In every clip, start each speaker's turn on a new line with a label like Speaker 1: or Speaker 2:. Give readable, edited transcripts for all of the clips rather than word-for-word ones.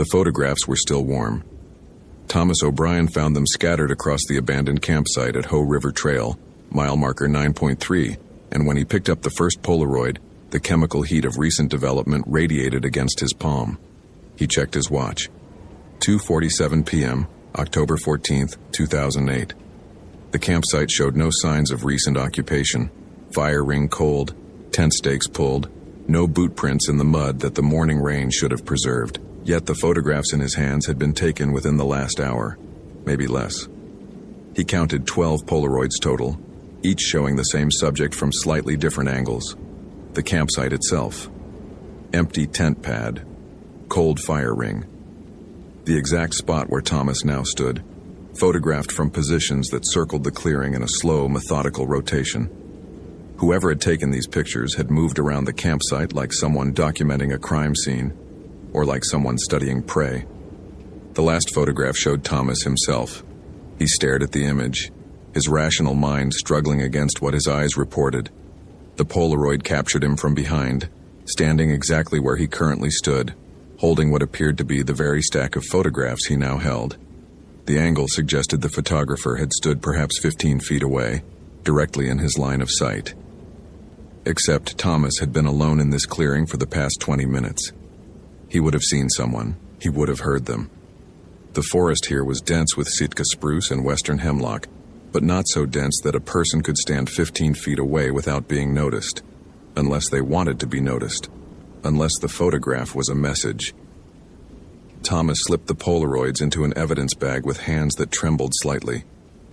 Speaker 1: The photographs were still warm. Thomas O'Brien found them scattered across the abandoned campsite at Hoh River Trail, mile marker 9.3, and when he picked up the first Polaroid, the chemical heat of recent development radiated against his palm. He checked his watch. 2:47 p.m., October 14th, 2008. The campsite showed no signs of recent occupation. Fire ring cold, tent stakes pulled, no boot prints in the mud that the morning rain should have preserved. Yet the photographs in his hands had been taken within the last hour, maybe less. He counted 12 Polaroids total, each showing the same subject from slightly different angles. The campsite itself. Empty tent pad. Cold fire ring. The exact spot where Thomas now stood, photographed from positions that circled the clearing in a slow, methodical rotation. Whoever had taken these pictures had moved around the campsite like someone documenting a crime scene, or like someone studying prey. The last photograph showed Thomas himself. He stared at the image, his rational mind struggling against what his eyes reported. The Polaroid captured him from behind, standing exactly where he currently stood, holding what appeared to be the very stack of photographs he now held. The angle suggested the photographer had stood perhaps 15 feet away, directly in his line of sight. Except Thomas had been alone in this clearing for the past 20 minutes. He would have seen someone. He would have heard them. The forest here was dense with Sitka spruce and western hemlock, but not so dense that a person could stand 15 feet away without being noticed, unless they wanted to be noticed, unless the photograph was a message. Thomas slipped the Polaroids into an evidence bag with hands that trembled slightly,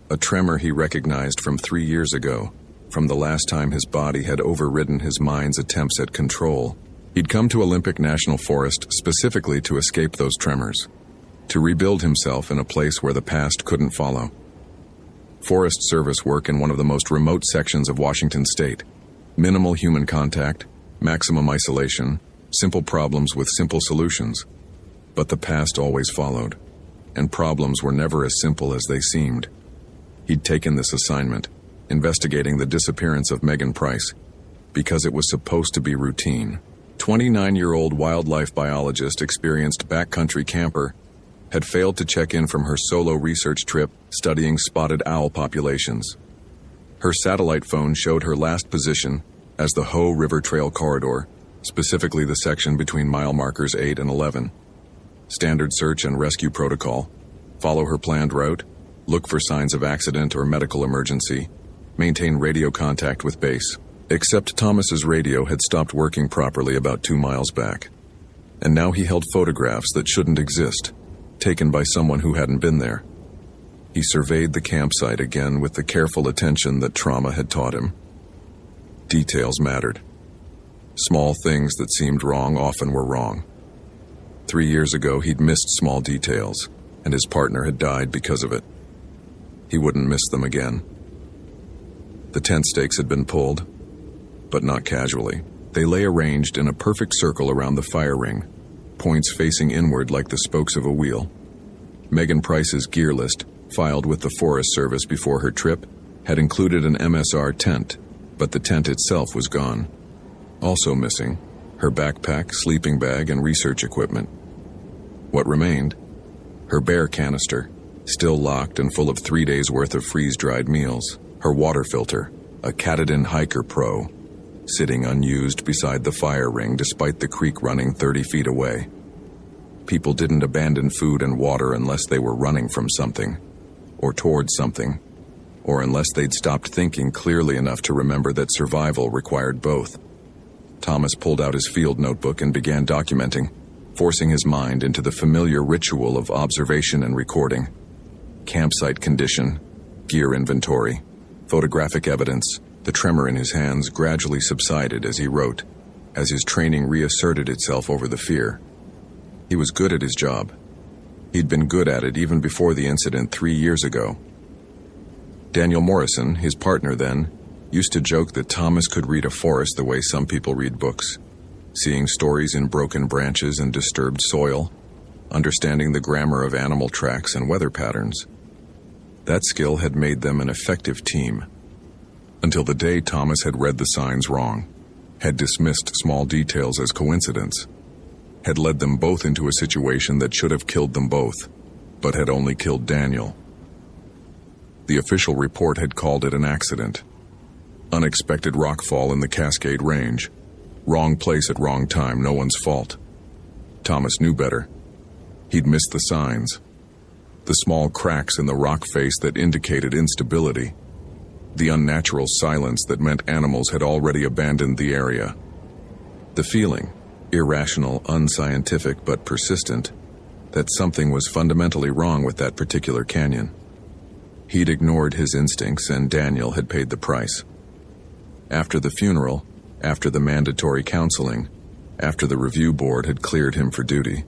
Speaker 1: a tremor he recognized from 3 years ago, from the last time his body had overridden his mind's attempts at control. He'd come to Olympic National Forest specifically to escape those tremors, to rebuild himself in a place where the past couldn't follow. Forest Service work in one of the most remote sections of Washington state. Minimal human contact, maximum isolation, simple problems with simple solutions. But the past always followed, and problems were never as simple as they seemed. He'd taken this assignment, investigating the disappearance of Megan Price, because it was supposed to be routine. 29-year-old wildlife biologist, experienced backcountry camper, had failed to check in from her solo research trip studying spotted owl populations. Her satellite phone showed her last position as the Hoh River Trail corridor, specifically the section between mile markers 8 and 11. Standard search and rescue protocol. Follow her planned route, look for signs of accident or medical emergency, maintain radio contact with base. Except Thomas's radio had stopped working properly about 2 miles back. And now he held photographs that shouldn't exist, taken by someone who hadn't been there. He surveyed the campsite again with the careful attention that trauma had taught him. Details mattered. Small things that seemed wrong often were wrong. 3 years ago, he'd missed small details, and his partner had died because of it. He wouldn't miss them again. The tent stakes had been pulled, but not casually. They lay arranged in a perfect circle around the fire ring, points facing inward like the spokes of a wheel. Megan Price's gear list, filed with the Forest Service before her trip, had included an MSR tent, but the tent itself was gone. Also missing, her backpack, sleeping bag, and research equipment. What remained? Her bear canister, still locked and full of 3 days' worth of freeze-dried meals. Her water filter, a Katadyn Hiker Pro, sitting unused beside the fire ring despite the creek running 30 feet away. People didn't abandon food and water unless they were running from something, or towards something, or unless they'd stopped thinking clearly enough to remember that survival required both. Thomas pulled out his field notebook and began documenting, forcing his mind into the familiar ritual of observation and recording. Campsite condition, gear inventory, photographic evidence. The tremor in his hands gradually subsided as he wrote, as his training reasserted itself over the fear. He was good at his job. He'd been good at it even before the incident 3 years ago. Daniel Morrison, his partner then, used to joke that Thomas could read a forest the way some people read books, seeing stories in broken branches and disturbed soil, understanding the grammar of animal tracks and weather patterns. That skill had made them an effective team, until the day Thomas had read the signs wrong, had dismissed small details as coincidence. had led them both into a situation that should have killed them both, but had only killed Daniel. The official report had called it an accident. Unexpected rockfall in the Cascade Range. Wrong place at wrong time, no one's fault. Thomas knew better. He'd missed the signs. The small cracks in the rock face that indicated instability. The unnatural silence that meant animals had already abandoned the area. The feeling, irrational, unscientific, but persistent, that something was fundamentally wrong with that particular canyon. He'd ignored his instincts, and Daniel had paid the price. After the funeral, after the mandatory counseling, after the review board had cleared him for duty,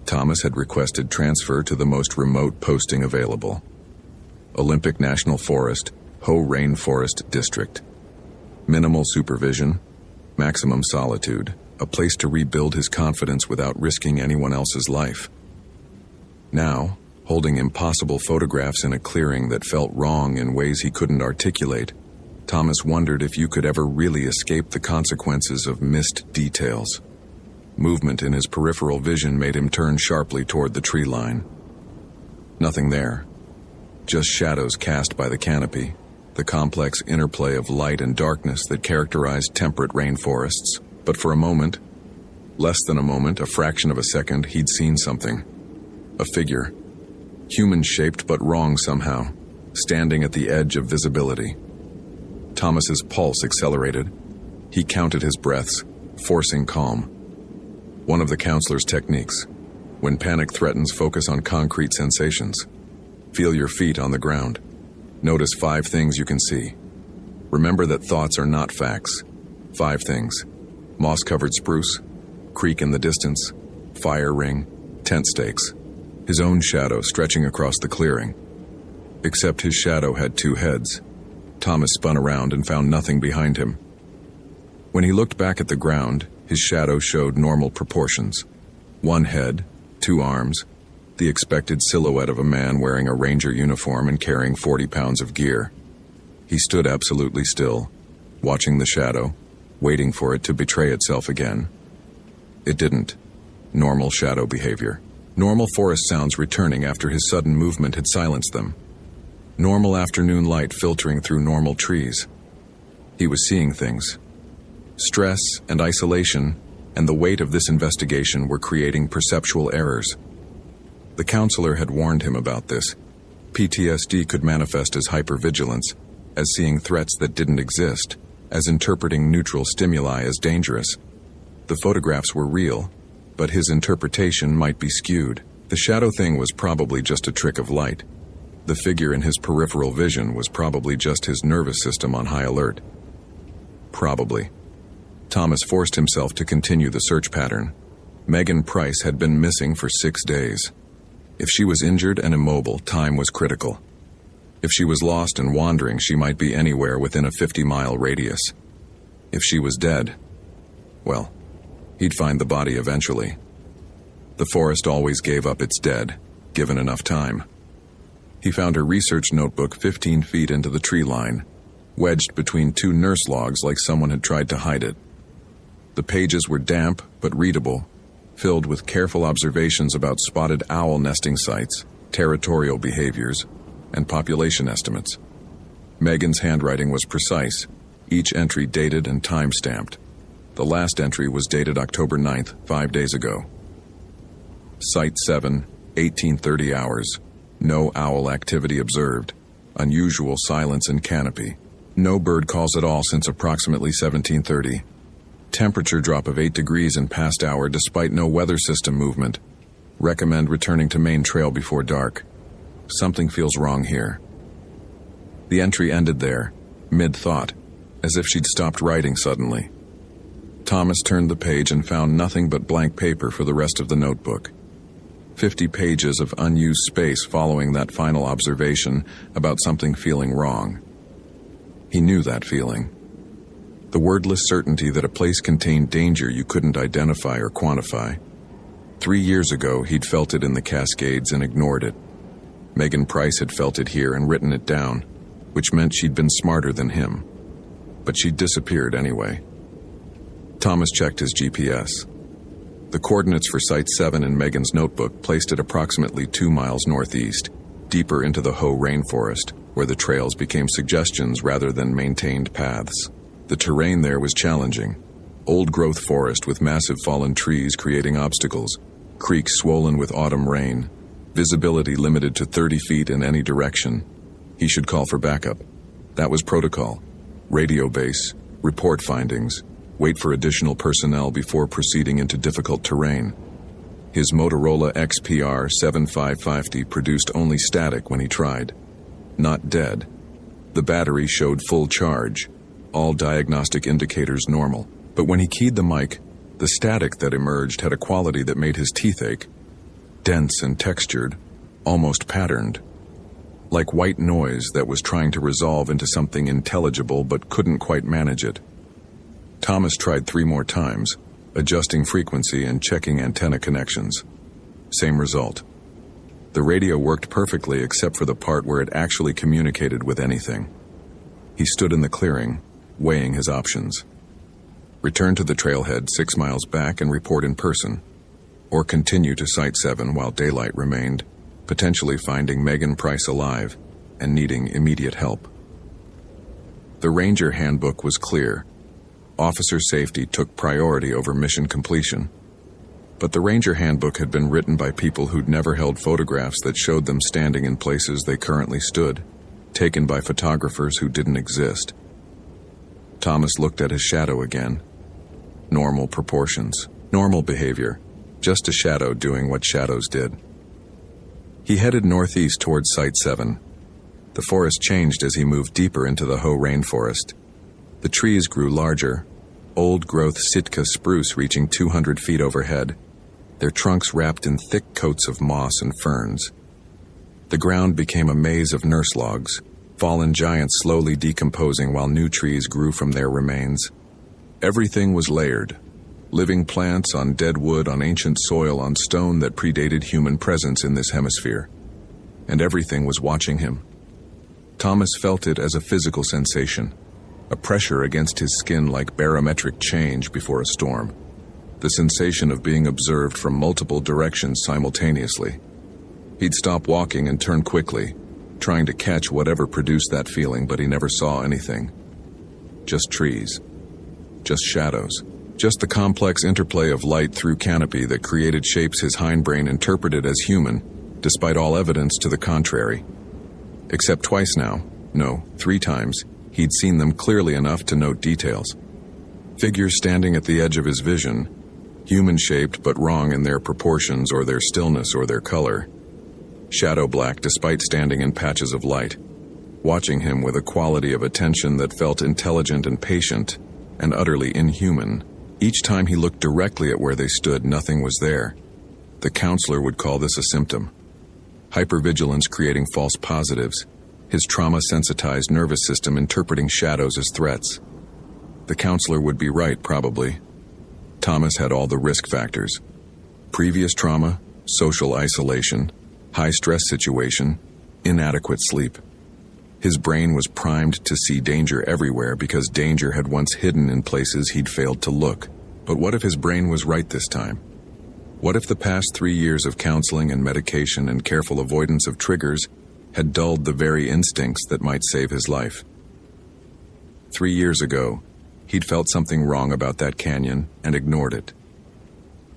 Speaker 1: Thomas had requested transfer to the most remote posting available. Olympic National Forest, Hoh Rainforest District. Minimal supervision, maximum solitude, a place to rebuild his confidence without risking anyone else's life. Now, holding impossible photographs in a clearing that felt wrong in ways he couldn't articulate, Thomas wondered if you could ever really escape the consequences of missed details. Movement in his peripheral vision made him turn sharply toward the tree line. Nothing there. Just shadows cast by the canopy, the complex interplay of light and darkness that characterized temperate rainforests. But for a moment, less than a moment, a fraction of a second, he'd seen something. A figure, human-shaped but wrong somehow, standing at the edge of visibility. Thomas's pulse accelerated. He counted his breaths, forcing calm. One of the counselor's techniques. When panic threatens, focus on concrete sensations. Feel your feet on the ground. Notice 5 things you can see. Remember that thoughts are not facts. 5 things. Moss-covered spruce, creek in the distance, fire ring, tent stakes. His own shadow stretching across the clearing. Except his shadow had 2 heads. Thomas spun around and found nothing behind him. When he looked back at the ground, his shadow showed normal proportions. 1 head, 2 arms, the expected silhouette of a man wearing a ranger uniform and carrying 40 pounds of gear. He stood absolutely still, watching the shadow, waiting for it to betray itself again. It didn't. Normal shadow behavior. Normal forest sounds returning after his sudden movement had silenced them. Normal afternoon light filtering through normal trees. He was seeing things. Stress and isolation and the weight of this investigation were creating perceptual errors. The counselor had warned him about this. PTSD could manifest as hypervigilance, as seeing threats that didn't exist, as interpreting neutral stimuli as dangerous. The photographs were real, but his interpretation might be skewed. The shadow thing was probably just a trick of light. The figure in his peripheral vision was probably just his nervous system on high alert. Probably. Thomas forced himself to continue the search pattern. Megan Price had been missing for 6 days. If she was injured and immobile, time was critical. If she was lost and wandering, she might be anywhere within a 50-mile radius. If she was dead, well, he'd find the body eventually. The forest always gave up its dead, given enough time. He found her research notebook 15 feet into the tree line, wedged between 2 nurse logs like someone had tried to hide it. The pages were damp but readable, filled with careful observations about spotted owl nesting sites, territorial behaviors, and population estimates. Megan's handwriting was precise, each entry dated and time-stamped. The last entry was dated October 9th, 5 days ago. Site 7, 1830 hours. No owl activity observed. Unusual silence in canopy. No bird calls at all since approximately 1730. Temperature drop of 8 degrees in past hour despite no weather system movement. Recommend returning to main trail before dark. Something feels wrong here. The entry ended there, mid-thought, as if she'd stopped writing suddenly. Thomas turned the page and found nothing but blank paper for the rest of the notebook. 50 pages of unused space following that final observation about something feeling wrong. He knew that feeling. The wordless certainty that a place contained danger you couldn't identify or quantify. 3 years ago, he'd felt it in the Cascades and ignored it. Megan Price had felt it here and written it down, which meant she'd been smarter than him. But she'd disappeared anyway. Thomas checked his GPS. The coordinates for Site 7 in Megan's notebook placed it approximately 2 miles northeast, deeper into the Hoh rainforest, where the trails became suggestions rather than maintained paths. The terrain there was challenging. Old-growth forest with massive fallen trees creating obstacles, creeks swollen with autumn rain, visibility limited to 30 feet in any direction. He should call for backup. That was protocol. Radio base, report findings, wait for additional personnel before proceeding into difficult terrain. His Motorola XPR 7550 produced only static when he tried. Not dead. The battery showed full charge, all diagnostic indicators normal. But when he keyed the mic, the static that emerged had a quality that made his teeth ache. Dense and textured, almost patterned. Like white noise that was trying to resolve into something intelligible but couldn't quite manage it. Thomas tried 3 more times, adjusting frequency and checking antenna connections. Same result. The radio worked perfectly except for the part where it actually communicated with anything. He stood in the clearing, weighing his options. Return to the trailhead 6 miles back and report in person, or continue to Site 7 while daylight remained, potentially finding Megan Price alive and needing immediate help. The Ranger handbook was clear. Officer safety took priority over mission completion. But the Ranger handbook had been written by people who'd never held photographs that showed them standing in places they currently stood, taken by photographers who didn't exist. Thomas looked at his shadow again. Normal proportions, normal behavior, just a shadow doing what shadows did. He headed northeast towards Site 7. The forest changed as he moved deeper into the Hoh rainforest. The trees grew larger, old-growth Sitka spruce reaching 200 feet overhead, their trunks wrapped in thick coats of moss and ferns. The ground became a maze of nurse logs, fallen giants slowly decomposing while new trees grew from their remains. Everything was layered. Living plants on dead wood, on ancient soil, on stone that predated human presence in this hemisphere. And everything was watching him. Thomas felt it as a physical sensation, a pressure against his skin like barometric change before a storm. The sensation of being observed from multiple directions simultaneously. He'd stop walking and turn quickly, trying to catch whatever produced that feeling, but he never saw anything. Just trees. Just shadows. Just the complex interplay of light through canopy that created shapes his hindbrain interpreted as human, despite all evidence to the contrary. Except twice now, no, 3 times, he'd seen them clearly enough to note details. Figures standing at the edge of his vision, human-shaped but wrong in their proportions or their stillness or their color. Shadow black despite standing in patches of light, watching him with a quality of attention that felt intelligent and patient, and utterly inhuman. Each time he looked directly at where they stood, nothing was there. The counselor would call this a symptom. Hypervigilance creating false positives, his trauma-sensitized nervous system interpreting shadows as threats. The counselor would be right, probably. Thomas had all the risk factors. Previous trauma, social isolation, high-stress situation, inadequate sleep. His brain was primed to see danger everywhere because danger had once hidden in places he'd failed to look. But what if his brain was right this time? What if the past 3 years of counseling and medication and careful avoidance of triggers had dulled the very instincts that might save his life? 3 years ago, he'd felt something wrong about that canyon and ignored it.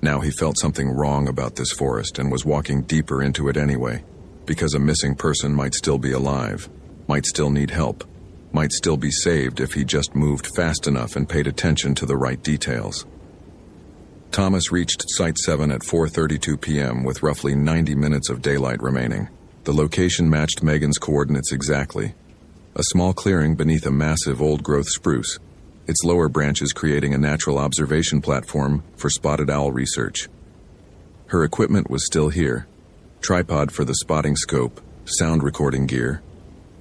Speaker 1: Now he felt something wrong about this forest and was walking deeper into it anyway, because a missing person might still be alive. Might still need help, might still be saved if he just moved fast enough and paid attention to the right details. Thomas reached Site 7 at 4:32 p.m. with roughly 90 minutes of daylight remaining. The location matched Megan's coordinates exactly. A small clearing beneath a massive old-growth spruce, its lower branches creating a natural observation platform for spotted owl research. Her equipment was still here. Tripod for the spotting scope, sound recording gear,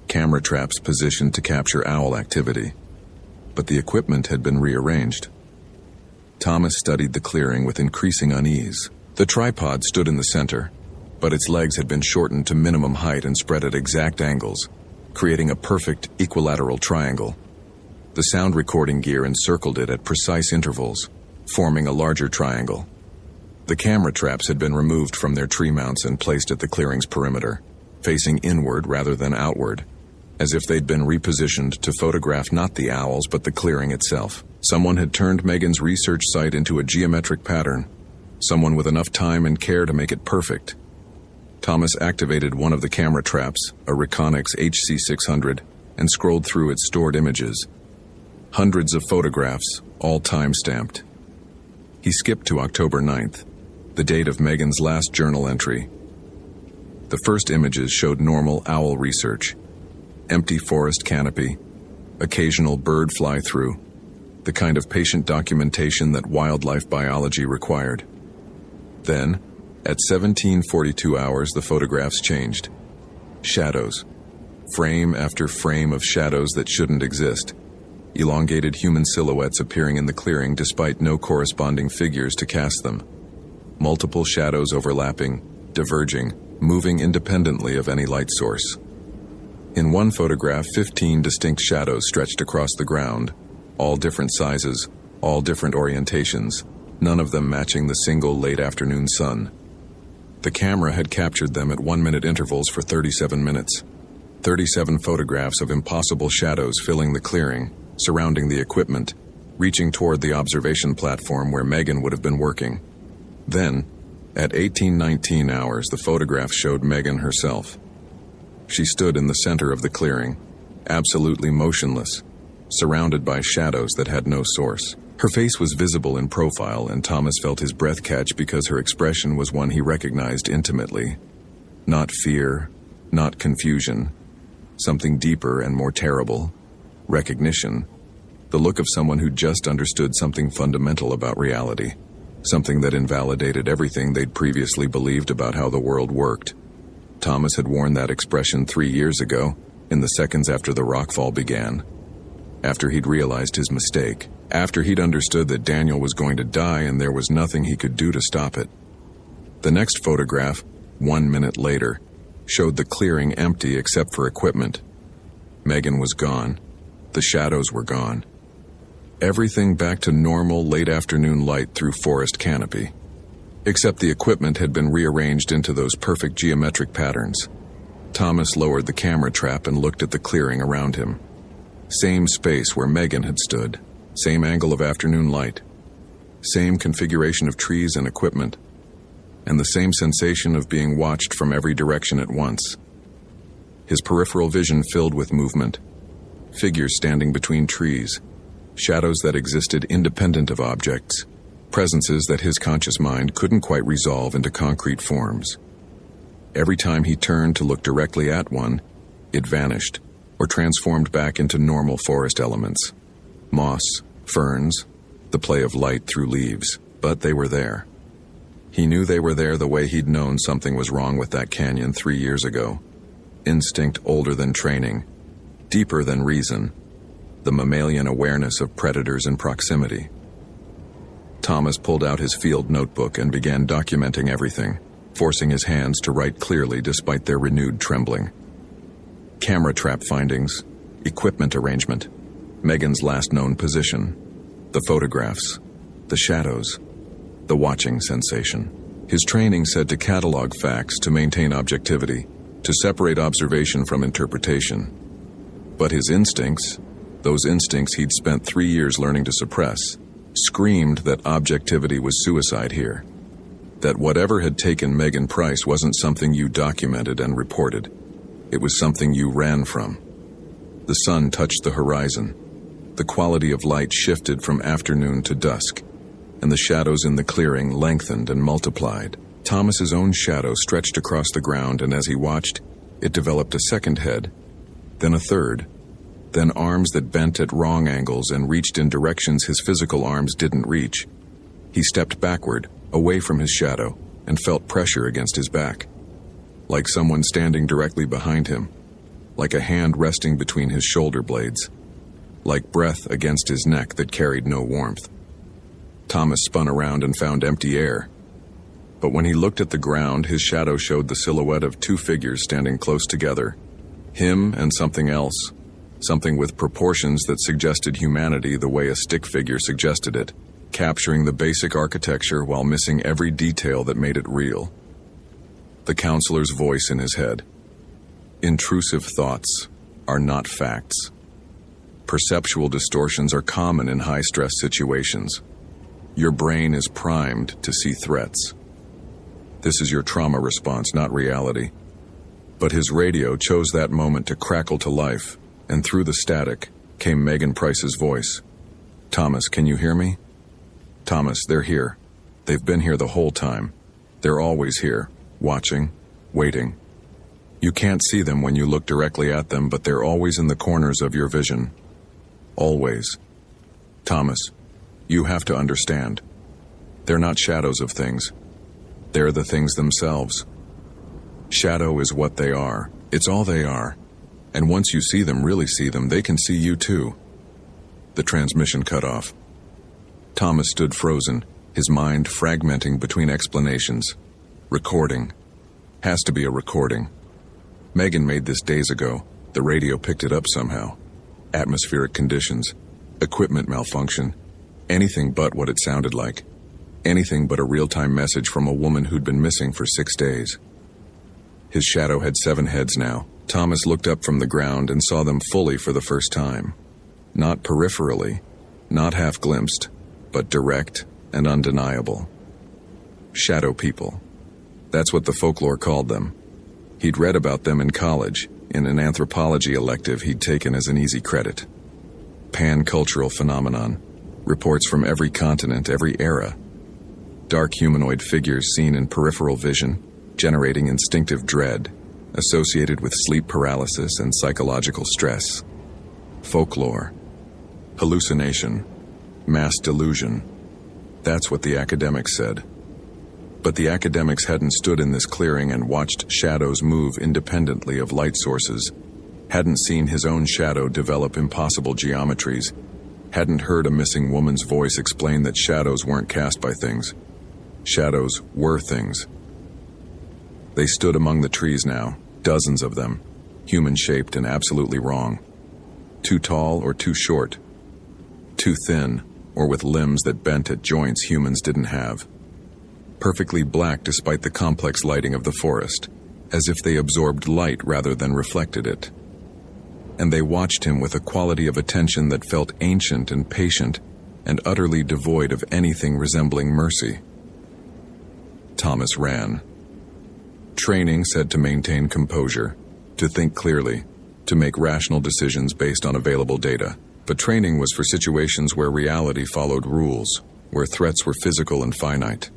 Speaker 1: camera traps positioned to capture owl activity. But the equipment had been rearranged. Thomas studied the clearing with increasing unease. The tripod stood in the center, but its legs had been shortened to minimum height and spread at exact angles, creating a perfect equilateral triangle. The sound recording gear encircled it at precise intervals, forming a larger triangle. The camera traps had been removed from their tree mounts and placed at the clearing's perimeter, facing inward rather than outward, as if they'd been repositioned to photograph not the owls but the clearing itself. Someone had turned Megan's research site into a geometric pattern, someone with enough time and care to make it perfect. Thomas activated one of the camera traps, a Reconix HC600, and scrolled through its stored images. Hundreds of photographs, all time-stamped. He skipped to October 9th, the date of Megan's last journal entry. The first images showed normal owl research. Empty forest canopy, occasional bird fly-through, the kind of patient documentation that wildlife biology required. Then, at 17:42 hours, the photographs changed. Shadows. Frame after frame of shadows that shouldn't exist. Elongated human silhouettes appearing in the clearing despite no corresponding figures to cast them. Multiple shadows overlapping, diverging, moving independently of any light source. In one photograph, 15 distinct shadows stretched across the ground, all different sizes, all different orientations, none of them matching the single late afternoon sun. The camera had captured them at 1-minute intervals for 37 minutes. 37 photographs of impossible shadows filling the clearing, surrounding the equipment, reaching toward the observation platform where Megan would have been working. Then, at 18:19 hours, the photograph showed Megan herself. She stood in the center of the clearing, absolutely motionless, surrounded by shadows that had no source. Her face was visible in profile, and Thomas felt his breath catch because her expression was one he recognized intimately. Not fear, not confusion, something deeper and more terrible. Recognition. The look of someone who just understood something fundamental about reality, something that invalidated everything they'd previously believed about how the world worked. Thomas had worn that expression 3 years ago, in the seconds after the rockfall began. After he'd realized his mistake. After he'd understood that Daniel was going to die and there was nothing he could do to stop it. The next photograph, 1 minute later, showed the clearing empty except for equipment. Megan was gone. The shadows were gone. Everything back to normal late afternoon light through forest canopy. Except the equipment had been rearranged into those perfect geometric patterns. Thomas lowered the camera trap and looked at the clearing around him. Same space where Megan had stood. Same angle of afternoon light. Same configuration of trees and equipment. And the same sensation of being watched from every direction at once. His peripheral vision filled with movement. Figures standing between trees. Shadows that existed independent of objects. Presences that his conscious mind couldn't quite resolve into concrete forms. Every time he turned to look directly at one, it vanished, or transformed back into normal forest elements. Moss, ferns, the play of light through leaves, but they were there. He knew they were there the way he'd known something was wrong with that canyon 3 years ago. Instinct older than training, deeper than reason, the mammalian awareness of predators in proximity. Thomas pulled out his field notebook and began documenting everything, forcing his hands to write clearly despite their renewed trembling. Camera trap findings, equipment arrangement, Megan's last known position, the photographs, the shadows, the watching sensation. His training said to catalog facts to maintain objectivity, to separate observation from interpretation. But his instincts, those instincts he'd spent 3 years learning to suppress, screamed that objectivity was suicide here. That whatever had taken Megan Price wasn't something you documented and reported. It was something you ran from. The sun touched the horizon. The quality of light shifted from afternoon to dusk, and the shadows in the clearing lengthened and multiplied. Thomas's own shadow stretched across the ground, and as he watched, it developed a second head, then a third, then arms that bent at wrong angles and reached in directions his physical arms didn't reach. He stepped backward, away from his shadow, and felt pressure against his back. Like someone standing directly behind him, like a hand resting between his shoulder blades, like breath against his neck that carried no warmth. Thomas spun around and found empty air. But when he looked at the ground, his shadow showed the silhouette of 2 figures standing close together. Him and something else, something with proportions that suggested humanity the way a stick figure suggested it, capturing the basic architecture while missing every detail that made it real. The counselor's voice in his head. Intrusive thoughts are not facts. Perceptual distortions are common in high-stress situations. Your brain is primed to see threats. This is your trauma response, not reality. But his radio chose that moment to crackle to life, and through the static came Megan Price's voice. "Thomas, can you hear me?" "Thomas, they're here. They've been here the whole time. They're always here, watching, waiting. You can't see them when you look directly at them, but they're always in the corners of your vision. Always. Thomas, you have to understand. They're not shadows of things. They're the things themselves. Shadow is what they are. It's all they are. And once you see them, really see them, they can see you too." The transmission cut off. Thomas stood frozen, his mind fragmenting between explanations. Recording. Has to be a recording. Megan made this days ago. The radio picked it up somehow. Atmospheric conditions. Equipment malfunction. Anything but what it sounded like. Anything but a real-time message from a woman who'd been missing for 6 days. His shadow had 7 heads now. Thomas looked up from the ground and saw them fully for the first time. Not peripherally, not half-glimpsed, but direct and undeniable. Shadow people. That's what the folklore called them. He'd read about them in college, in an anthropology elective he'd taken as an easy credit. Pan-cultural phenomenon. Reports from every continent, every era. Dark humanoid figures seen in peripheral vision, generating instinctive dread, associated with sleep paralysis and psychological stress. Folklore. Hallucination. Mass delusion. That's what the academics said. But the academics hadn't stood in this clearing and watched shadows move independently of light sources, hadn't seen his own shadow develop impossible geometries, hadn't heard a missing woman's voice explain that shadows weren't cast by things. Shadows were things. They stood among the trees now, dozens of them, human-shaped and absolutely wrong. Too tall or too short. Too thin, or with limbs that bent at joints humans didn't have. Perfectly black despite the complex lighting of the forest, as if they absorbed light rather than reflected it. And they watched him with a quality of attention that felt ancient and patient and utterly devoid of anything resembling mercy. Thomas ran. Training said to maintain composure, to think clearly, to make rational decisions based on available data. But training was for situations where reality followed rules, where threats were physical and finite,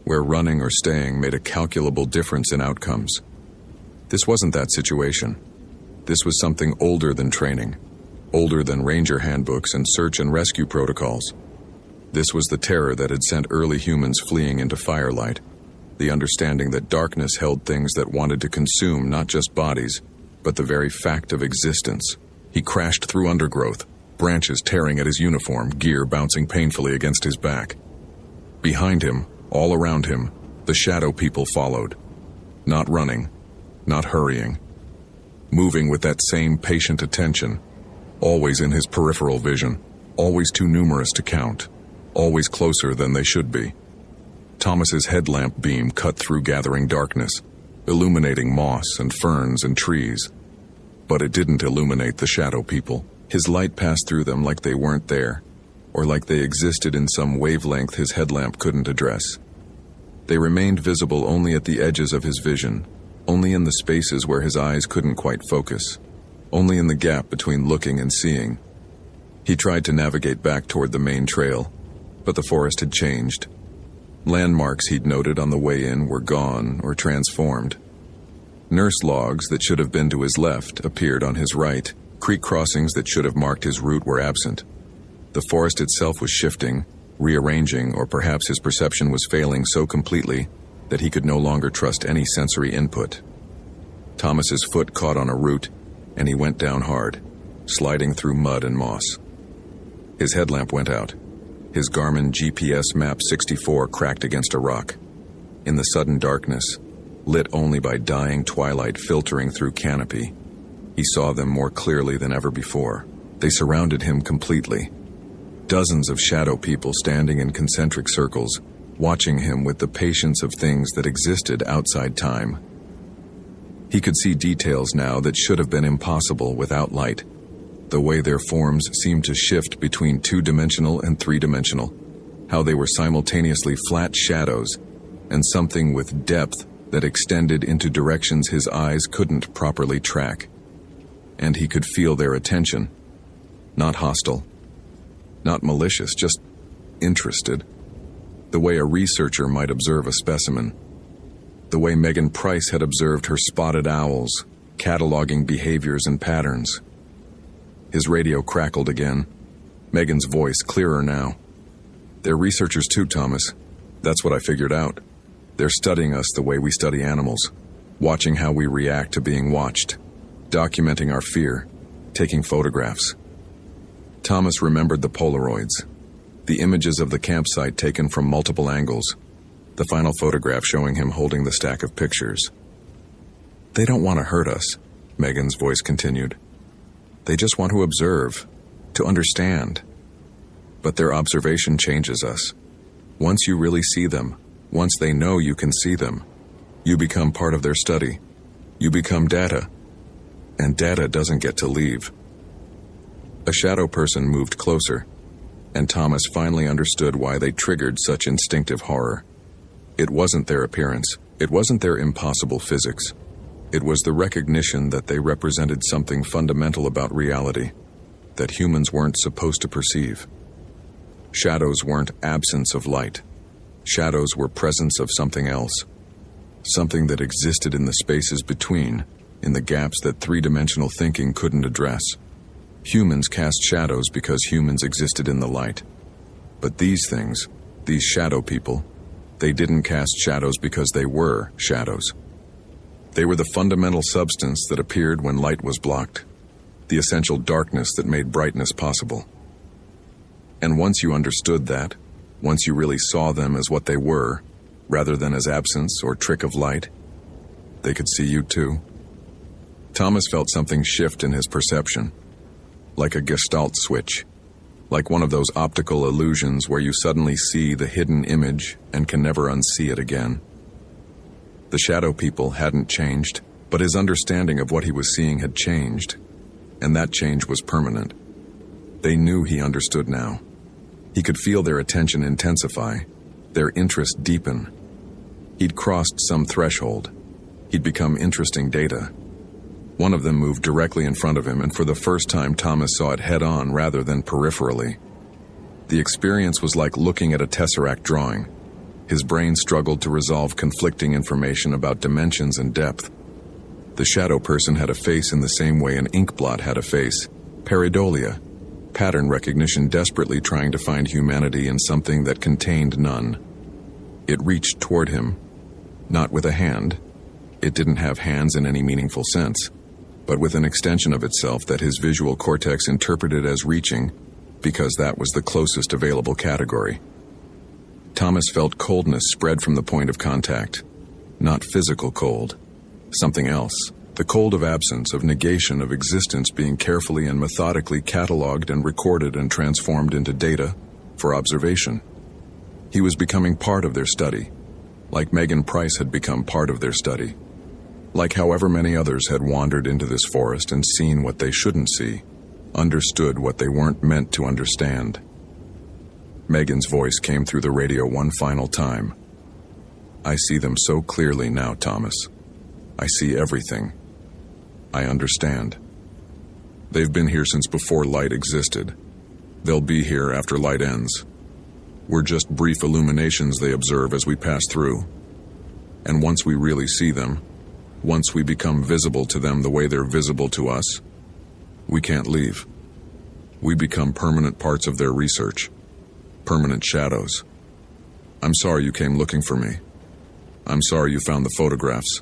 Speaker 1: where running or staying made a calculable difference in outcomes. This wasn't that situation. This was something older than training, older than ranger handbooks and search and rescue protocols. This was the terror that had sent early humans fleeing into firelight, the understanding that darkness held things that wanted to consume not just bodies, but the very fact of existence. He crashed through undergrowth, branches tearing at his uniform, gear bouncing painfully against his back. Behind him, all around him, the shadow people followed. Not running, not hurrying. Moving with that same patient attention, always in his peripheral vision, always too numerous to count, always closer than they should be. Thomas's headlamp beam cut through gathering darkness, illuminating moss and ferns and trees. But it didn't illuminate the shadow people. His light passed through them like they weren't there, or like they existed in some wavelength his headlamp couldn't address. They remained visible only at the edges of his vision, only in the spaces where his eyes couldn't quite focus, only in the gap between looking and seeing. He tried to navigate back toward the main trail, but the forest had changed. Landmarks he'd noted on the way in were gone or transformed. Nurse logs that should have been to his left appeared on his right. Creek crossings that should have marked his route were absent. The forest itself was shifting, rearranging, or perhaps his perception was failing so completely that he could no longer trust any sensory input. Thomas's foot caught on a root, and he went down hard, sliding through mud and moss. His headlamp went out. His Garmin GPS map 64 cracked against a rock. In the sudden darkness, lit only by dying twilight filtering through canopy, he saw them more clearly than ever before. They surrounded him completely. Dozens of shadow people standing in concentric circles, watching him with the patience of things that existed outside time. He could see details now that should have been impossible without light. The way their forms seemed to shift between two-dimensional and three-dimensional, how they were simultaneously flat shadows and something with depth that extended into directions his eyes couldn't properly track. And he could feel their attention. Not hostile, not malicious, just interested. The way a researcher might observe a specimen. The way Megan Price had observed her spotted owls, cataloging behaviors and patterns. His radio crackled again, Megan's voice clearer now. "They're researchers too, Thomas. That's what I figured out. They're studying us the way we study animals, watching how we react to being watched, documenting our fear, taking photographs." Thomas remembered the Polaroids, the images of the campsite taken from multiple angles, the final photograph showing him holding the stack of pictures. "They don't want to hurt us," Megan's voice continued. "They just want to observe, to understand. But their observation changes us. Once you really see them, once they know you can see them, you become part of their study. You become data. And data doesn't get to leave." A shadow person moved closer, and Thomas finally understood why they triggered such instinctive horror. It wasn't their appearance. It wasn't their impossible physics. It was the recognition that they represented something fundamental about reality, that humans weren't supposed to perceive. Shadows weren't absence of light. Shadows were presence of something else. Something that existed in the spaces between, in the gaps that three-dimensional thinking couldn't address. Humans cast shadows because humans existed in the light. But these things, these shadow people, they didn't cast shadows because they were shadows. They were the fundamental substance that appeared when light was blocked, the essential darkness that made brightness possible. And once you understood that, once you really saw them as what they were, rather than as absence or trick of light, they could see you too. Thomas felt something shift in his perception, like a gestalt switch, like one of those optical illusions where you suddenly see the hidden image and can never unsee it again. The shadow people hadn't changed, but his understanding of what he was seeing had changed, and that change was permanent. They knew he understood now. He could feel their attention intensify, their interest deepen. He'd crossed some threshold. He'd become interesting data. One of them moved directly in front of him, and for the first time Thomas saw it head-on rather than peripherally. The experience was like looking at a tesseract drawing. His brain struggled to resolve conflicting information about dimensions and depth. The shadow person had a face in the same way an inkblot had a face, pareidolia, pattern recognition desperately trying to find humanity in something that contained none. It reached toward him, not with a hand. It didn't have hands in any meaningful sense, but with an extension of itself that his visual cortex interpreted as reaching, because that was the closest available category. Thomas felt coldness spread from the point of contact. Not physical cold. Something else. The cold of absence, of negation, of existence being carefully and methodically catalogued and recorded and transformed into data for observation. He was becoming part of their study, like Megan Price had become part of their study. Like however many others had wandered into this forest and seen what they shouldn't see, understood what they weren't meant to understand. Megan's voice came through the radio one final time. "I see them so clearly now, Thomas. I see everything. I understand. They've been here since before light existed. They'll be here after light ends. We're just brief illuminations they observe as we pass through. And once we really see them, once we become visible to them the way they're visible to us, we can't leave. We become permanent parts of their research, permanent shadows. I'm sorry you came looking for me. I'm sorry you found the photographs.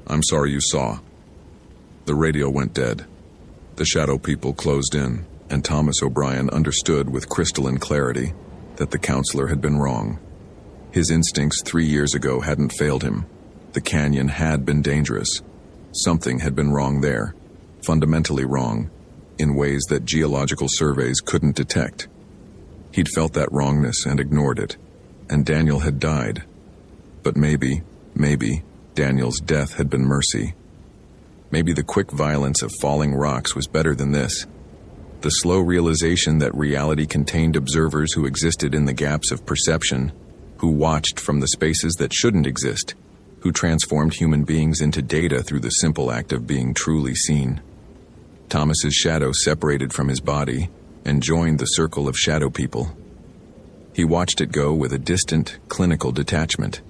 Speaker 1: I'm sorry you saw." The radio went dead. The shadow people closed in, and Thomas O'Brien understood with crystalline clarity that the counselor had been wrong. His instincts 3 years ago hadn't failed him. The canyon had been dangerous. Something had been wrong there, fundamentally wrong, in ways that geological surveys couldn't detect. He'd felt that wrongness and ignored it, and Daniel had died. But maybe, Daniel's death had been mercy. Maybe the quick violence of falling rocks was better than this. The slow realization that reality contained observers who existed in the gaps of perception, who watched from the spaces that shouldn't exist, who transformed human beings into data through the simple act of being truly seen. Thomas's shadow separated from his body and joined the circle of shadow people. He watched it go with a distant, clinical detachment.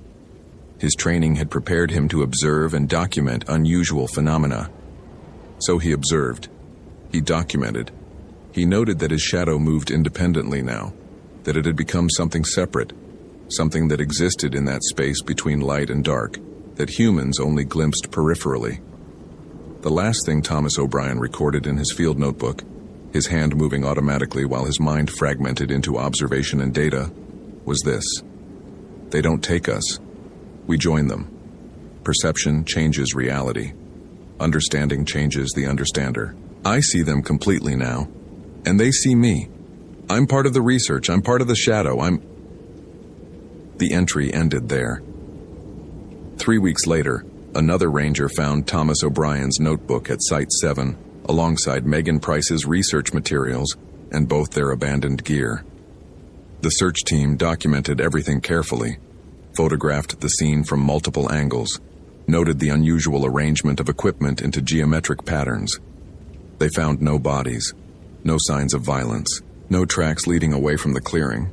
Speaker 1: His training had prepared him to observe and document unusual phenomena. So he observed. He documented. He noted that his shadow moved independently now, that it had become something separate, something that existed in that space between light and dark, that humans only glimpsed peripherally. The last thing Thomas O'Brien recorded in his field notebook, his hand moving automatically while his mind fragmented into observation and data, was this: they don't take us. We join them. Perception changes reality. Understanding changes the understander. I see them completely now, and they see me. I'm part of the research. I'm part of the shadow. The entry ended there. 3 weeks later, another ranger found Thomas O'Brien's notebook at Site 7, alongside Megan Price's research materials and both their abandoned gear. The search team documented everything carefully, photographed the scene from multiple angles, noted the unusual arrangement of equipment into geometric patterns. They found no bodies, no signs of violence, no tracks leading away from the clearing,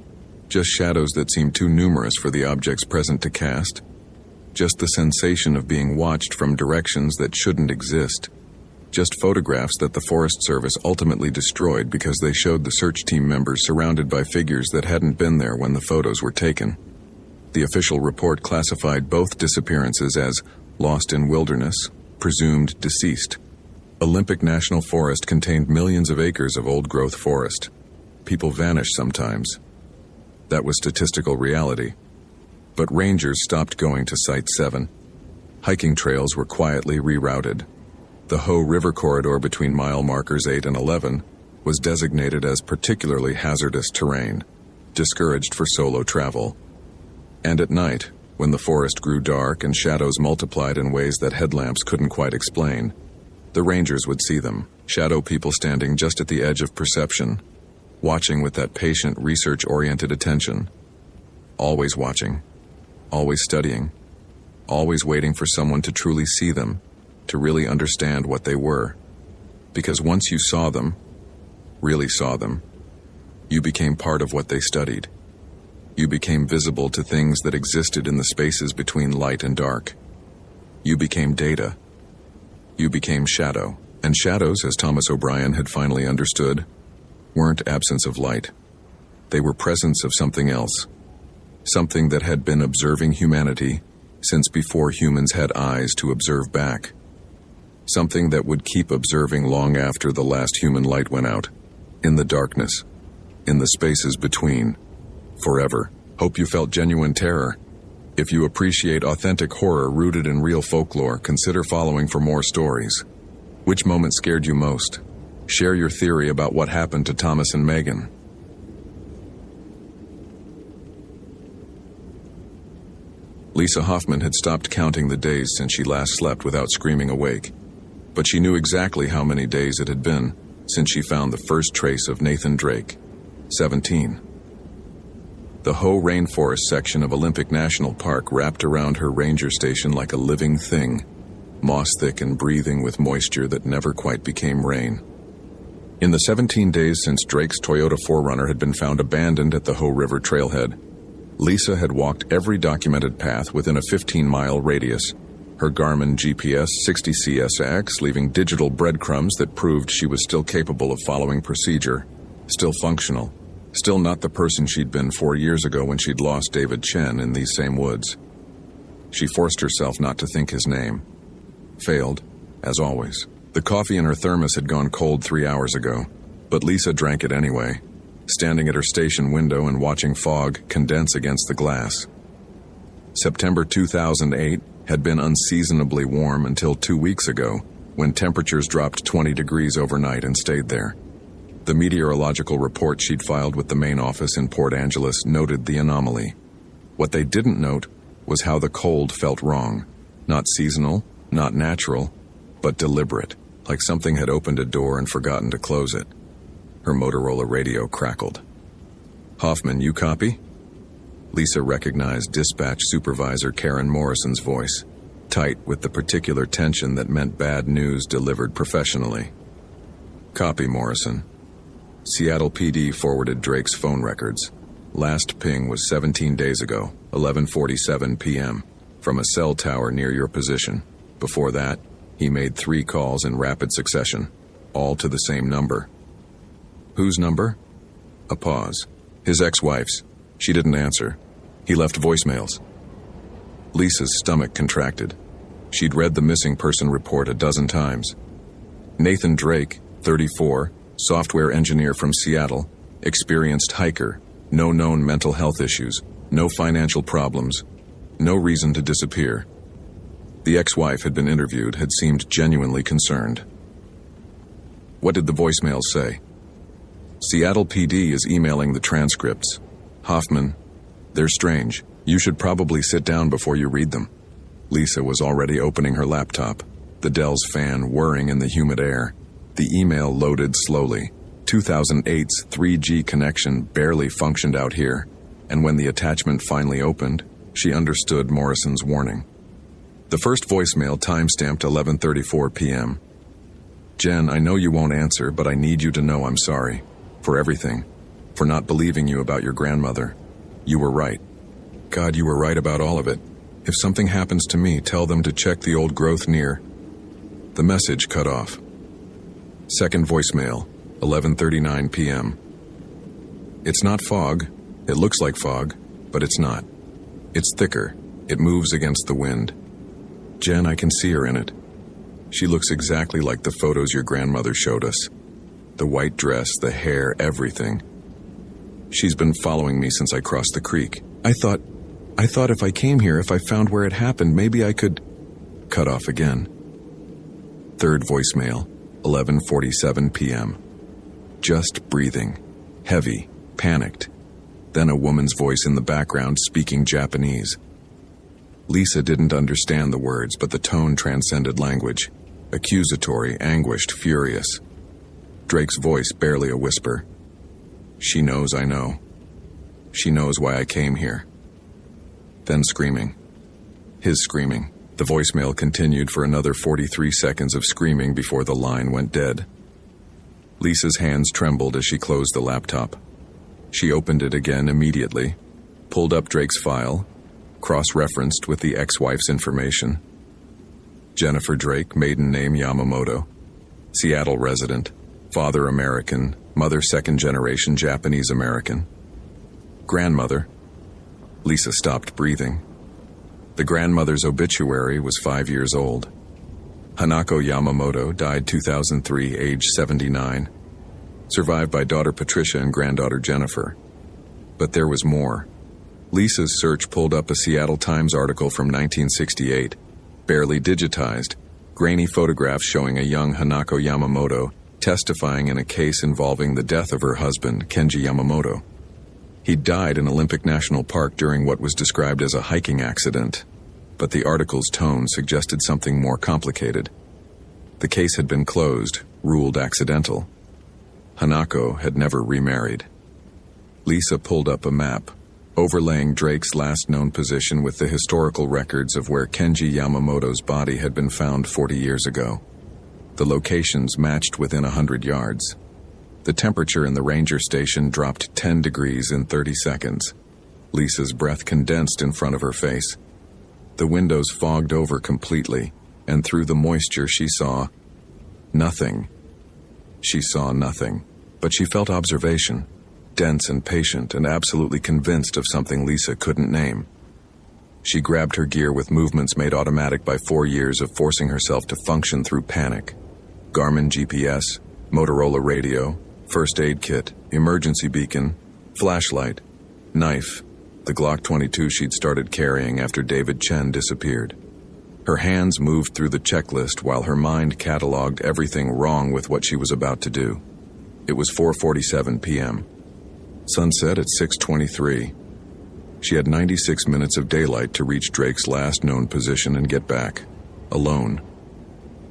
Speaker 1: just shadows that seemed too numerous for the objects present to cast, just the sensation of being watched from directions that shouldn't exist, just photographs that the Forest Service ultimately destroyed because they showed the search team members surrounded by figures that hadn't been there when the photos were taken. The official report classified both disappearances as lost in wilderness, presumed deceased. Olympic National Forest contained millions of acres of old-growth forest. People vanish sometimes. That was statistical reality. But rangers stopped going to Site 7. Hiking trails were quietly rerouted. The Ho River corridor between mile markers 8 and 11 was designated as particularly hazardous terrain, discouraged for solo travel. And at night, when the forest grew dark and shadows multiplied in ways that headlamps couldn't quite explain, the rangers would see them, shadow people standing just at the edge of perception, watching with that patient, research-oriented attention. Always watching, always studying, always waiting for someone to truly see them, to really understand what they were. Because once you saw them, really saw them, you became part of what they studied. You became visible to things that existed in the spaces between light and dark. You became data. You became shadow. And shadows, as Thomas O'Brien had finally understood, weren't absence of light. They were presence of something else. Something that had been observing humanity since before humans had eyes to observe back. Something that would keep observing long after the last human light went out. In the darkness. In the spaces between. Forever. Hope you felt genuine terror. If you appreciate authentic horror rooted in real folklore, consider following for more stories. Which moment scared you most? Share your theory about what happened to Thomas and Megan. Lisa Hoffman had stopped counting the days since she last slept without screaming awake. But she knew exactly how many days it had been since she found the first trace of Nathan Drake, 17. The Ho Rainforest section of Olympic National Park wrapped around her ranger station like a living thing, moss-thick and breathing with moisture that never quite became rain. In the 17 days since Drake's Toyota 4Runner had been found abandoned at the Ho River trailhead, Lisa had walked every documented path within a 15-mile radius, her Garmin GPS 60CSX leaving digital breadcrumbs that proved she was still capable of following procedure, still functional, still not the person she'd been 4 years ago when she'd lost David Chen in these same woods. She forced herself not to think his name. Failed, as always. The coffee in her thermos had gone cold 3 hours ago, but Lisa drank it anyway, standing at her station window and watching fog condense against the glass. September 2008 had been unseasonably warm until 2 weeks ago, when temperatures dropped 20 degrees overnight and stayed there. The meteorological report she'd filed with the main office in Port Angeles noted the anomaly. What they didn't note was how the cold felt wrong. Not seasonal, not natural, but deliberate, like something had opened a door and forgotten to close it. Her Motorola radio crackled. "Hoffman, you copy?" Lisa recognized dispatch supervisor Karen Morrison's voice, tight with the particular tension that meant bad news delivered professionally. "Copy, Morrison." Seattle PD forwarded Drake's phone records. Last ping was 17 days ago, 11:47 p.m., from a cell tower near your position. Before that, he made 3 calls in rapid succession, all to the same number. "Whose number?" A pause. "His ex-wife's. She didn't answer. He left voicemails." Lisa's stomach contracted. She'd read the missing person report a dozen times. Nathan Drake, 34, software engineer from Seattle, experienced hiker, no known mental health issues, no financial problems, no reason to disappear. The ex-wife had been interviewed, had seemed genuinely concerned. What did the voicemails say? "Seattle PD is emailing the transcripts. Hoffman, they're strange. You should probably sit down before you read them." Lisa was already opening her laptop, the Dell's fan whirring in the humid air. The email loaded slowly. 2008's 3G connection barely functioned out here, and when the attachment finally opened, she understood Morrison's warning. The first voicemail timestamped 11:34 p.m. "Jen, I know you won't answer, but I need you to know I'm sorry. For everything. For not believing you about your grandmother. You were right. God, you were right about all of it. If something happens to me, tell them to check the old growth near." The message cut off. Second voicemail, 11:39 p.m. "It's not fog. It looks like fog, but it's not. It's thicker. It moves against the wind. Jen, I can see her in it. She looks exactly like the photos your grandmother showed us. The white dress, the hair, everything. She's been following me since I crossed the creek. I thought if I came here, if I found where it happened, maybe I could..." Cut off again. Third voicemail, 11:47 p.m. Just breathing. Heavy. Panicked. Then a woman's voice in the background speaking Japanese. Lisa didn't understand the words, but the tone transcended language. Accusatory, anguished, furious. Drake's voice barely a whisper. "She knows I know. She knows why I came here." Then screaming. His screaming. The voicemail continued for another 43 seconds of screaming before the line went dead. Lisa's hands trembled as she closed the laptop. She opened it again immediately, pulled up Drake's file, cross-referenced with the ex-wife's information. Jennifer Drake, maiden name Yamamoto, Seattle resident, father American, mother second-generation Japanese-American. Grandmother. Lisa stopped breathing. The grandmother's obituary was 5 years old. Hanako Yamamoto died 2003, age 79. Survived by daughter Patricia and granddaughter Jennifer. But there was more. Lisa's search pulled up a Seattle Times article from 1968, barely digitized, grainy photographs showing a young Hanako Yamamoto testifying in a case involving the death of her husband, Kenji Yamamoto. He'd died in Olympic National Park during what was described as a hiking accident, but the article's tone suggested something more complicated. The case had been closed, ruled accidental. Hanako had never remarried. Lisa pulled up a map, overlaying Drake's last known position with the historical records of where Kenji Yamamoto's body had been found 40 years ago. The locations matched within 100 yards. The temperature in the ranger station dropped 10 degrees in 30 seconds. Lisa's breath condensed in front of her face. The windows fogged over completely, and through the moisture she saw nothing. She saw nothing, but she felt observation, dense and patient and absolutely convinced of something Lisa couldn't name. She grabbed her gear with movements made automatic by 4 years of forcing herself to function through panic. Garmin GPS, Motorola radio, first aid kit, emergency beacon, flashlight, knife, the Glock 22 she'd started carrying after David Chen disappeared. Her hands moved through the checklist while her mind cataloged everything wrong with what she was about to do. It was 4:47 p.m. Sunset at 6:23. She had 96 minutes of daylight to reach Drake's last known position and get back, alone,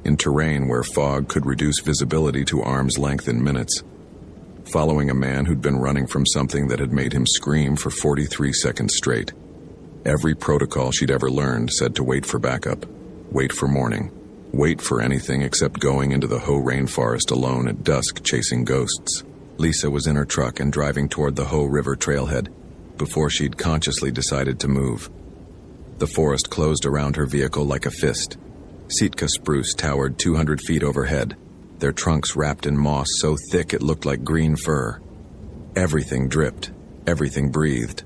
Speaker 1: in terrain where fog could reduce visibility to arm's length in minutes, following a man who'd been running from something that had made him scream for 43 seconds straight. Every protocol she'd ever learned said to wait for backup, wait for morning, wait for anything except going into the Ho rainforest alone at dusk chasing ghosts. Lisa was in her truck and driving toward the Ho River trailhead before she'd consciously decided to move. The forest closed around her vehicle like a fist. Sitka spruce towered 200 feet overhead, their trunks wrapped in moss so thick it looked like green fur. Everything dripped, everything breathed.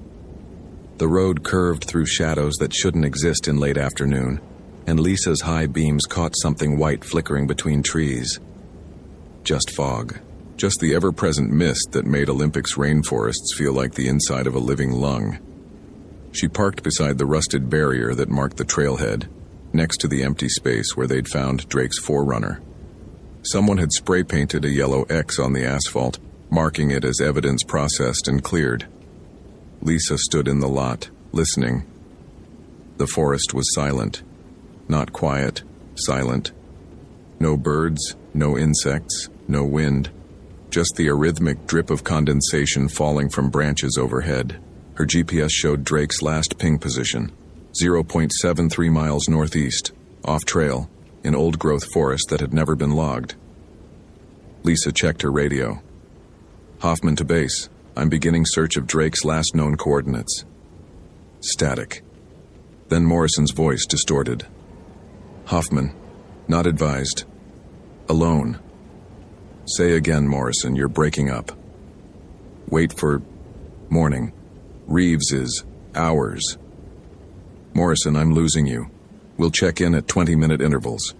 Speaker 1: The road curved through shadows that shouldn't exist in late afternoon, and Lisa's high beams caught something white flickering between trees. Just fog. Just the ever-present mist that made Olympic's rainforests feel like the inside of a living lung. She parked beside the rusted barrier that marked the trailhead, next to the empty space where they'd found Drake's Forerunner. Someone had spray-painted a yellow X on the asphalt, marking it as evidence processed and cleared. Lisa stood in the lot, listening. The forest was silent. Not quiet, silent. No birds, no insects, no wind. Just the arrhythmic drip of condensation falling from branches overhead. Her GPS showed Drake's last ping position, 0.73 miles northeast, off-trail, in old-growth forest that had never been logged. Lisa checked her radio. Hoffman to base. I'm beginning search of Drake's last known coordinates. Static. Then Morrison's voice distorted. Hoffman, not advised. Alone. Say again, Morrison, you're breaking up. Wait for morning. Reeves is hours. Morrison, I'm losing you. We'll check in at 20-minute intervals.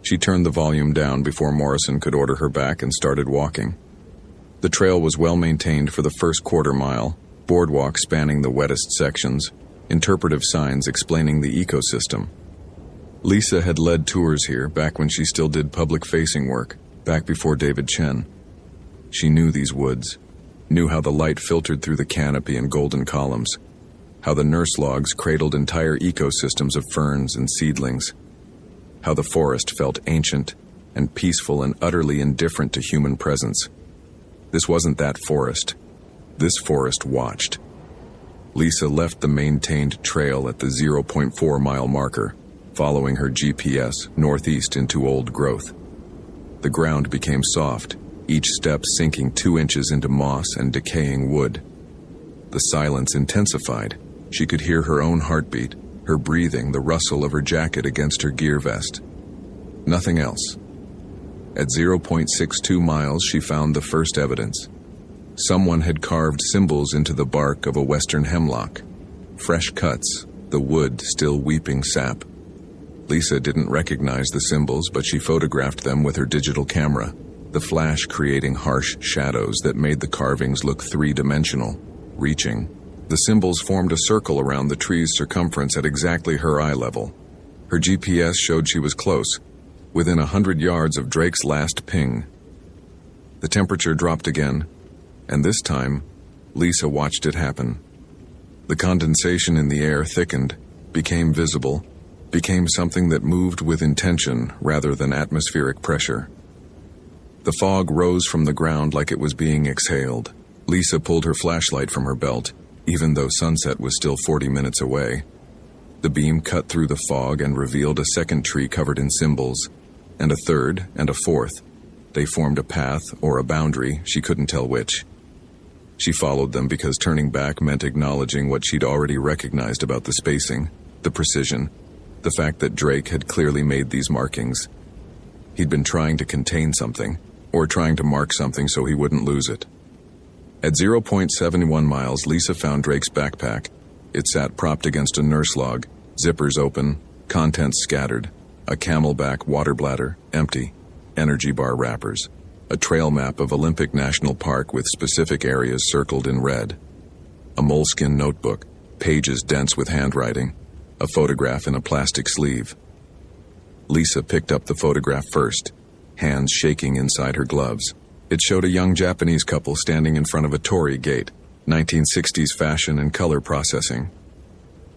Speaker 1: She turned the volume down before Morrison could order her back and started walking. The trail was well maintained for the first quarter mile, boardwalk spanning the wettest sections, interpretive signs explaining the ecosystem. Lisa had led tours here back when she still did public-facing work, back before David Chen. She knew these woods, knew how the light filtered through the canopy and golden columns, how the nurse logs cradled entire ecosystems of ferns and seedlings, how the forest felt ancient and peaceful and utterly indifferent to human presence. This wasn't that forest. This forest watched. Lisa left the maintained trail at the 0.4-mile marker, following her GPS northeast into old growth. The ground became soft, each step sinking 2 inches into moss and decaying wood. The silence intensified. She could hear her own heartbeat, her breathing, the rustle of her jacket against her gear vest. Nothing else. At 0.62 miles, she found the first evidence. Someone had carved symbols into the bark of a western hemlock. Fresh cuts, the wood still weeping sap. Lisa didn't recognize the symbols, but she photographed them with her digital camera, the flash creating harsh shadows that made the carvings look three-dimensional, reaching. The symbols formed a circle around the tree's circumference at exactly her eye level. Her GPS showed she was close, within 100 yards of Drake's last ping. The temperature dropped again, and this time, Lisa watched it happen. The condensation in the air thickened, became visible, became something that moved with intention rather than atmospheric pressure. The fog rose from the ground like it was being exhaled. Lisa pulled her flashlight from her belt, even though sunset was still 40 minutes away. The beam cut through the fog and revealed a second tree covered in symbols, and a third and a fourth. They formed a path or a boundary, she couldn't tell which. She followed them because turning back meant acknowledging what she'd already recognized about the spacing, the precision, the fact that Drake had clearly made these markings. He'd been trying to contain something, or trying to mark something so he wouldn't lose it. At 0.71 miles, Lisa found Drake's backpack. It sat propped against a nurse log, zippers open, contents scattered, a camelback water bladder, empty, energy bar wrappers, a trail map of Olympic National Park with specific areas circled in red, a moleskin notebook, pages dense with handwriting, a photograph in a plastic sleeve. Lisa picked up the photograph first, hands shaking inside her gloves. It showed a young Japanese couple standing in front of a torii gate, 1960s fashion and color processing.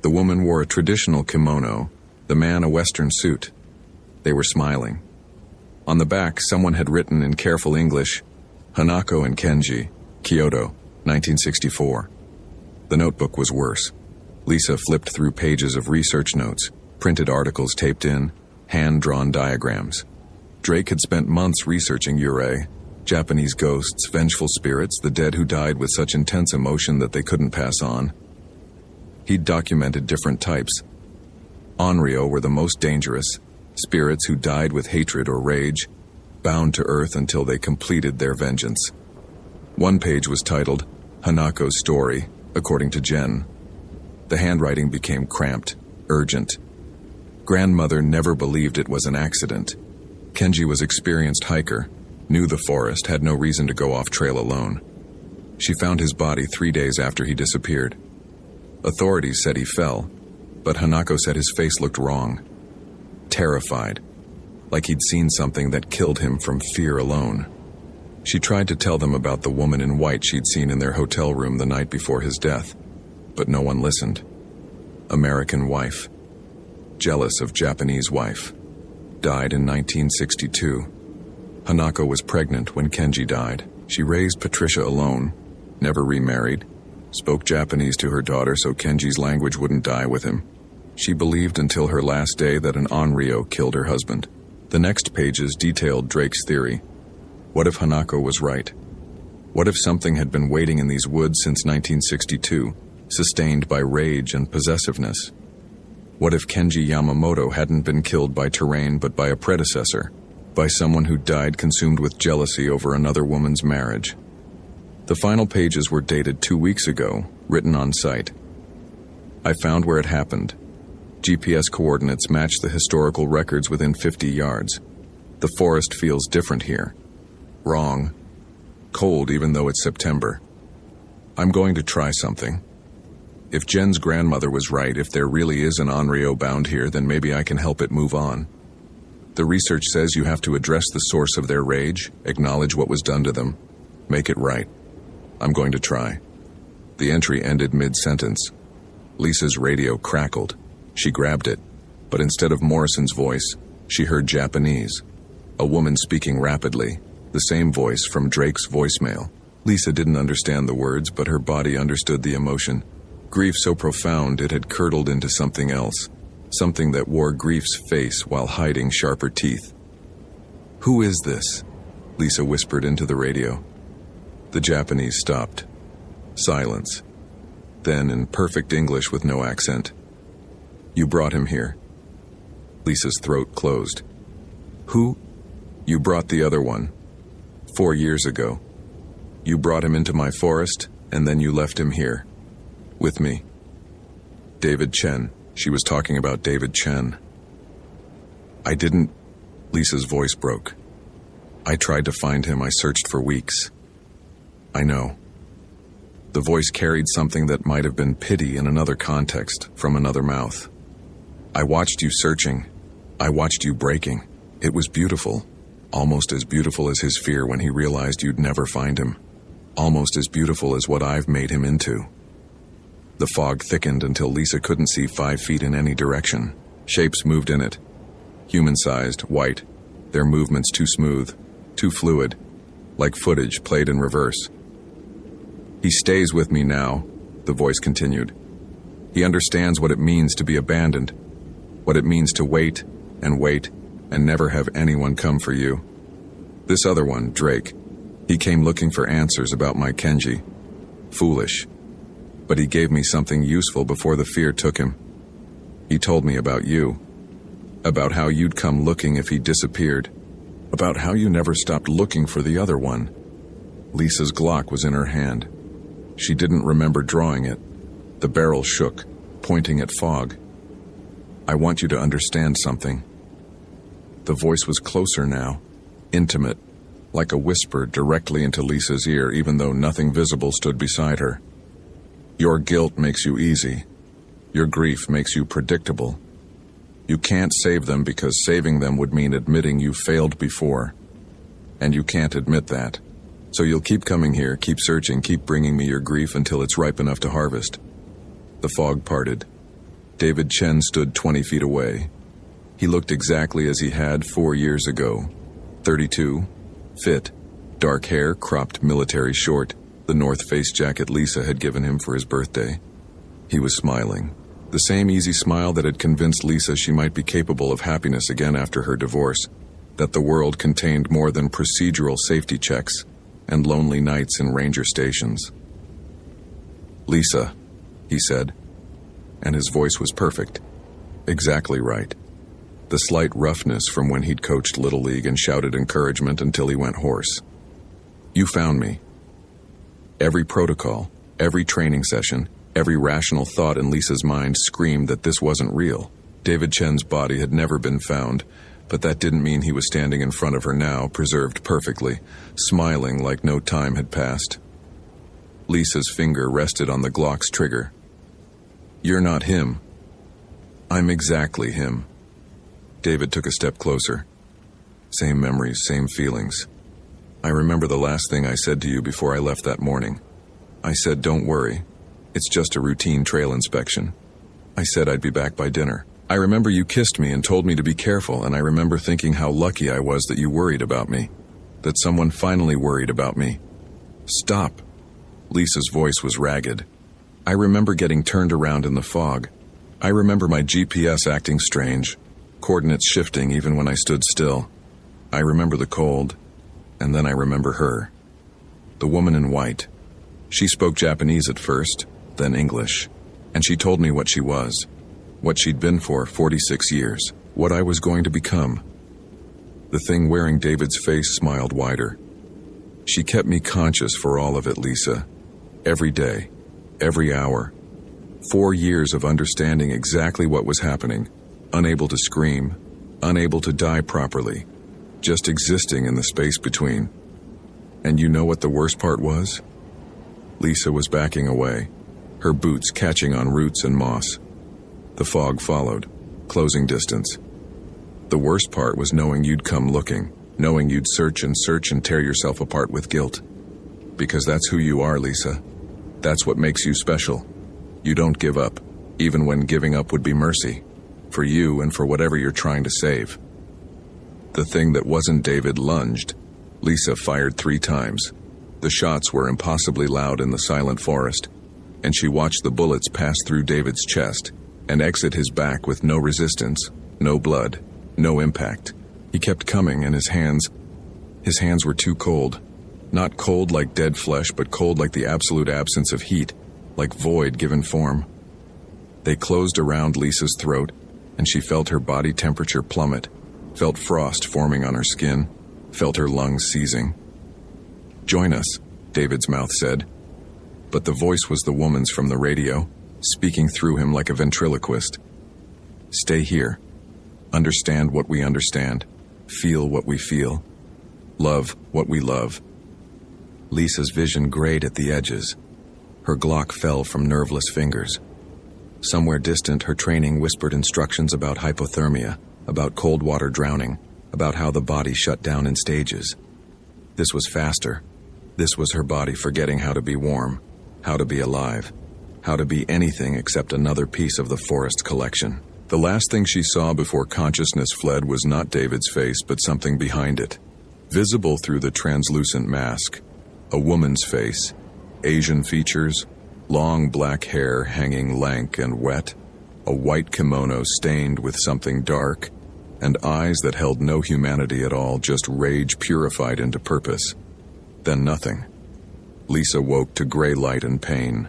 Speaker 1: The woman wore a traditional kimono, the man a Western suit. They were smiling. On the back, someone had written in careful English, Hanako and Kenji, Kyoto, 1964. The notebook was worse. Lisa flipped through pages of research notes, printed articles taped in, hand-drawn diagrams. Drake had spent months researching yurei, Japanese ghosts, vengeful spirits, the dead who died with such intense emotion that they couldn't pass on. He'd documented different types. Onryo were the most dangerous, spirits who died with hatred or rage, bound to earth until they completed their vengeance. One page was titled, Hanako's Story, according to Jen. The handwriting became cramped, urgent. Grandmother never believed it was an accident. Kenji was experienced hiker, knew the forest, had no reason to go off trail alone. She found his body 3 days after he disappeared. Authorities said he fell, but Hanako said his face looked wrong. Terrified, like he'd seen something that killed him from fear alone. She tried to tell them about the woman in white she'd seen in their hotel room the night before his death, but no one listened. American wife. Jealous of Japanese wife. Died in 1962. Hanako was pregnant when Kenji died. She raised Patricia alone, never remarried, spoke Japanese to her daughter so Kenji's language wouldn't die with him. She believed until her last day that an Onryo killed her husband. The next pages detailed Drake's theory. What if Hanako was right? What if something had been waiting in these woods since 1962, sustained by rage and possessiveness? What if Kenji Yamamoto hadn't been killed by terrain but by a predecessor, by someone who died consumed with jealousy over another woman's marriage? The final pages were dated 2 weeks ago, written on site. I found where it happened. GPS coordinates match the historical records within 50 yards. The forest feels different here. Wrong. Cold even though it's September. I'm going to try something. If Jen's grandmother was right, if there really is an Onryo bound here, then maybe I can help it move on. The research says you have to address the source of their rage, acknowledge what was done to them, make it right. I'm going to try. The entry ended mid-sentence. Lisa's radio crackled. She grabbed it, but instead of Morrison's voice, she heard Japanese. A woman speaking rapidly, the same voice from Drake's voicemail. Lisa didn't understand the words, but her body understood the emotion. Grief so profound it had curdled into something else, something that wore grief's face while hiding sharper teeth. Who is this? Lisa whispered into the radio. The Japanese stopped. Silence. Then, in perfect English with no accent, you brought him here. Lisa's throat closed. Who? You brought the other one. 4 years ago. You brought him into my forest, and then you left him here. With me. David Chen. She was talking about David Chen. I didn't... Lisa's voice broke. I tried to find him. I searched for weeks. I know. The voice carried something that might have been pity in another context, from another mouth. I watched you searching. I watched you breaking. It was beautiful. Almost as beautiful as his fear when he realized you'd never find him. Almost as beautiful as what I've made him into. The fog thickened until Lisa couldn't see 5 feet in any direction. Shapes moved in it. Human-sized, white. Their movements too smooth, too fluid, like footage played in reverse. He stays with me now, the voice continued. He understands what it means to be abandoned, what it means to wait and never have anyone come for you. This other one, Drake, he came looking for answers about my Kenji. Foolish. But he gave me something useful before the fear took him. He told me about you. About how you'd come looking if he disappeared. About how you never stopped looking for the other one. Lisa's Glock was in her hand. She didn't remember drawing it. The barrel shook, pointing at fog. I want you to understand something. The voice was closer now, intimate, like a whisper directly into Lisa's ear, even though nothing visible stood beside her. Your guilt makes you easy. Your grief makes you predictable. You can't save them because saving them would mean admitting you failed before. And you can't admit that. So you'll keep coming here, keep searching, keep bringing me your grief until it's ripe enough to harvest. The fog parted. David Chen stood 20 feet away. He looked exactly as he had 4 years ago. 32, fit, dark hair, cropped military short, the North Face jacket Lisa had given him for his birthday. He was smiling. The same easy smile that had convinced Lisa she might be capable of happiness again after her divorce, that the world contained more than procedural safety checks and lonely nights in ranger stations. "Lisa," he said, and his voice was perfect. Exactly right. The slight roughness from when he'd coached Little League and shouted encouragement until he went hoarse. "You found me." Every protocol, every training session, every rational thought in Lisa's mind screamed that this wasn't real. David Chen's body had never been found, but that didn't mean he was standing in front of her now, preserved perfectly, smiling like no time had passed. Lisa's finger rested on the Glock's trigger. "You're not him." "I'm exactly him." David took a step closer. Same memories, same feelings. "I remember the last thing I said to you before I left that morning. I said, don't worry. It's just a routine trail inspection. I said I'd be back by dinner. I remember you kissed me and told me to be careful, and I remember thinking how lucky I was that you worried about me. That someone finally worried about me." "Stop." Lisa's voice was ragged. "I remember getting turned around in the fog. I remember my GPS acting strange, coordinates shifting even when I stood still. I remember the cold, and then I remember her. The woman in white. She spoke Japanese at first, then English, and she told me what she was, what she'd been for 46 years, what I was going to become." The thing wearing David's face smiled wider. "She kept me conscious for all of it, Lisa. Every day, every hour. 4 years of understanding exactly what was happening, unable to scream, unable to die properly, just existing in the space between. And you know what the worst part was?" Lisa was backing away, her boots catching on roots and moss. The fog followed, closing distance. "The worst part was knowing you'd come looking, knowing you'd search and tear yourself apart with guilt. Because that's who you are, Lisa. That's what makes you special. You don't give up, even when giving up would be mercy, for you and for whatever you're trying to save." The thing that wasn't David lunged. Lisa fired 3 times. The shots were impossibly loud in the silent forest, and she watched the bullets pass through David's chest and exit his back with no resistance, no blood, no impact. He kept coming, and his hands were too cold. Not cold like dead flesh, but cold like the absolute absence of heat, like void given form. They closed around Lisa's throat, and she felt her body temperature plummet, felt frost forming on her skin, felt her lungs seizing. "Join us," David's mouth said. But the voice was the woman's from the radio, speaking through him like a ventriloquist. "Stay here. Understand what we understand. Feel what we feel. Love what we love." Lisa's vision grayed at the edges. Her Glock fell from nerveless fingers. Somewhere distant, her training whispered instructions about hypothermia, about cold water drowning, about how the body shut down in stages. This was faster. This was her body forgetting how to be warm, how to be alive, how to be anything except another piece of the forest collection. The last thing she saw before consciousness fled was not David's face, but something behind it. Visible through the translucent mask, a woman's face, Asian features, long black hair hanging lank and wet, a white kimono stained with something dark, and eyes that held no humanity at all, just rage purified into purpose. Then nothing. Lisa woke to gray light and pain.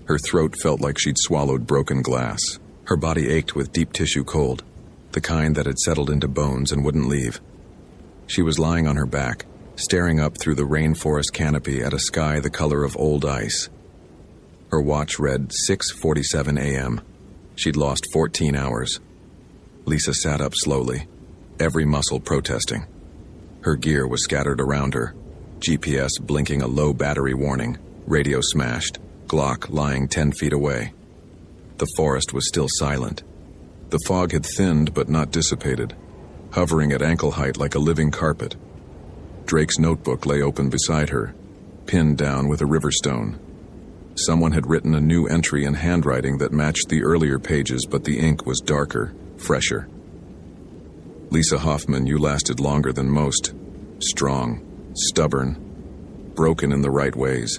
Speaker 1: Her throat felt like she'd swallowed broken glass. Her body ached with deep tissue cold, the kind that had settled into bones and wouldn't leave. She was lying on her back, staring up through the rainforest canopy at a sky the color of old ice. Her watch read 6:47 a.m. She'd lost 14 hours. Lisa sat up slowly, every muscle protesting. Her gear was scattered around her, GPS blinking a low battery warning, radio smashed, Glock lying 10 feet away. The forest was still silent. The fog had thinned but not dissipated, hovering at ankle height like a living carpet. Drake's notebook lay open beside her, pinned down with a river stone. Someone had written a new entry in handwriting that matched the earlier pages, but the ink was darker, fresher. Lisa Hoffman, you lasted longer than most. Strong, stubborn, broken in the right ways.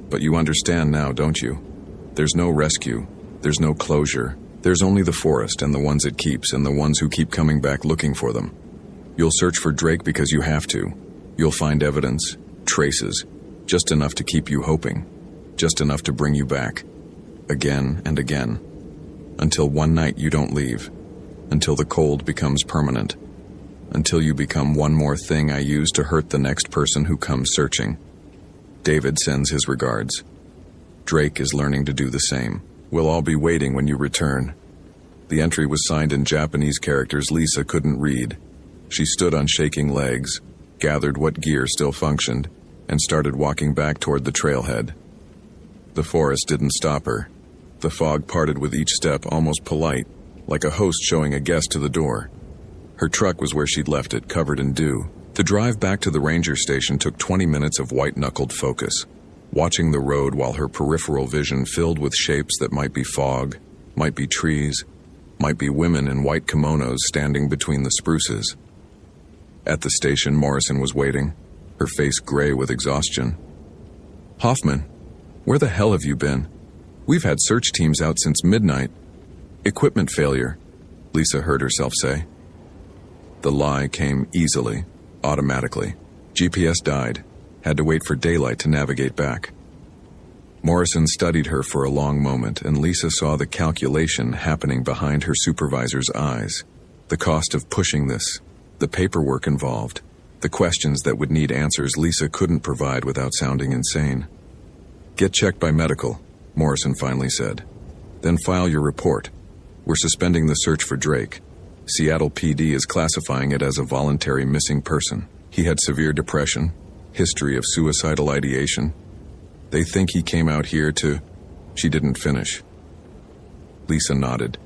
Speaker 1: But you understand now, don't you? There's no rescue. There's no closure. There's only the forest and the ones it keeps and the ones who keep coming back looking for them. You'll search for Drake because you have to. You'll find evidence, traces, just enough to keep you hoping. Just enough to bring you back. Again and again. Until one night you don't leave. Until the cold becomes permanent. Until you become one more thing I use to hurt the next person who comes searching. David sends his regards. Drake is learning to do the same. We'll all be waiting when you return. The entry was signed in Japanese characters Lisa couldn't read. She stood on shaking legs, gathered what gear still functioned, and started walking back toward the trailhead. The forest didn't stop her. The fog parted with each step, almost polite, like a host showing a guest to the door. Her truck was where she'd left it, covered in dew. The drive back to the ranger station took 20 minutes of white-knuckled focus, watching the road while her peripheral vision filled with shapes that might be fog, might be trees, might be women in white kimonos standing between the spruces. At the station, Morrison was waiting, her face gray with exhaustion. "Hoffman, where the hell have you been? We've had search teams out since midnight." "Equipment failure," Lisa heard herself say. The lie came easily, automatically. GPS died. Had to wait for daylight to navigate back. Morrison studied her for a long moment, and Lisa saw the calculation happening behind her supervisor's eyes. The cost of pushing this, the paperwork involved, the questions that would need answers Lisa couldn't provide without sounding insane. "Get checked by medical," Morrison finally said. "Then file your report. We're suspending the search for Drake. Seattle PD is classifying it as a voluntary missing person. He had severe depression, history of suicidal ideation. They think he came out here to..." She didn't finish. Lisa nodded,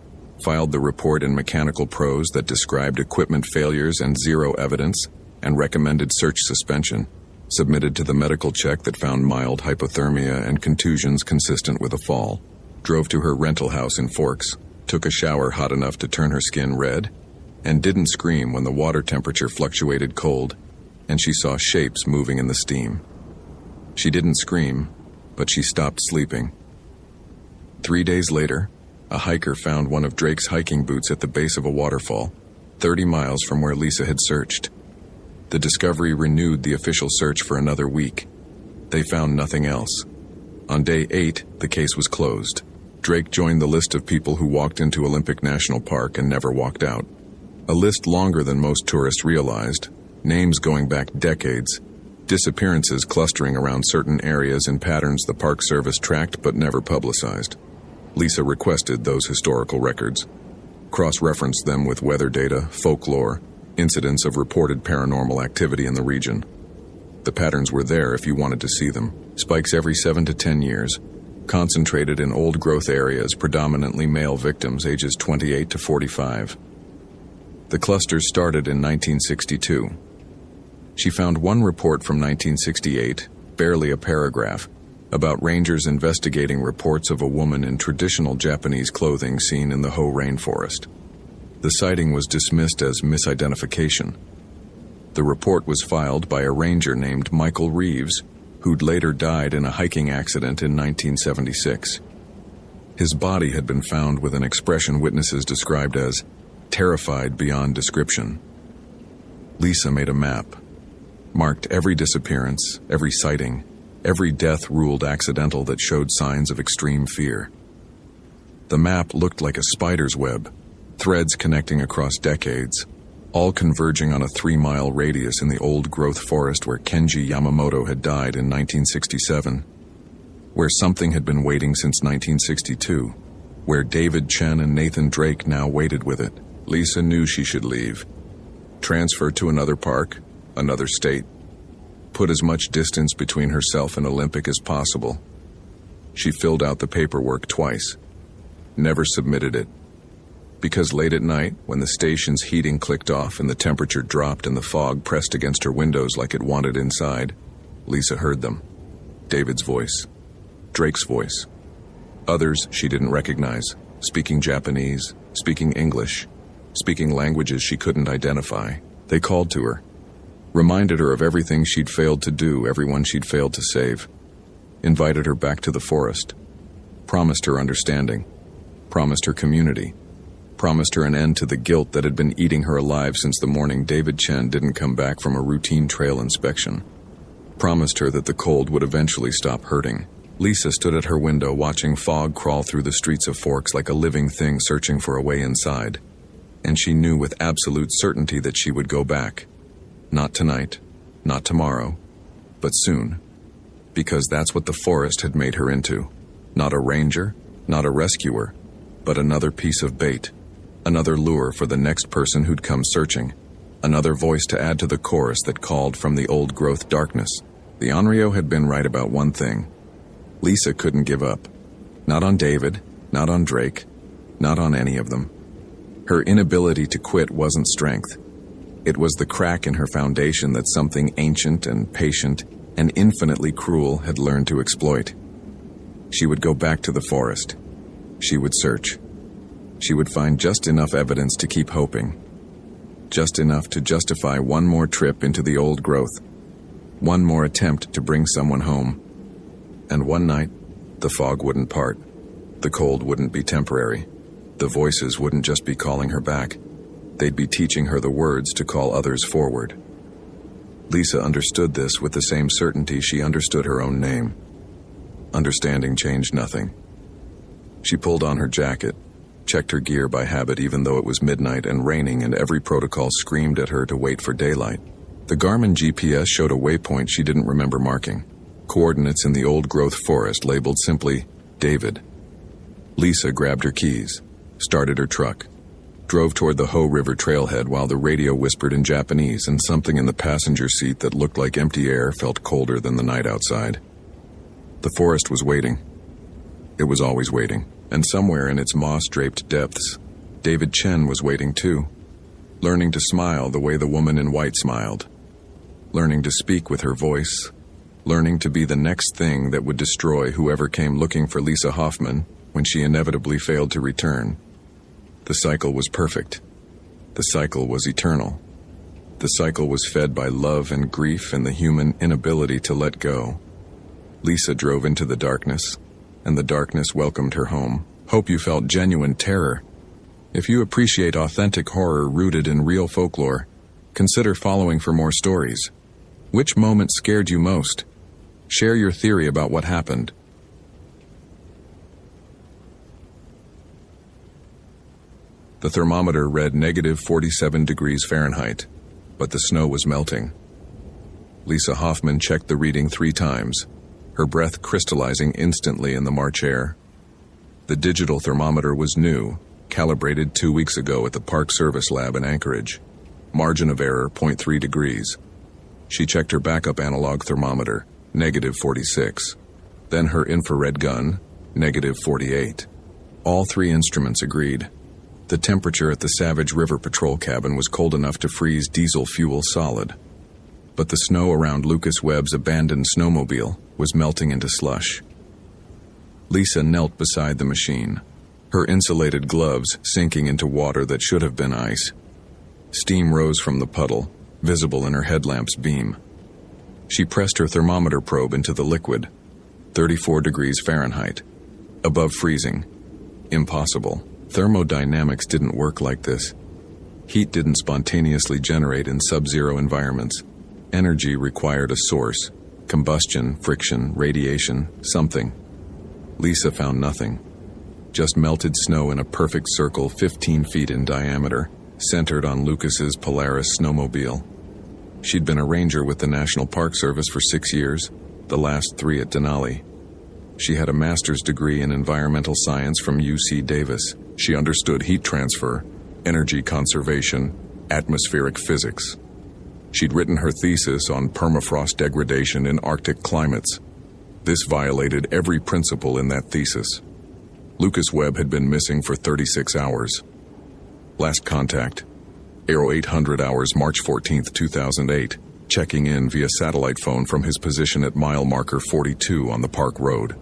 Speaker 1: filed the report in mechanical prose that described equipment failures and zero evidence, and recommended search suspension, submitted to the medical check that found mild hypothermia and contusions consistent with a fall, drove to her rental house in Forks, took a shower hot enough to turn her skin red, and didn't scream when the water temperature fluctuated cold, and she saw shapes moving in the steam. She didn't scream, but she stopped sleeping. 3 days later, a hiker found one of Drake's hiking boots at the base of a waterfall, 30 miles from where Lisa had searched. The discovery renewed the official search for another week. They found nothing else. On day 8, the case was closed. Drake joined the list of people who walked into Olympic National Park and never walked out. A list longer than most tourists realized, names going back decades, disappearances clustering around certain areas in patterns the Park Service tracked but never publicized. Lisa requested those historical records, cross-referenced them with weather data, folklore, incidents of reported paranormal activity in the region. The patterns were there if you wanted to see them. Spikes every 7 to 10 years, concentrated in old-growth areas, predominantly male victims ages 28 to 45. The clusters started in 1962. She found one report from 1968, barely a paragraph, about rangers investigating reports of a woman in traditional Japanese clothing seen in the Hoh rainforest. The sighting was dismissed as misidentification. The report was filed by a ranger named Michael Reeves, who'd later died in a hiking accident in 1976. His body had been found with an expression witnesses described as terrified beyond description. Lisa made a map, marked every disappearance, every sighting, every death ruled accidental that showed signs of extreme fear. The map looked like a spider's web, threads connecting across decades, all converging on a 3-mile radius in the old-growth forest where Kenji Yamamoto had died in 1967, where something had been waiting since 1962, where David Chen and Nathan Drake now waited with it. Lisa knew she should leave. Transfer to another park, another state. Put as much distance between herself and Olympic as possible. She filled out the paperwork twice. Never submitted it. Because late at night, when the station's heating clicked off and the temperature dropped and the fog pressed against her windows like it wanted inside, Lisa heard them. David's voice. Drake's voice. Others she didn't recognize, speaking Japanese, speaking English, speaking languages she couldn't identify. They called to her, reminded her of everything she'd failed to do, everyone she'd failed to save, invited her back to the forest, promised her understanding, promised her community, promised her an end to the guilt that had been eating her alive since the morning David Chen didn't come back from a routine trail inspection, promised her that the cold would eventually stop hurting. Lisa stood at her window watching fog crawl through the streets of Forks like a living thing searching for a way inside, and she knew with absolute certainty that she would go back. Not tonight, not tomorrow, but soon. Because that's what the forest had made her into. Not a ranger, not a rescuer, but another piece of bait. Another lure for the next person who'd come searching. Another voice to add to the chorus that called from the old-growth darkness. The Onryo had been right about one thing. Lisa couldn't give up. Not on David, not on Drake, not on any of them. Her inability to quit wasn't strength. It was the crack in her foundation that something ancient and patient and infinitely cruel had learned to exploit. She would go back to the forest. She would search. She would find just enough evidence to keep hoping. Just enough to justify one more trip into the old growth. One more attempt to bring someone home. And one night, the fog wouldn't part. The cold wouldn't be temporary. The voices wouldn't just be calling her back. They'd be teaching her the words to call others forward. Lisa understood this with the same certainty she understood her own name. Understanding changed nothing. She pulled on her jacket, checked her gear by habit even though it was midnight and raining and every protocol screamed at her to wait for daylight. The Garmin GPS showed a waypoint she didn't remember marking. Coordinates in the old-growth forest labeled simply, David. Lisa grabbed her keys, started her truck, drove toward the Ho River trailhead while the radio whispered in Japanese and something in the passenger seat that looked like empty air felt colder than the night outside. The forest was waiting. It was always waiting, and somewhere in its moss-draped depths, David Chen was waiting too, learning to smile the way the woman in white smiled, learning to speak with her voice, learning to be the next thing that would destroy whoever came looking for Lisa Hoffman when she inevitably failed to return. The cycle was perfect. The cycle was eternal. The cycle was fed by love and grief and the human inability to let go. Lisa drove into the darkness, and the darkness welcomed her home. Hope you felt genuine terror. If you appreciate authentic horror rooted in real folklore, consider following for more stories. Which moment scared you most? Share your theory about what happened. The thermometer read -47 degrees Fahrenheit, but the snow was melting. Lisa Hoffman checked the reading 3 times, her breath crystallizing instantly in the March air. The digital thermometer was new, calibrated 2 weeks ago at the Park Service Lab in Anchorage. Margin of error, 0.3 degrees. She checked her backup analog thermometer, -46. Then her infrared gun, -48. All 3 instruments agreed. The temperature at the Savage River Patrol cabin was cold enough to freeze diesel fuel solid. But the snow around Lucas Webb's abandoned snowmobile was melting into slush. Lisa knelt beside the machine, her insulated gloves sinking into water that should have been ice. Steam rose from the puddle, visible in her headlamp's beam. She pressed her thermometer probe into the liquid. 34 degrees Fahrenheit. Above freezing. Impossible. Thermodynamics didn't work like this. Heat didn't spontaneously generate in sub-zero environments. Energy required a source. Combustion, friction, radiation, something. Lisa found nothing. Just melted snow in a perfect circle 15 feet in diameter, centered on Lucas's Polaris snowmobile. She'd been a ranger with the National Park Service for 6 years, the last 3 at Denali. She had a master's degree in environmental science from UC Davis. She understood heat transfer, energy conservation, atmospheric physics. She'd written her thesis on permafrost degradation in Arctic climates. This violated every principle in that thesis. Lucas Webb had been missing for 36 hours. Last contact. Aero 800 hours, March 14, 2008. Checking in via satellite phone from his position at mile marker 42 on the Park Road.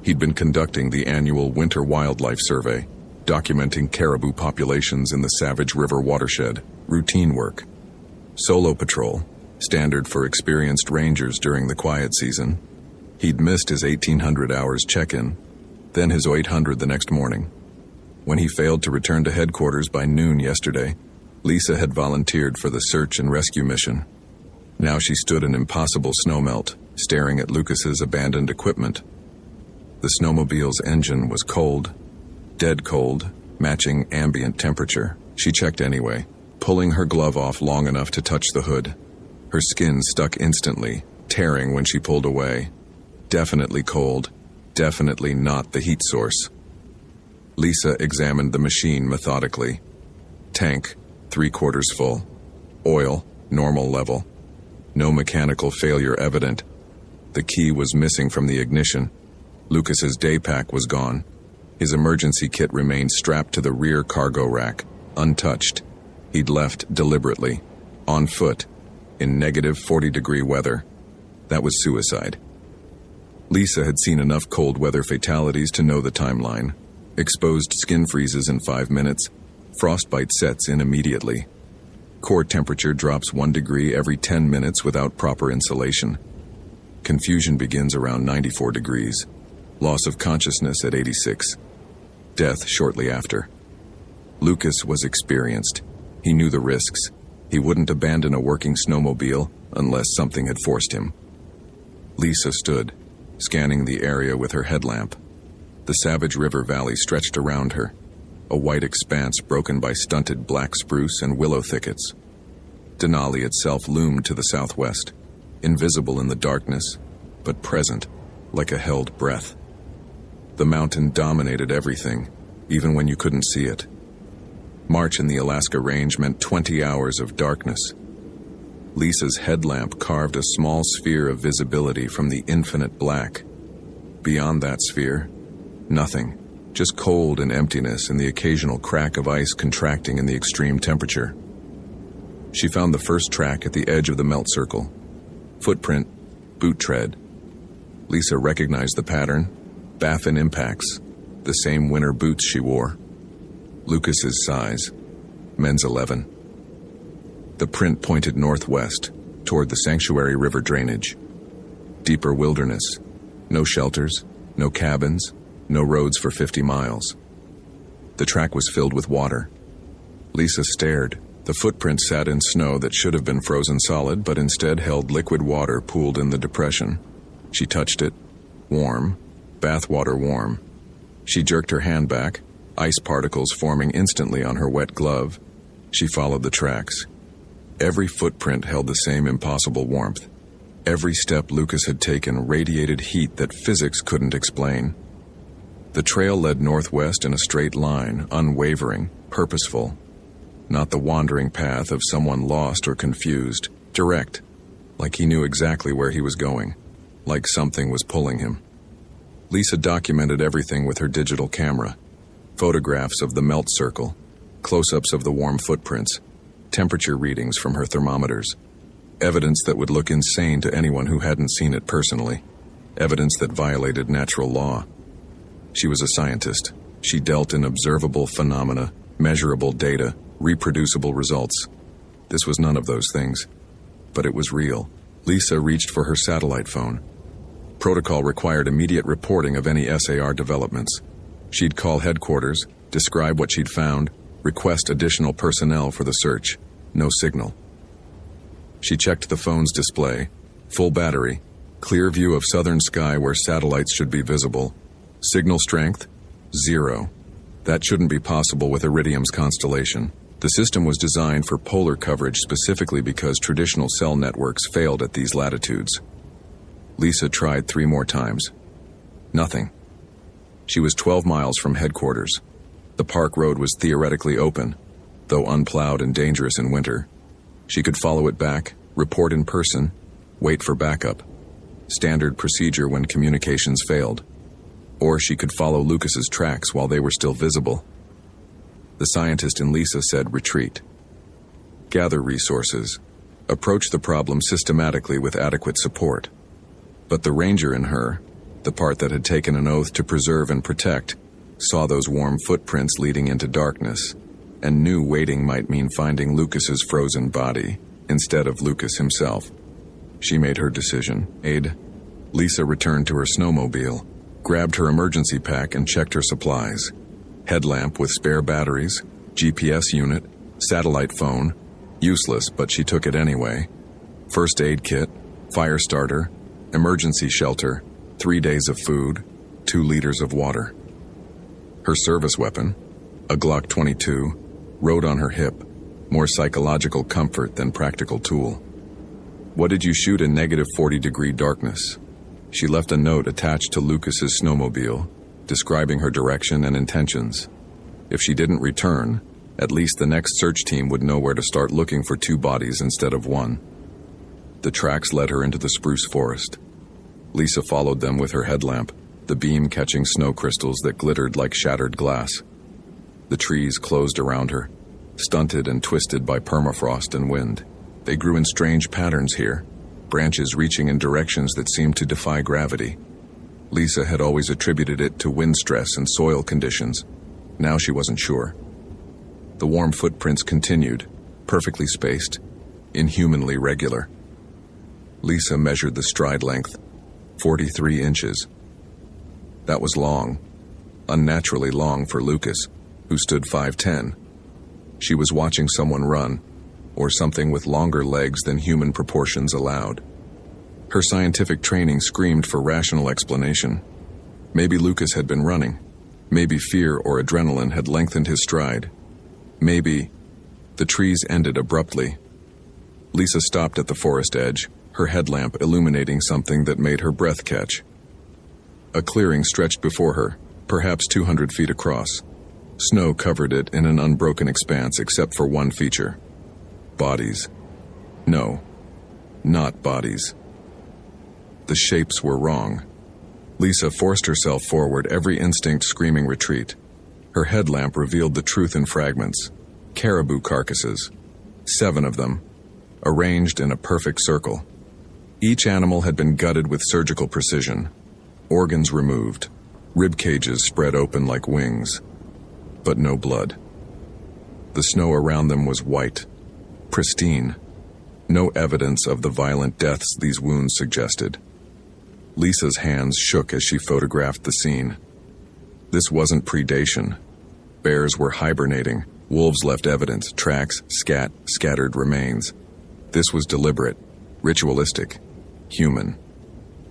Speaker 1: He'd been conducting the annual Winter Wildlife Survey, documenting caribou populations in the Savage River watershed. Routine work. Solo patrol, standard for experienced rangers during the quiet season. He'd missed his 1800 hours check-in, then his 800 the next morning. When he failed to return to headquarters by noon yesterday, Lisa had volunteered for the search and rescue mission. Now she stood in impossible snowmelt, staring at Lucas's abandoned equipment. The snowmobile's engine was cold, dead cold, matching ambient temperature. She checked anyway, pulling her glove off long enough to touch the hood. Her skin stuck instantly, tearing when she pulled away. Definitely cold, definitely not the heat source. Lisa examined the machine methodically. Tank, 3/4 full. Oil, normal level. No mechanical failure evident. The key was missing from the ignition. Lucas's day pack was gone. His emergency kit remained strapped to the rear cargo rack, untouched. He'd left deliberately, on foot, in negative 40-degree weather. That was suicide. Lisa had seen enough cold weather fatalities to know the timeline. Exposed skin freezes in 5 minutes. Frostbite sets in immediately. Core temperature drops 1 degree every 10 minutes without proper insulation. Confusion begins around 94 degrees. Loss of consciousness at 86. Death shortly after. Lucas was experienced. He knew the risks. He wouldn't abandon a working snowmobile unless something had forced him. Lisa stood, scanning the area with her headlamp. The Savage River Valley stretched around her, a white expanse broken by stunted black spruce and willow thickets. Denali itself loomed to the southwest, invisible in the darkness, but present, like a held breath. The mountain dominated everything, even when you couldn't see it. March in the Alaska Range meant 20 hours of darkness. Lisa's headlamp carved a small sphere of visibility from the infinite black. Beyond that sphere, nothing. Just cold and emptiness and the occasional crack of ice contracting in the extreme temperature. She found the first track at the edge of the melt circle. Footprint, boot tread. Lisa recognized the pattern. Baffin impacts, the same winter boots she wore. Lucas's size, men's 11. The print pointed northwest, toward the Sanctuary River drainage. Deeper wilderness, no shelters, no cabins, no roads for 50 miles. The track was filled with water. Lisa stared. The footprint sat in snow that should have been frozen solid, but instead held liquid water pooled in the depression. She touched it. Warm. Bathwater warm. She jerked her hand back, ice particles forming instantly on her wet glove. She followed the tracks. Every footprint held the same impossible warmth. Every step Lucas had taken radiated heat that physics couldn't explain. The trail led northwest in a straight line, unwavering, purposeful. Not the wandering path of someone lost or confused. Direct, like he knew exactly where he was going, like something was pulling him. Lisa documented everything with her digital camera. Photographs of the melt circle, close-ups of the warm footprints, temperature readings from her thermometers. Evidence that would look insane to anyone who hadn't seen it personally. Evidence that violated natural law. She was a scientist. She dealt in observable phenomena, measurable data, reproducible results. This was none of those things. But it was real. Lisa reached for her satellite phone. Protocol required immediate reporting of any SAR developments. She'd call headquarters, describe what she'd found, request additional personnel for the search. No signal. She checked the phone's display. Full battery. Clear view of southern sky where satellites should be visible. Signal strength, 0. That shouldn't be possible with Iridium's constellation. The system was designed for polar coverage specifically because traditional cell networks failed at these latitudes. Lisa tried 3 more times. Nothing. She was 12 miles from headquarters. The Park Road was theoretically open, though unplowed and dangerous in winter. She could follow it back, report in person, wait for backup. Standard procedure when communications failed. Or she could follow Lucas's tracks while they were still visible. The scientist in Lisa said retreat. Gather resources. Approach the problem systematically with adequate support. But the ranger in her, the part that had taken an oath to preserve and protect, saw those warm footprints leading into darkness, and knew waiting might mean finding Lucas's frozen body instead of Lucas himself. She made her decision. Lisa returned to her snowmobile, grabbed her emergency pack and checked her supplies. Headlamp with spare batteries, GPS unit, satellite phone. Useless, but she took it anyway. First aid kit, fire starter, emergency shelter, 3 days of food, 2 liters of water. Her service weapon, a Glock 22, rode on her hip, more psychological comfort than practical tool. What did you shoot in -40-degree darkness? She left a note attached to Lucas's snowmobile, describing her direction and intentions. If she didn't return, at least the next search team would know where to start looking for 2 bodies instead of 1. The tracks led her into the spruce forest. Lisa followed them with her headlamp, the beam catching snow crystals that glittered like shattered glass. The trees closed around her, stunted and twisted by permafrost and wind. They grew in strange patterns here, branches reaching in directions that seemed to defy gravity. Lisa had always attributed it to wind stress and soil conditions. Now she wasn't sure. The warm footprints continued, perfectly spaced, inhumanly regular. Lisa measured the stride length, 43 inches. That was long, unnaturally long for Lucas, who stood 5'10". She was watching someone run, or something with longer legs than human proportions allowed. Her scientific training screamed for rational explanation. Maybe Lucas had been running. Maybe fear or adrenaline had lengthened his stride. Maybe. The trees ended abruptly. Lisa stopped at the forest edge, her headlamp illuminating something that made her breath catch. A clearing stretched before her, perhaps 200 feet across. Snow covered it in an unbroken expanse except for one feature. Bodies. No, not bodies. The shapes were wrong. Lisa forced herself forward, every instinct screaming retreat. Her headlamp revealed the truth in fragments. Caribou carcasses. 7 of them, arranged in a perfect circle. Each animal had been gutted with surgical precision. Organs removed. Rib cages spread open like wings. But no blood. The snow around them was white, pristine. No evidence of the violent deaths these wounds suggested. Lisa's hands shook as she photographed the scene. This wasn't predation. Bears were hibernating. Wolves left evidence, tracks, scattered remains. This was deliberate, ritualistic, human.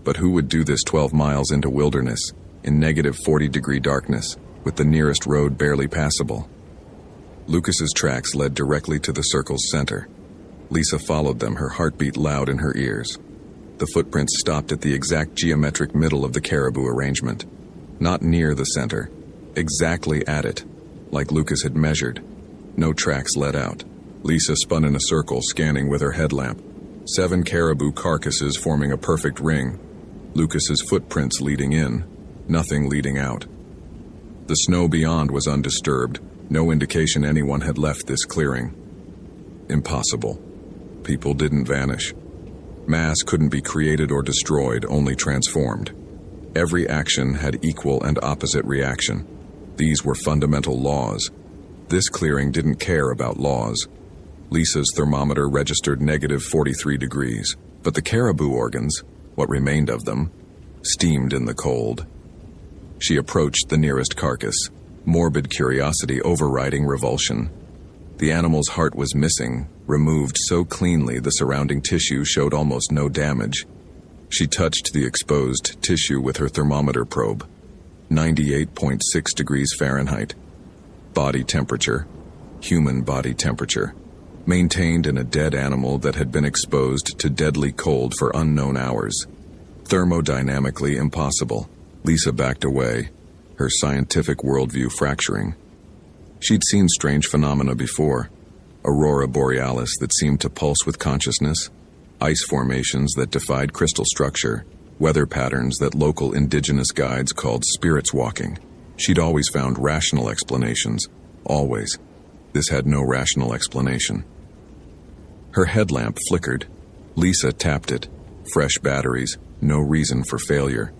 Speaker 1: But who would do this 12 miles into wilderness, in -40-degree darkness, with the nearest road barely passable? Lucas's tracks led directly to the circle's center. Lisa followed them, her heartbeat loud in her ears. The footprints stopped at the exact geometric middle of the caribou arrangement. Not near the center, exactly at it, like Lucas had measured. No tracks led out. Lisa spun in a circle, scanning with her headlamp. 7 caribou carcasses forming a perfect ring. Lucas's footprints leading in, nothing leading out. The snow beyond was undisturbed, no indication anyone had left this clearing. Impossible. People didn't vanish. Mass couldn't be created or destroyed, only transformed. Every action had equal and opposite reaction. These were fundamental laws. This clearing didn't care about laws. Lisa's thermometer registered -43 degrees, but the caribou organs, what remained of them, steamed in the cold. She approached the nearest carcass, morbid curiosity overriding revulsion. The animal's heart was missing, removed so cleanly the surrounding tissue showed almost no damage. She touched the exposed tissue with her thermometer probe. 98.6 degrees Fahrenheit. Body temperature, human body temperature, maintained in a dead animal that had been exposed to deadly cold for unknown hours. Thermodynamically impossible. Lisa backed away, her scientific worldview fracturing. She'd seen strange phenomena before. Aurora borealis that seemed to pulse with consciousness, ice formations that defied crystal structure, weather patterns that local indigenous guides called spirits walking. She'd always found rational explanations, Always. This had no rational explanation. Her headlamp flickered. Lisa tapped it. Fresh batteries, no reason for failure.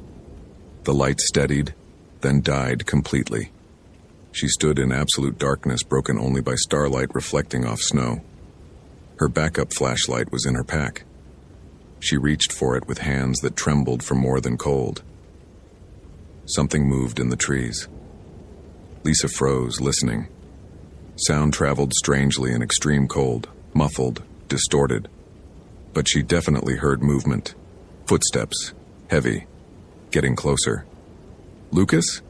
Speaker 1: The light steadied, then died completely. She stood in absolute darkness, broken only by starlight reflecting off snow. Her backup flashlight was in her pack. She reached for it with hands that trembled from more than cold. Something moved in the trees. Lisa froze, listening. Sound traveled strangely in extreme cold, muffled, distorted. But she definitely heard movement. Footsteps, heavy, getting closer. Lucas?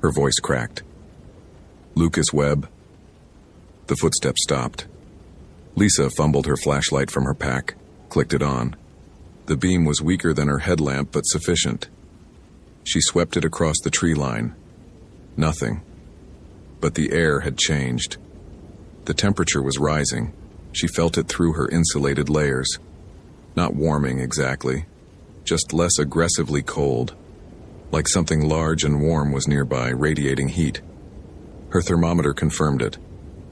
Speaker 1: Her voice cracked. Lucas Webb? The footsteps stopped. Lisa fumbled her flashlight from her pack, clicked it on. The beam was weaker than her headlamp, but sufficient. She swept it across the tree line. Nothing. But the air had changed. The temperature was rising. She felt it through her insulated layers. Not warming exactly, just less aggressively cold. Like something large and warm was nearby, radiating heat. Her thermometer confirmed it.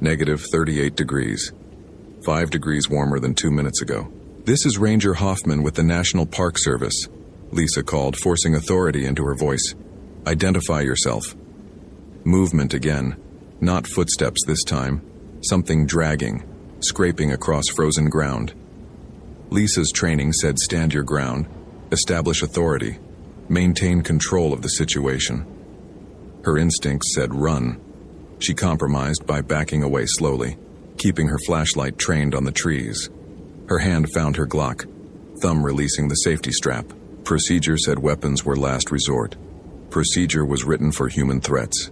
Speaker 1: -38 degrees. 5 degrees warmer than 2 minutes ago. "This is Ranger Hoffman with the National Park Service," Lisa called, forcing authority into her voice. "Identify yourself." Movement again. Not footsteps this time. Something dragging, scraping across frozen ground. Lisa's training said stand your ground, establish authority, maintain control of the situation. Her instincts said run. She compromised by backing away slowly, keeping her flashlight trained on the trees. Her hand found her Glock, thumb releasing the safety strap. Procedure said weapons were last resort. Procedure was written for human threats.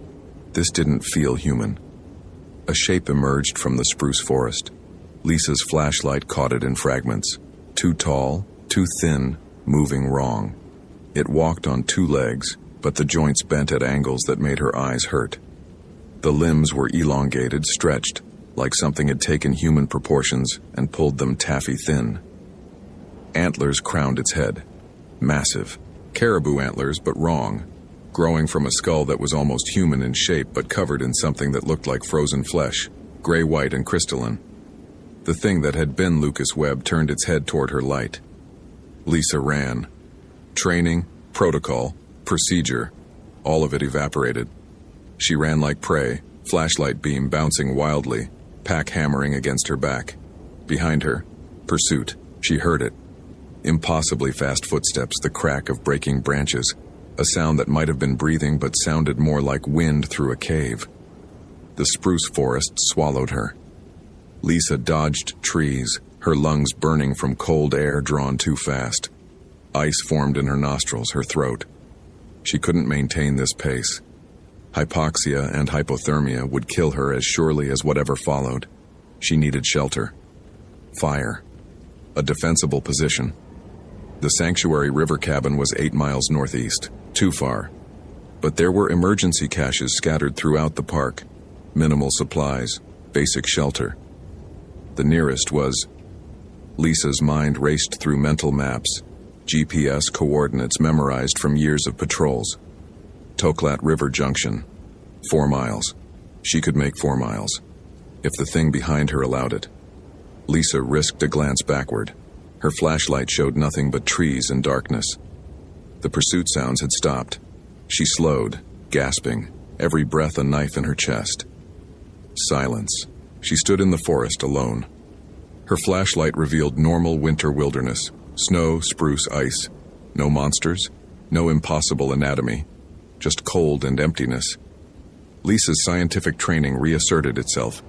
Speaker 1: This didn't feel human. A shape emerged from the spruce forest. Lisa's flashlight caught it in fragments. Too tall, too thin, moving wrong. It walked on 2 legs, but the joints bent at angles that made her eyes hurt. The limbs were elongated, stretched, like something had taken human proportions and pulled them taffy thin. Antlers crowned its head. Massive. Caribou antlers, but wrong. Growing from a skull that was almost human in shape, but covered in something that looked like frozen flesh, gray-white and crystalline. The thing that had been Lucas Webb turned its head toward her light. Lisa ran. Training, protocol, procedure, all of it evaporated. She ran like prey, flashlight beam bouncing wildly, pack hammering against her back. Behind her, pursuit. She heard it. Impossibly fast footsteps, the crack of breaking branches, a sound that might have been breathing but sounded more like wind through a cave. The spruce forest swallowed her. Lisa dodged trees, her lungs burning from cold air drawn too fast. Ice formed in her nostrils, her throat. She couldn't maintain this pace. Hypoxia and hypothermia would kill her as surely as whatever followed. She needed shelter. Fire. A defensible position. The sanctuary river cabin was 8 miles northeast, too far. But there were emergency caches scattered throughout the park. Minimal supplies, basic shelter. The nearest was... Lisa's mind raced through mental maps, GPS coordinates memorized from years of patrols. Toklat River Junction. 4 miles. She could make 4 miles, if the thing behind her allowed it. Lisa risked a glance backward. Her flashlight showed nothing but trees and darkness. The pursuit sounds had stopped. She slowed, gasping, every breath a knife in her chest. Silence. She stood in the forest alone. Her flashlight revealed normal winter wilderness. Snow, spruce, ice. No monsters. No impossible anatomy. Just cold and emptiness. Lisa's scientific training reasserted itself.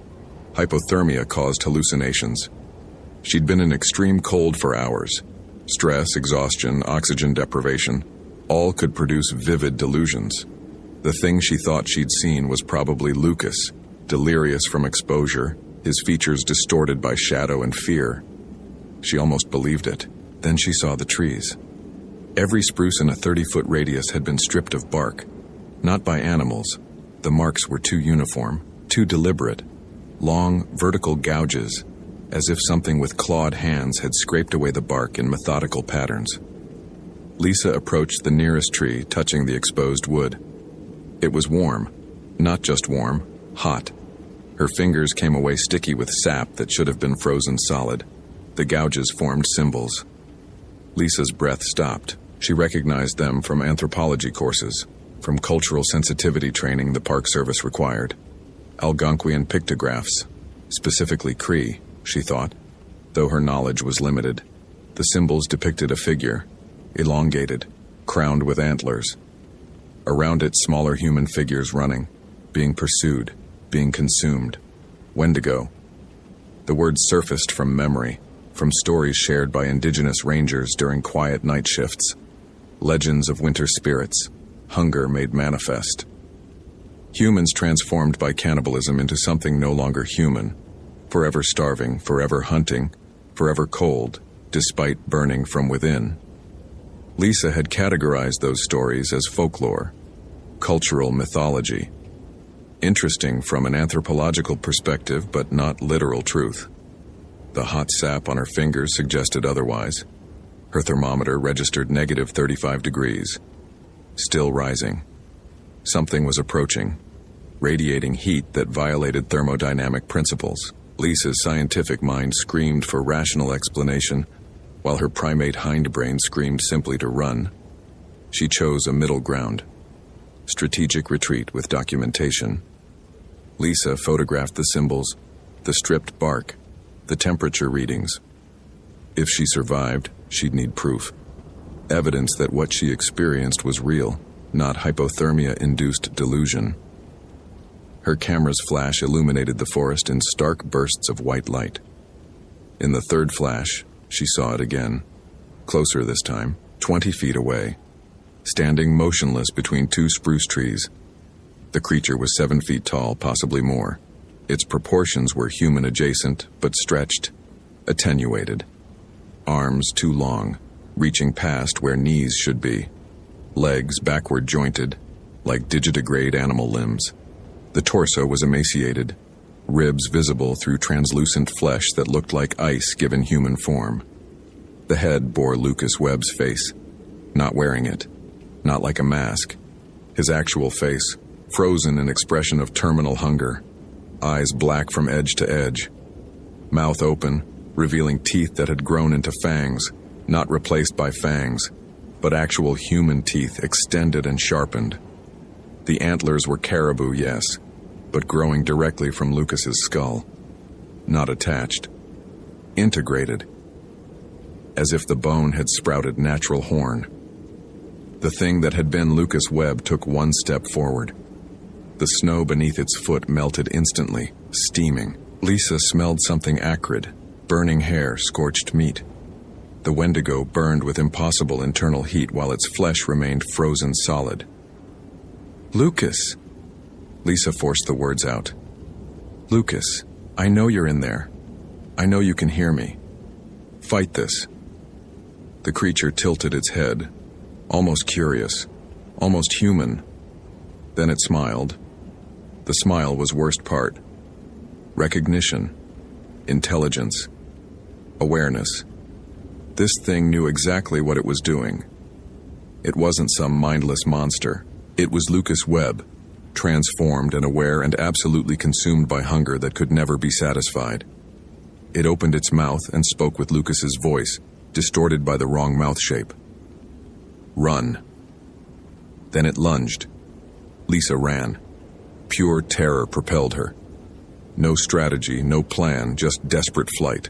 Speaker 1: Hypothermia caused hallucinations. She'd been in extreme cold for hours. Stress, exhaustion, oxygen deprivation, all could produce vivid delusions. The thing she thought she'd seen was probably Lucas, delirious from exposure, his features distorted by shadow and fear. She almost believed it. Then she saw the trees. Every spruce in a 30-foot radius had been stripped of bark. Not by animals. The marks were too uniform, too deliberate. Long, vertical gouges, as if something with clawed hands had scraped away the bark in methodical patterns. Lisa approached the nearest tree, touching the exposed wood. It was warm. Not just warm, hot. Her fingers came away sticky with sap that should have been frozen solid. The gouges formed symbols. Lisa's breath stopped. She recognized them from anthropology courses, from cultural sensitivity training the Park Service required. Algonquian pictographs, specifically Cree, she thought, though her knowledge was limited. The symbols depicted a figure, elongated, crowned with antlers. Around it, smaller human figures running, being pursued, being consumed. Wendigo. The word surfaced from memory, from stories shared by indigenous rangers during quiet night shifts. Legends of winter spirits, hunger made manifest. Humans transformed by cannibalism into something no longer human, forever starving, forever hunting, forever cold, despite burning from within. Lisa had categorized those stories as folklore, cultural mythology. Interesting from an anthropological perspective, but not literal truth. The hot sap on her fingers suggested otherwise. Her thermometer registered negative 35 degrees. Still rising. Something was approaching, radiating heat that violated thermodynamic principles. Lisa's scientific mind screamed for rational explanation, while her primate hindbrain screamed simply to run. She chose a middle ground. Strategic retreat with documentation. Lisa photographed the symbols, the stripped bark, the temperature readings. If she survived, she'd need proof. Evidence that what she experienced was real, not hypothermia-induced delusion. Her camera's flash illuminated the forest in stark bursts of white light. In the third flash, she saw it again. Closer this time, 20 feet away. Standing motionless between two spruce trees. The creature was 7 feet tall, possibly more. Its proportions were human-adjacent, but stretched, attenuated. Arms too long, reaching past where knees should be. Legs backward jointed, like digitigrade animal limbs. The torso was emaciated, ribs visible through translucent flesh that looked like ice given human form. The head bore Lucas Webb's face, not wearing it, not like a mask. His actual face, frozen in expression of terminal hunger, eyes black from edge to edge, mouth open, revealing teeth that had grown into fangs, not replaced by fangs, but actual human teeth extended and sharpened. The antlers were caribou, yes, but growing directly from Lucas's skull. Not attached. Integrated. As if the bone had sprouted natural horn. The thing that had been Lucas Webb took one step forward. The snow beneath its foot melted instantly, steaming. Lisa smelled something acrid, burning hair, scorched meat. The Wendigo burned with impossible internal heat while its flesh remained frozen solid. "Lucas!" Lisa forced the words out. "Lucas, I know you're in there. I know you can hear me. Fight this." The creature tilted its head, almost curious, almost human. Then it smiled. The smile was worst part. Recognition, intelligence, awareness. This thing knew exactly what it was doing. It wasn't some mindless monster. It was Lucas Webb, transformed and aware and absolutely consumed by hunger that could never be satisfied. It opened its mouth and spoke with Lucas's voice, distorted by the wrong mouth shape. "Run." Then it lunged. Lisa ran. Pure terror propelled her. No strategy, no plan, just desperate flight.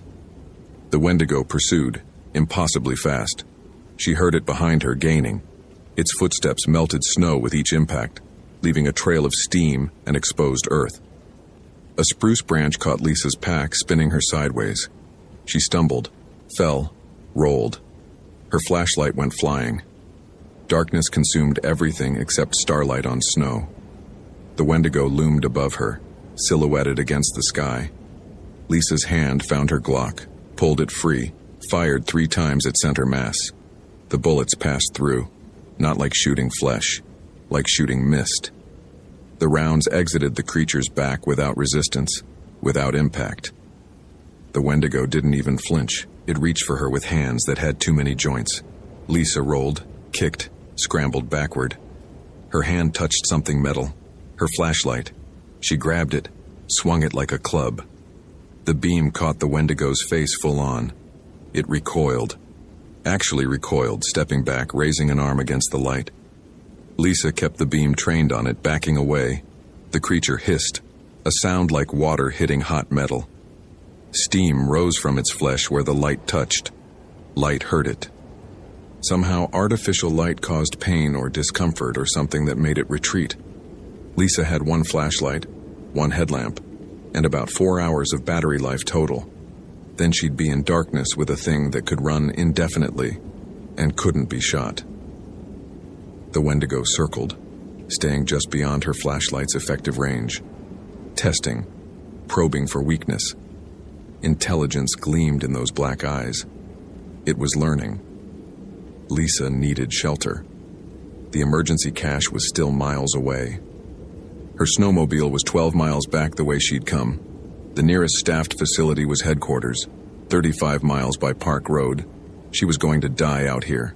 Speaker 1: The Wendigo pursued, impossibly fast. She heard it behind her, gaining. Its footsteps melted snow with each impact, leaving a trail of steam and exposed earth. A spruce branch caught Lisa's pack, spinning her sideways. She stumbled, fell, rolled. Her flashlight went flying. Darkness consumed everything except starlight on snow. The Wendigo loomed above her, silhouetted against the sky. Lisa's hand found her Glock, pulled it free, fired 3 times at center mass. The bullets passed through, not like shooting flesh, like shooting mist. The rounds exited the creature's back without resistance, without impact. The Wendigo didn't even flinch. It reached for her with hands that had too many joints. Lisa rolled, kicked, scrambled backward. Her hand touched something metal. Her flashlight. She grabbed it, swung it like a club. The beam caught the Wendigo's face full on. It recoiled. Actually recoiled, stepping back, raising an arm against the light. Lisa kept the beam trained on it, backing away. The creature hissed, a sound like water hitting hot metal. Steam rose from its flesh where the light touched. Light hurt it. Somehow, artificial light caused pain or discomfort or something that made it retreat. Lisa had one flashlight, one headlamp, and about 4 hours of battery life total. Then she'd be in darkness with a thing that could run indefinitely and couldn't be shot. The Wendigo circled, staying just beyond her flashlight's effective range. Testing, probing for weakness. Intelligence gleamed in those black eyes. It was learning. Lisa needed shelter. The emergency cache was still miles away. Her snowmobile was 12 miles back the way she'd come. The nearest staffed facility was headquarters, 35 miles by Park Road. She was going to die out here.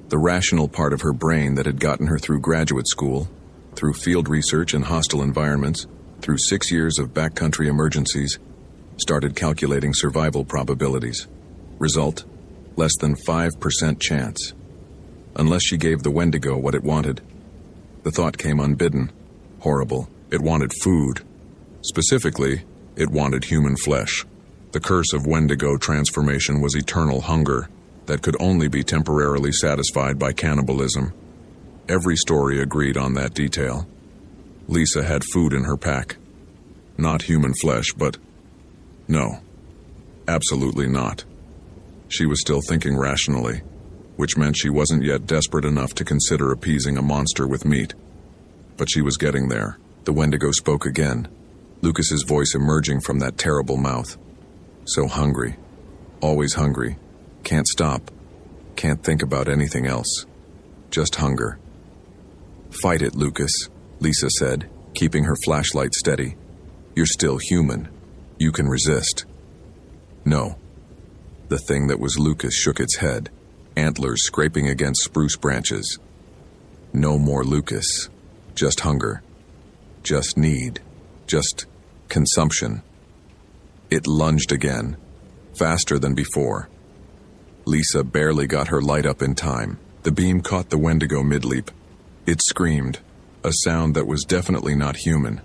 Speaker 1: The rational part of her brain that had gotten her through graduate school, through field research in hostile environments, through 6 years of backcountry emergencies, started calculating survival probabilities. Result, less than 5% chance. Unless she gave the Wendigo what it wanted. The thought came unbidden. Horrible. It wanted food. Specifically, it wanted human flesh. The curse of Wendigo transformation was eternal hunger that could only be temporarily satisfied by cannibalism. Every story agreed on that detail. Lisa had food in her pack. Not human flesh, but no, absolutely not. She was still thinking rationally, which meant she wasn't yet desperate enough to consider appeasing a monster with meat. But she was getting there. The Wendigo spoke again, Lucas's voice emerging from that terrible mouth. So hungry. Always hungry. Can't stop. Can't think about anything else. Just hunger. Fight it, Lucas, Lisa said, keeping her flashlight steady. You're still human. You can resist. No. The thing that was Lucas shook its head, antlers scraping against spruce branches. No more Lucas. Just hunger. Just need. Just consumption. It lunged again, faster than before. Lisa barely got her light up in time. The beam caught the Wendigo mid-leap. It screamed, a sound that was definitely not human,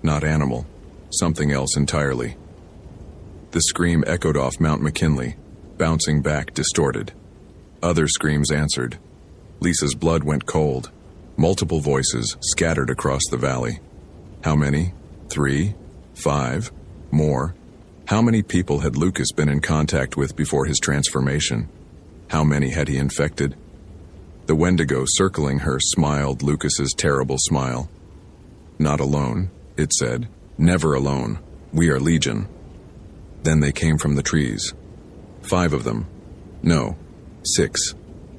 Speaker 1: not animal, something else entirely. The scream echoed off Mount McKinley, bouncing back distorted. Other screams answered. Lisa's blood went cold. Multiple voices scattered across the valley. How many? 3? 5? More? How many people had Lucas been in contact with before his transformation? How many had he infected? The Wendigo circling her smiled Lucas's terrible smile. Not alone, it said. Never alone. We are legion. Then they came from the trees. 5 of them. No, 6.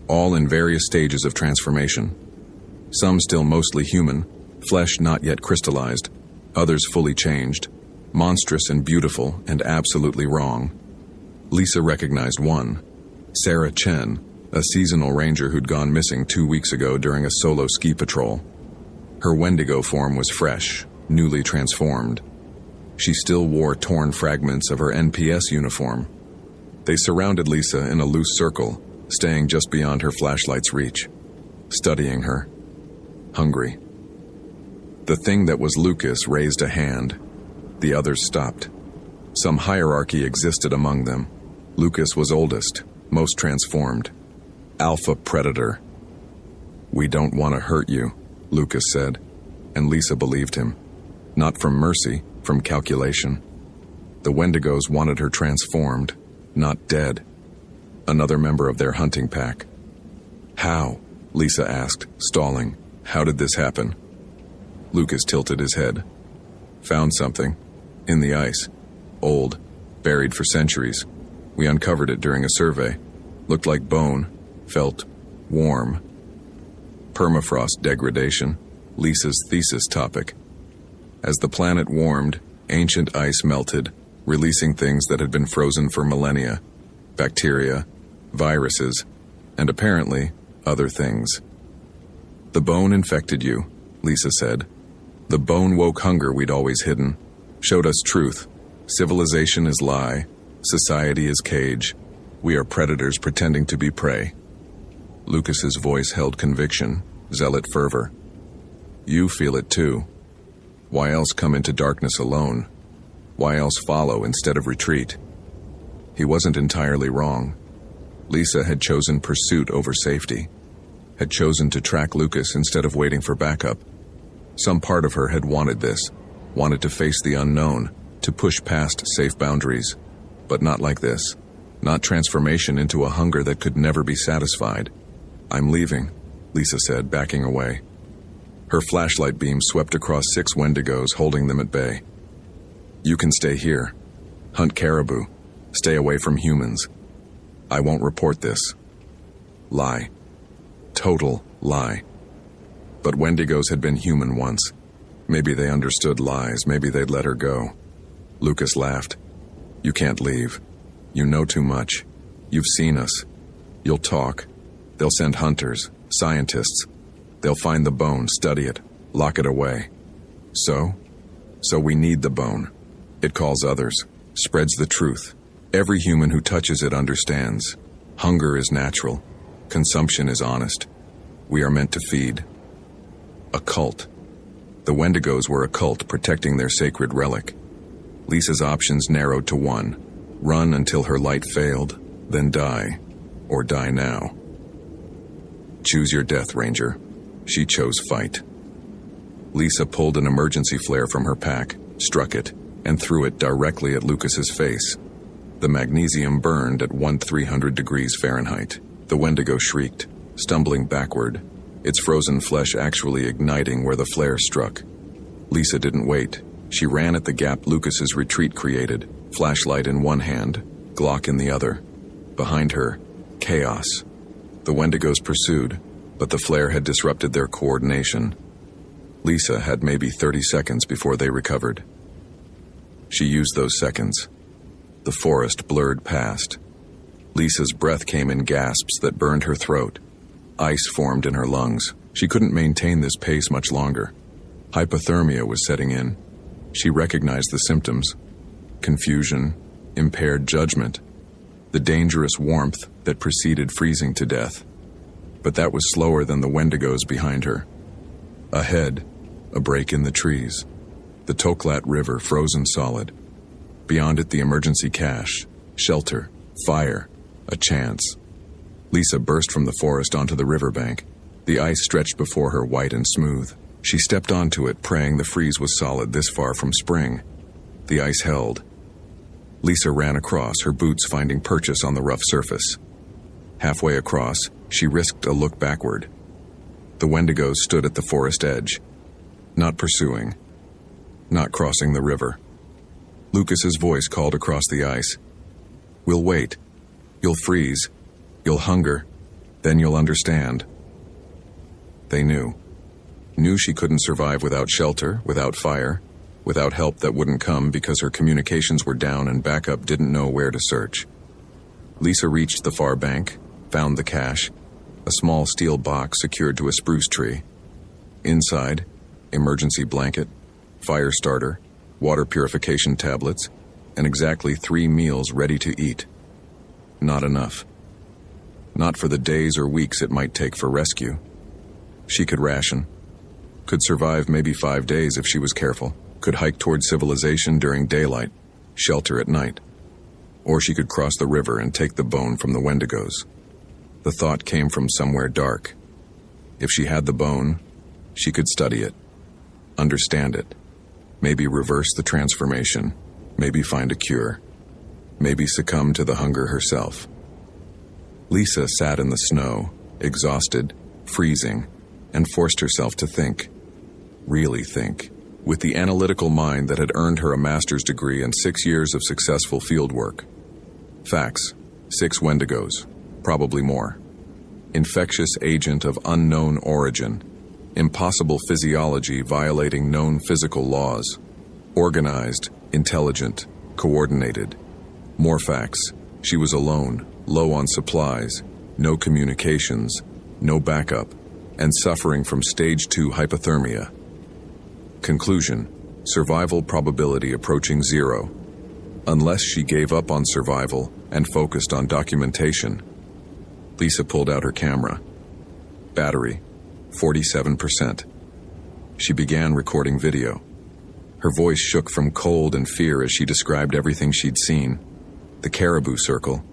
Speaker 1: All in various stages of transformation. Some still mostly human, flesh not yet crystallized. Others fully changed. Monstrous and beautiful and absolutely wrong. Lisa recognized one. Sarah Chen, a seasonal ranger who'd gone missing 2 weeks ago during a solo ski patrol. Her Wendigo form was fresh, newly transformed. She still wore torn fragments of her NPS uniform. They surrounded Lisa in a loose circle, staying just beyond her flashlight's reach, studying her. Hungry. The thing that was Lucas raised a hand. The others stopped. Some hierarchy existed among them. Lucas was oldest, most transformed. Alpha predator. We don't want to hurt you, Lucas said, and Lisa believed him. Not from mercy, from calculation. The Wendigos wanted her transformed, not dead. Another member of their hunting pack. How? Lisa asked, stalling. How did this happen? Lucas tilted his head. Found something. In the ice. Old. Buried for centuries. We uncovered it during a survey. Looked like bone. Felt warm. Permafrost degradation. Lisa's thesis topic. As the planet warmed, ancient ice melted, releasing things that had been frozen for millennia. Bacteria, viruses, and apparently, other things. The bone infected you, Lisa said. The bone woke hunger we'd always hidden, showed us truth. Civilization is lie, society is cage. We are predators pretending to be prey. Lucas's voice held conviction, zealot fervor. You feel it too. Why else come into darkness alone? Why else follow instead of retreat? He wasn't entirely wrong. Lisa had chosen pursuit over safety, had chosen to track Lucas instead of waiting for backup. Some part of her had wanted this, wanted to face the unknown, to push past safe boundaries. But not like this. Not transformation into a hunger that could never be satisfied. I'm leaving, Lisa said, backing away. Her flashlight beam swept across 6 Wendigos, holding them at bay. You can stay here. Hunt caribou. Stay away from humans. I won't report this. Lie. Total lie. But Wendigos had been human once. Maybe they understood lies. Maybe they'd let her go. Lucas laughed. You can't leave. You know too much. You've seen us. You'll talk. They'll send hunters, scientists. They'll find the bone, study it, lock it away. So we need the bone. It calls others, spreads the truth. Every human who touches it understands. Hunger is natural. Consumption is honest. We are meant to feed. A cult. The Wendigos were a cult protecting their sacred relic. Lisa's options narrowed to one. Run until her light failed, then die. Or die now. Choose your death, Ranger. She chose fight. Lisa pulled an emergency flare from her pack, struck it, and threw it directly at Lucas's face. The magnesium burned at 300 degrees Fahrenheit. The Wendigo shrieked, stumbling backward, its frozen flesh actually igniting where the flare struck. Lisa didn't wait. She ran at the gap Lucas's retreat created, flashlight in one hand, Glock in the other. Behind her, chaos. The Wendigos pursued, but the flare had disrupted their coordination. Lisa had maybe 30 seconds before they recovered. She used those seconds. The forest blurred past. Lisa's breath came in gasps that burned her throat. Ice formed in her lungs. She couldn't maintain this pace much longer. Hypothermia was setting in. She recognized the symptoms. Confusion, impaired judgment, the dangerous warmth that preceded freezing to death. But that was slower than the Wendigos behind her. Ahead, a break in the trees. The Toklat River frozen solid. Beyond it, the emergency cache, shelter, fire, a chance. Lisa burst from the forest onto the riverbank. The ice stretched before her, white and smooth. She stepped onto it, praying the freeze was solid this far from spring. The ice held. Lisa ran across, her boots finding purchase on the rough surface. Halfway across, she risked a look backward. The Wendigos stood at the forest edge, not pursuing, not crossing the river. Lucas's voice called across the ice. We'll wait. You'll freeze. You'll hunger. Then you'll understand. They knew. Knew she couldn't survive without shelter, without fire, without help that wouldn't come because her communications were down and backup didn't know where to search. Lisa reached the far bank, found the cache, a small steel box secured to a spruce tree. Inside, emergency blanket, fire starter, water purification tablets, and exactly 3 meals ready to eat. Not enough. Not for the days or weeks it might take for rescue. She could ration. Could survive maybe 5 days if she was careful. Could hike toward civilization during daylight, shelter at night. Or she could cross the river and take the bone from the Wendigos. The thought came from somewhere dark. If she had the bone, she could study it, understand it, maybe reverse the transformation, maybe find a cure, maybe succumb to the hunger herself. Lisa sat in the snow, exhausted, freezing, and forced herself to think. Really think. With the analytical mind that had earned her a master's degree and 6 years of successful field work. Facts. 6 Wendigos. Probably more. Infectious agent of unknown origin. Impossible physiology violating known physical laws. Organized, intelligent, coordinated. More facts. She was alone, low on supplies, no communications, no backup, and suffering from stage 2 hypothermia. Conclusion: survival probability approaching 0. Unless she gave up on survival and focused on documentation. Lisa pulled out her camera. Battery, 47%. She began recording video. Her voice shook from cold and fear as she described everything she'd seen. The caribou circle,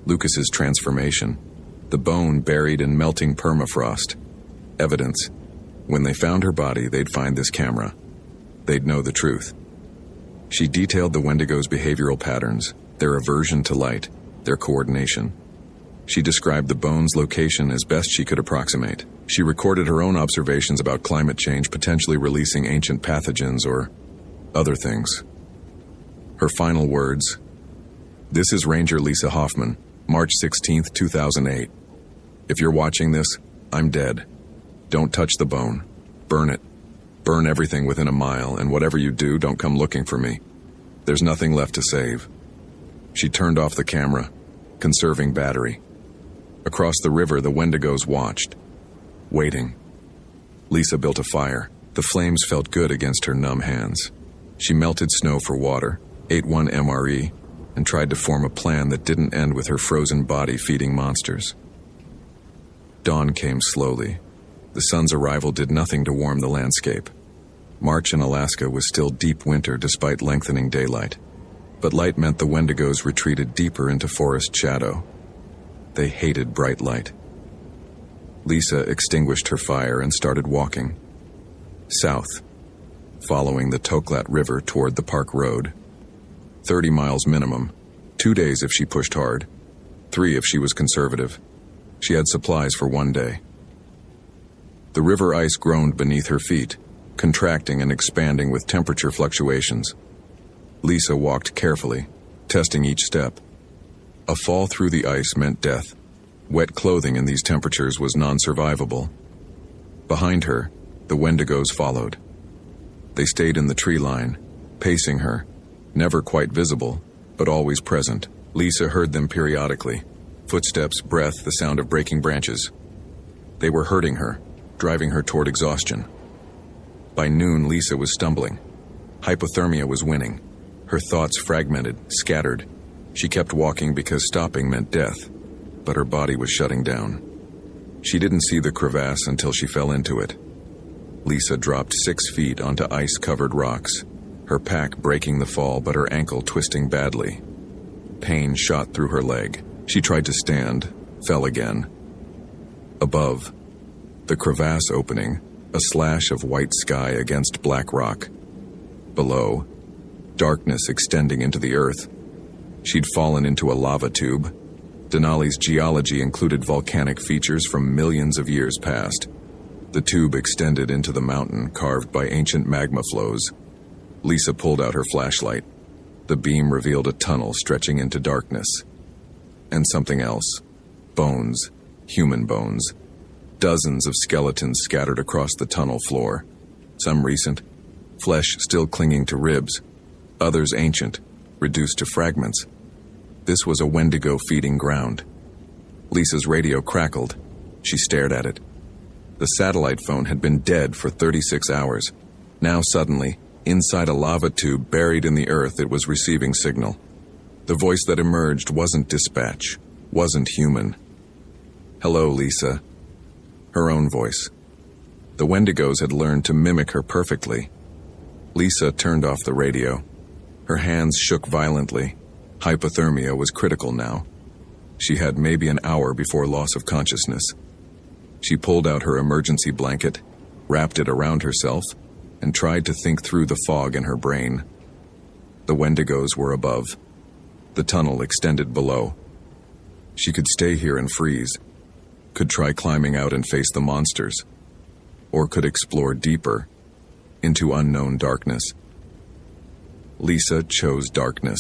Speaker 1: Lucas's transformation, the bone buried in melting permafrost. Evidence. When they found her body, they'd find this camera. They'd know the truth. She detailed the Wendigos' behavioral patterns, their aversion to light, their coordination. She described the bone's location as best she could approximate. She recorded her own observations about climate change potentially releasing ancient pathogens or other things. Her final words: "This is Ranger Lisa Hoffman, March 16, 2008. If you're watching this, I'm dead. Don't touch the bone. Burn it. Burn everything within a mile, and whatever you do, don't come looking for me. There's nothing left to save." She turned off the camera, conserving battery. Across the river, the Wendigos watched, waiting. Lisa built a fire. The flames felt good against her numb hands. She melted snow for water, ate one MRE, and tried to form a plan that didn't end with her frozen body feeding monsters. Dawn came slowly. The sun's arrival did nothing to warm the landscape. March in Alaska was still deep winter despite lengthening daylight. But light meant the Wendigos retreated deeper into forest shadow. They hated bright light. Lisa extinguished her fire and started walking. South, following the Toklat River toward the Park Road. 30 miles minimum. 2 days if she pushed hard. 3 if she was conservative. She had supplies for 1 day. The river ice groaned beneath her feet, contracting and expanding with temperature fluctuations. Lisa walked carefully, testing each step. A fall through the ice meant death. Wet clothing in these temperatures was non-survivable. Behind her, the Wendigos followed. They stayed in the tree line, pacing her, never quite visible, but always present. Lisa heard them periodically. Footsteps, breath, the sound of breaking branches. They were hurting her, driving her toward exhaustion. By noon, Lisa was stumbling. Hypothermia was winning. Her thoughts fragmented, scattered. She kept walking because stopping meant death, but her body was shutting down. She didn't see the crevasse until she fell into it. Lisa dropped 6 feet onto ice-covered rocks, her pack breaking the fall but her ankle twisting badly. Pain shot through her leg. She tried to stand, fell again. Above, the crevasse opening, a slash of white sky against black rock. Below, darkness extending into the earth. She'd fallen into a lava tube. Denali's geology included volcanic features from millions of years past. The tube extended into the mountain carved by ancient magma flows. Lisa pulled out her flashlight. The beam revealed a tunnel stretching into darkness. And something else. Bones. Human bones. Dozens of skeletons scattered across the tunnel floor. Some recent, flesh still clinging to ribs. Others ancient, reduced to fragments. This was a Wendigo feeding ground. Lisa's radio crackled. She stared at it. The satellite phone had been dead for 36 hours. Now suddenly, inside a lava tube buried in the earth, it was receiving signal. The voice that emerged wasn't dispatch, wasn't human. "Hello, Lisa." Her own voice. The Wendigos had learned to mimic her perfectly. Lisa turned off the radio. Her hands shook violently. Hypothermia was critical now. She had maybe an hour before loss of consciousness. She pulled out her emergency blanket, wrapped it around herself, and tried to think through the fog in her brain. The Wendigos were above. The tunnel extended below. She could stay here and freeze, could try climbing out and face the monsters, or could explore deeper, into unknown darkness. Lisa chose darkness.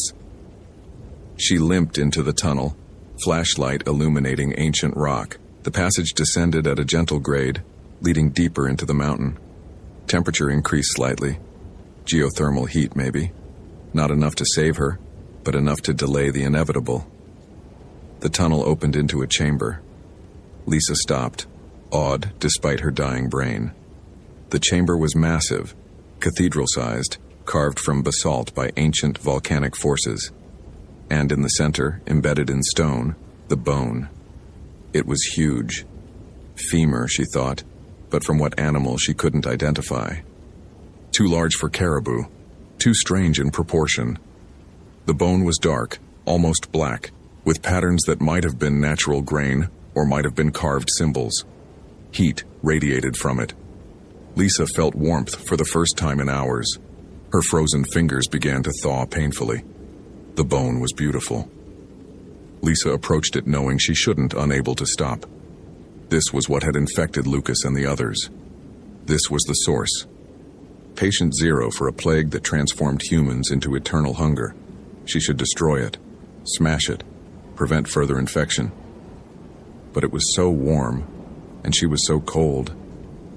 Speaker 1: She limped into the tunnel, flashlight illuminating ancient rock. The passage descended at a gentle grade, leading deeper into the mountain. Temperature increased slightly. Geothermal heat, maybe. Not enough to save her, but enough to delay the inevitable. The tunnel opened into a chamber. Lisa stopped, awed despite her dying brain. The chamber was massive, cathedral-sized, carved from basalt by ancient volcanic forces. And in the center, embedded in stone, the bone. It was huge. Femur, she thought, but from what animal she couldn't identify. Too large for caribou, too strange in proportion. The bone was dark, almost black, with patterns that might have been natural grain or might have been carved symbols. Heat radiated from it. Lisa felt warmth for the first time in hours. Her frozen fingers began to thaw painfully. The bone was beautiful. Lisa approached it knowing she shouldn't, unable to stop. This was what had infected Lucas and the others. This was the source. Patient zero for a plague that transformed humans into eternal hunger. She should destroy it, smash it, prevent further infection. But it was so warm, and she was so cold,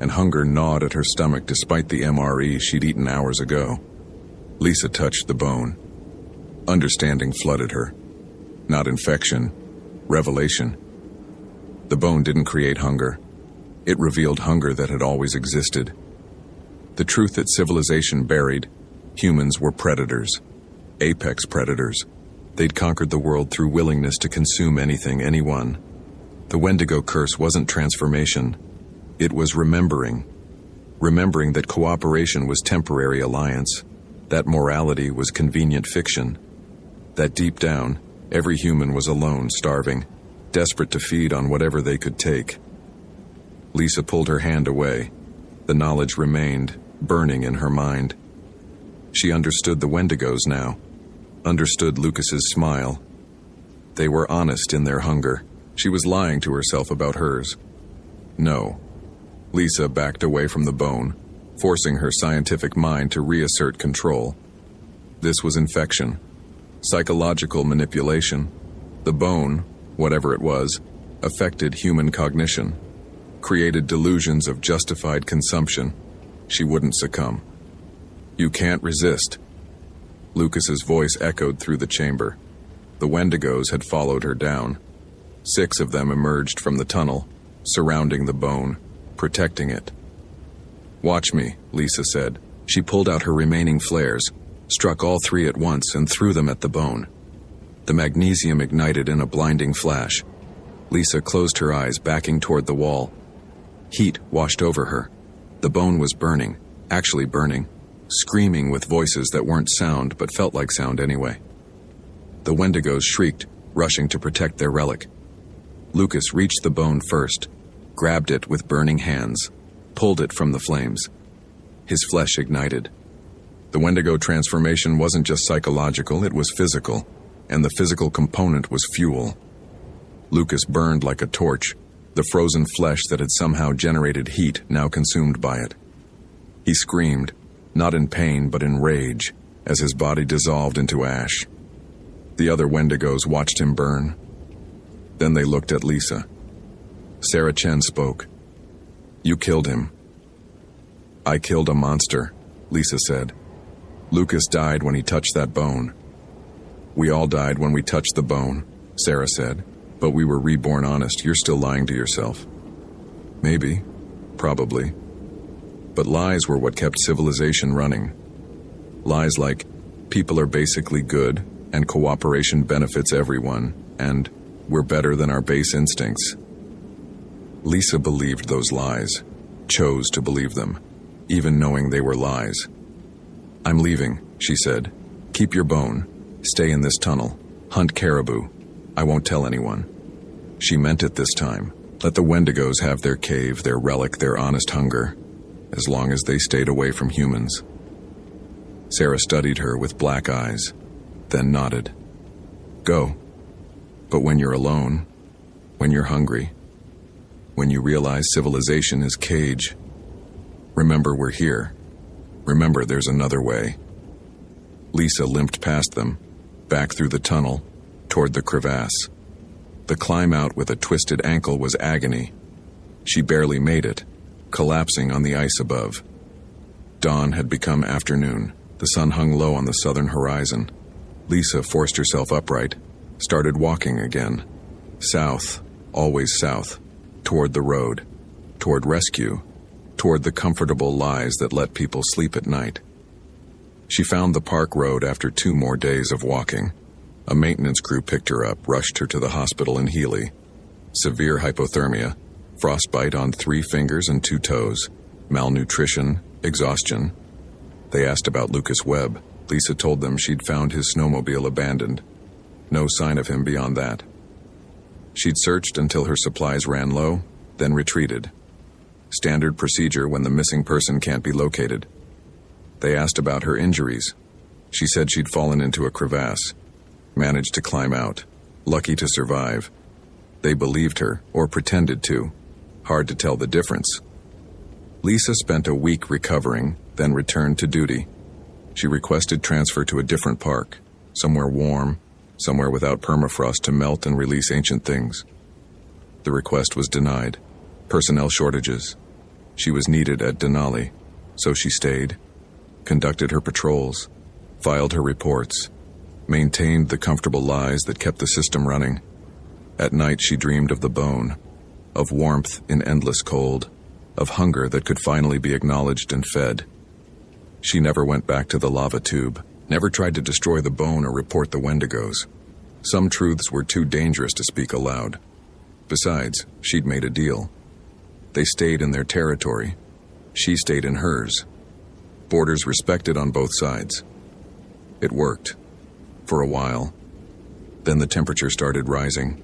Speaker 1: and hunger gnawed at her stomach despite the MRE she'd eaten hours ago. Lisa touched the bone. Understanding flooded her. Not infection, revelation. The bone didn't create hunger. It revealed hunger that had always existed. The truth that civilization buried: humans were predators. Apex predators. They'd conquered the world through willingness to consume anything, anyone. The Wendigo curse wasn't transformation. It was remembering. Remembering that cooperation was temporary alliance. That morality was convenient fiction. That deep down, every human was alone, starving, desperate to feed on whatever they could take. Lisa pulled her hand away. The knowledge remained, burning in her mind. She understood the Wendigos now. Understood Lucas's smile. They were honest in their hunger. She was lying to herself about hers. No. Lisa backed away from the bone, forcing her scientific mind to reassert control. This was infection. Psychological manipulation. The bone, whatever it was, affected human cognition. Created delusions of justified consumption. She wouldn't succumb. You can't resist. Lucas's voice echoed through the chamber. The Wendigos had followed her down. 6 of them emerged from the tunnel, surrounding the bone, protecting it. Watch me, Lisa said. She pulled out her remaining flares, struck all 3 at once and threw them at the bone. The magnesium ignited in a blinding flash. Lisa closed her eyes, backing toward the wall. Heat washed over her. The bone was burning, actually burning, screaming with voices that weren't sound but felt like sound anyway. The Wendigos shrieked, rushing to protect their relic. Lucas reached the bone first, grabbed it with burning hands, pulled it from the flames. His flesh ignited. The Wendigo transformation wasn't just psychological, it was physical, and the physical component was fuel. Lucas burned like a torch, the frozen flesh that had somehow generated heat now consumed by it. He screamed, not in pain but in rage, as his body dissolved into ash. The other Wendigos watched him burn. Then they looked at Lisa. Sarah Chen spoke. You killed him. I killed a monster, Lisa said. Lucas died when he touched that bone. We all died when we touched the bone, Sarah said. But we were reborn honest. You're still lying to yourself. Maybe. Probably. But lies were what kept civilization running. Lies like, people are basically good, and cooperation benefits everyone, and we're better than our base instincts. Lisa believed those lies, chose to believe them, even knowing they were lies. I'm leaving, she said. Keep your bone. Stay in this tunnel. Hunt caribou. I won't tell anyone. She meant it this time. Let the Wendigos have their cave, their relic, their honest hunger, as long as they stayed away from humans. Sarah studied her with black eyes, then nodded. Go. But when you're alone, when you're hungry, when you realize civilization is cage, remember we're here. Remember there's another way. Lisa limped past them, back through the tunnel, toward the crevasse. The climb out with a twisted ankle was agony. She barely made it, collapsing on the ice above. Dawn had become afternoon. The sun hung low on the southern horizon. Lisa forced herself upright, started walking again. South, always south, toward the road, toward rescue, toward the comfortable lies that let people sleep at night. She found the park road after 2 more days of walking. A maintenance crew picked her up, rushed her to the hospital in Healy. Severe hypothermia, frostbite on 3 fingers and 2 toes, malnutrition, exhaustion. They asked about Lucas Webb. Lisa told them she'd found his snowmobile abandoned. No sign of him beyond that. She'd searched until her supplies ran low, then retreated. Standard procedure when the missing person can't be located. They asked about her injuries. She said she'd fallen into a crevasse, managed to climb out, lucky to survive. They believed her, or pretended to. Hard to tell the difference. Lisa spent a week recovering, then returned to duty. She requested transfer to a different park, somewhere warm, somewhere without permafrost to melt and release ancient things. The request was denied. Personnel shortages. She was needed at Denali, so she stayed, conducted her patrols, filed her reports, maintained the comfortable lies that kept the system running. At night she dreamed of the bone, of warmth in endless cold, of hunger that could finally be acknowledged and fed. She never went back to the lava tube, never tried to destroy the bone or report the Wendigos. Some truths were too dangerous to speak aloud. Besides, she'd made a deal. They stayed in their territory. She stayed in hers. Borders respected on both sides. It worked. For a while. Then the temperature started rising.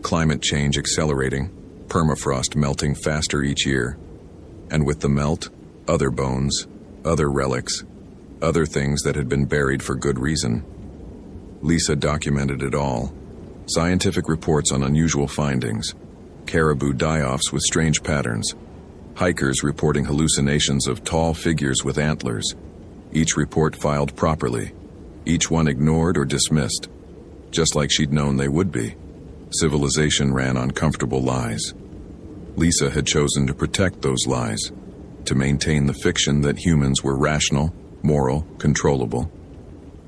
Speaker 1: Climate change accelerating. Permafrost melting faster each year. And with the melt, other bones, other relics, other things that had been buried for good reason. Lisa documented it all. Scientific reports on unusual findings. Caribou die-offs with strange patterns. Hikers reporting hallucinations of tall figures with antlers. Each report filed properly. Each one ignored or dismissed. Just like she'd known they would be. Civilization ran on comfortable lies. Lisa had chosen to protect those lies. To maintain the fiction that humans were rational, moral, controllable.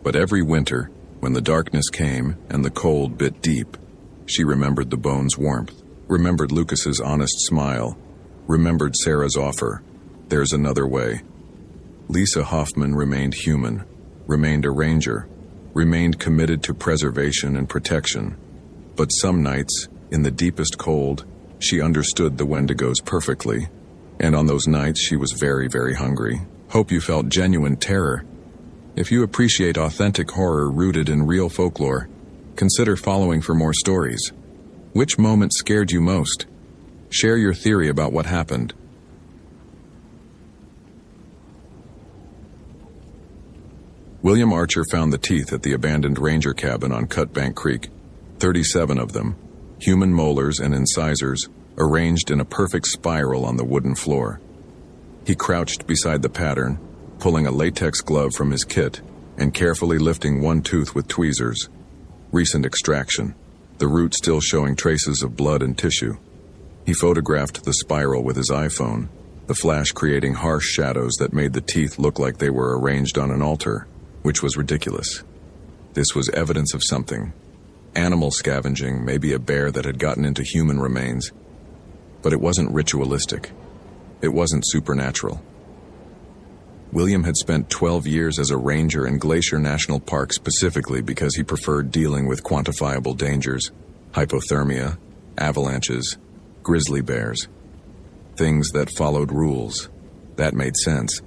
Speaker 1: But every winter, when the darkness came and the cold bit deep, she remembered the bone's warmth, remembered Lucas's honest smile, remembered Sarah's offer, "There's another way." Lisa Hoffman remained human, remained a ranger, remained committed to preservation and protection. But some nights, in the deepest cold, she understood the Wendigos perfectly. And on those nights she was very, very hungry. Hope you felt genuine terror. If you appreciate authentic horror rooted in real folklore, consider following for more stories. Which moment scared you most? Share your theory about what happened. William Archer found the teeth at the abandoned ranger cabin on Cutbank Creek. 37 of them, human molars and incisors, arranged in a perfect spiral on the wooden floor. He crouched beside the pattern, pulling a latex glove from his kit and carefully lifting one tooth with tweezers. Recent extraction, the root still showing traces of blood and tissue. He photographed the spiral with his iPhone, the flash creating harsh shadows that made the teeth look like they were arranged on an altar, which was ridiculous. This was evidence of something. Animal scavenging, maybe a bear that had gotten into human remains. But it wasn't ritualistic. It wasn't supernatural. William had spent 12 years as a ranger in Glacier National Park specifically because he preferred dealing with quantifiable dangers, hypothermia, avalanches, grizzly bears. Things that followed rules. That made sense.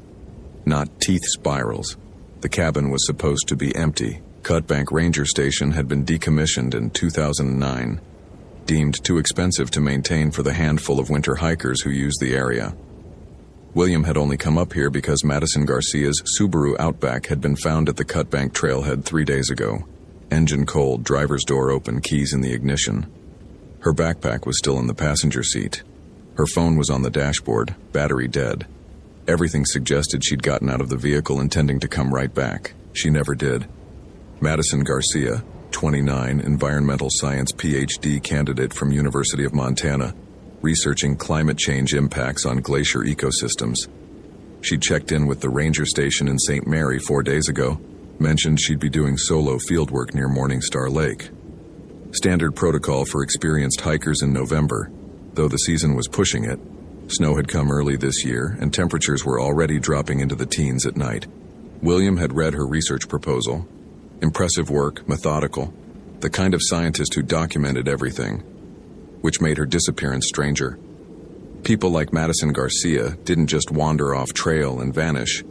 Speaker 1: Not teeth spirals. The cabin was supposed to be empty. Cutbank Ranger Station had been decommissioned in 2009. Deemed too expensive to maintain for the handful of winter hikers who used the area. William had only come up here because Madison Garcia's Subaru Outback had been found at the Cutbank trailhead 3 days ago. Engine cold, driver's door open, keys in the ignition. Her backpack was still in the passenger seat. Her phone was on the dashboard, battery dead. Everything suggested she'd gotten out of the vehicle intending to come right back. She never did. Madison Garcia, 29, environmental science PhD candidate from University of Montana, researching climate change impacts on glacier ecosystems. She checked in with the ranger station in St. Mary 4 days ago, mentioned she'd be doing solo fieldwork near Morningstar Lake. Standard protocol for experienced hikers in November, though the season was pushing it. Snow had come early this year, and temperatures were already dropping into the teens at night. William had read her research proposal. Impressive work, methodical, the kind of scientist who documented everything, which made her disappearance stranger. People like Madison Garcia didn't just wander off trail and vanish.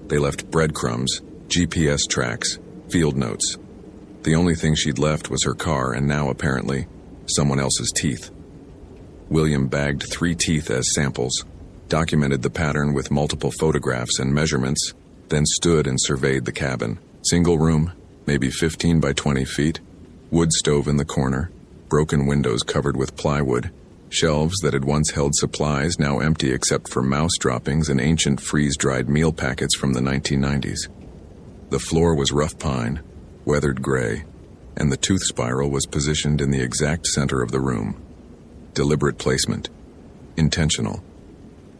Speaker 1: They left breadcrumbs, GPS tracks, field notes. The only thing she'd left was her car and now, apparently, someone else's teeth. William bagged 3 teeth as samples, documented the pattern with multiple photographs and measurements, then stood and surveyed the cabin. Single room, maybe 15 by 20 feet, wood stove in the corner, broken windows covered with plywood, shelves that had once held supplies now empty except for mouse droppings and ancient freeze-dried meal packets from the 1990s. The floor was rough pine, weathered gray, and the tooth spiral was positioned in the exact center of the room. Deliberate placement. Intentional.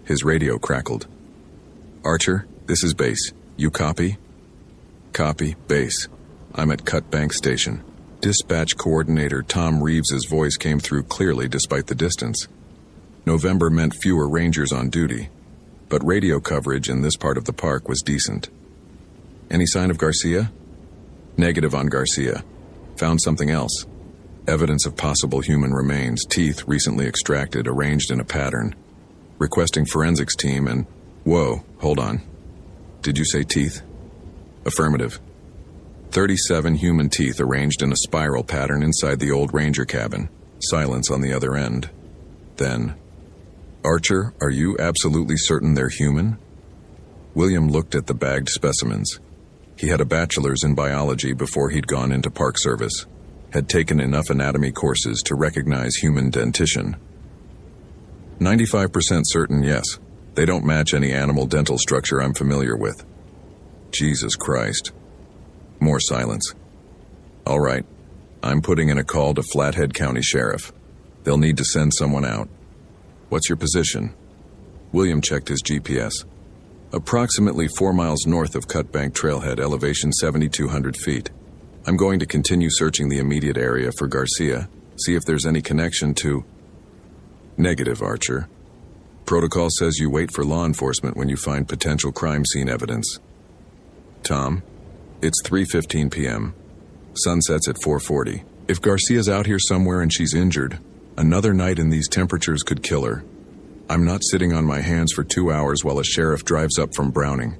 Speaker 1: His radio crackled. "Archer, this is base. You copy?" "Copy, base. I'm at Cut Bank Station." Dispatch coordinator Tom Reeves's voice came through clearly despite the distance. November meant fewer rangers on duty, but radio coverage in this part of the park was decent. "Any sign of Garcia?" "Negative on Garcia. Found something else. Evidence of possible human remains, teeth recently extracted, arranged in a pattern. Requesting forensics team and..." "Whoa, hold on. Did you say teeth?" "Affirmative. 37 human teeth arranged in a spiral pattern inside the old ranger cabin. Silence on the other end. Then, "Archer, are you absolutely certain they're human?" William looked at the bagged specimens. He had a bachelor's in biology before he'd gone into Park Service, had taken enough anatomy courses to recognize human dentition. 95% certain, yes. They don't match any animal dental structure I'm familiar with." Jesus Christ. More silence. "All right. I'm putting in a call to Flathead County Sheriff. They'll need to send someone out. What's your position?" William checked his GPS. "Approximately 4 miles north of Cut Bank Trailhead, elevation 7,200 feet. I'm going to continue searching the immediate area for Garcia, see if there's any connection to..." "Negative, Archer. Protocol says you wait for law enforcement when you find potential crime scene evidence." "Tom, it's 3:15 p.m. Sun sets at 4:40. If Garcia's out here somewhere and she's injured, another night in these temperatures could kill her. I'm not sitting on my hands for 2 hours while a sheriff drives up from Browning."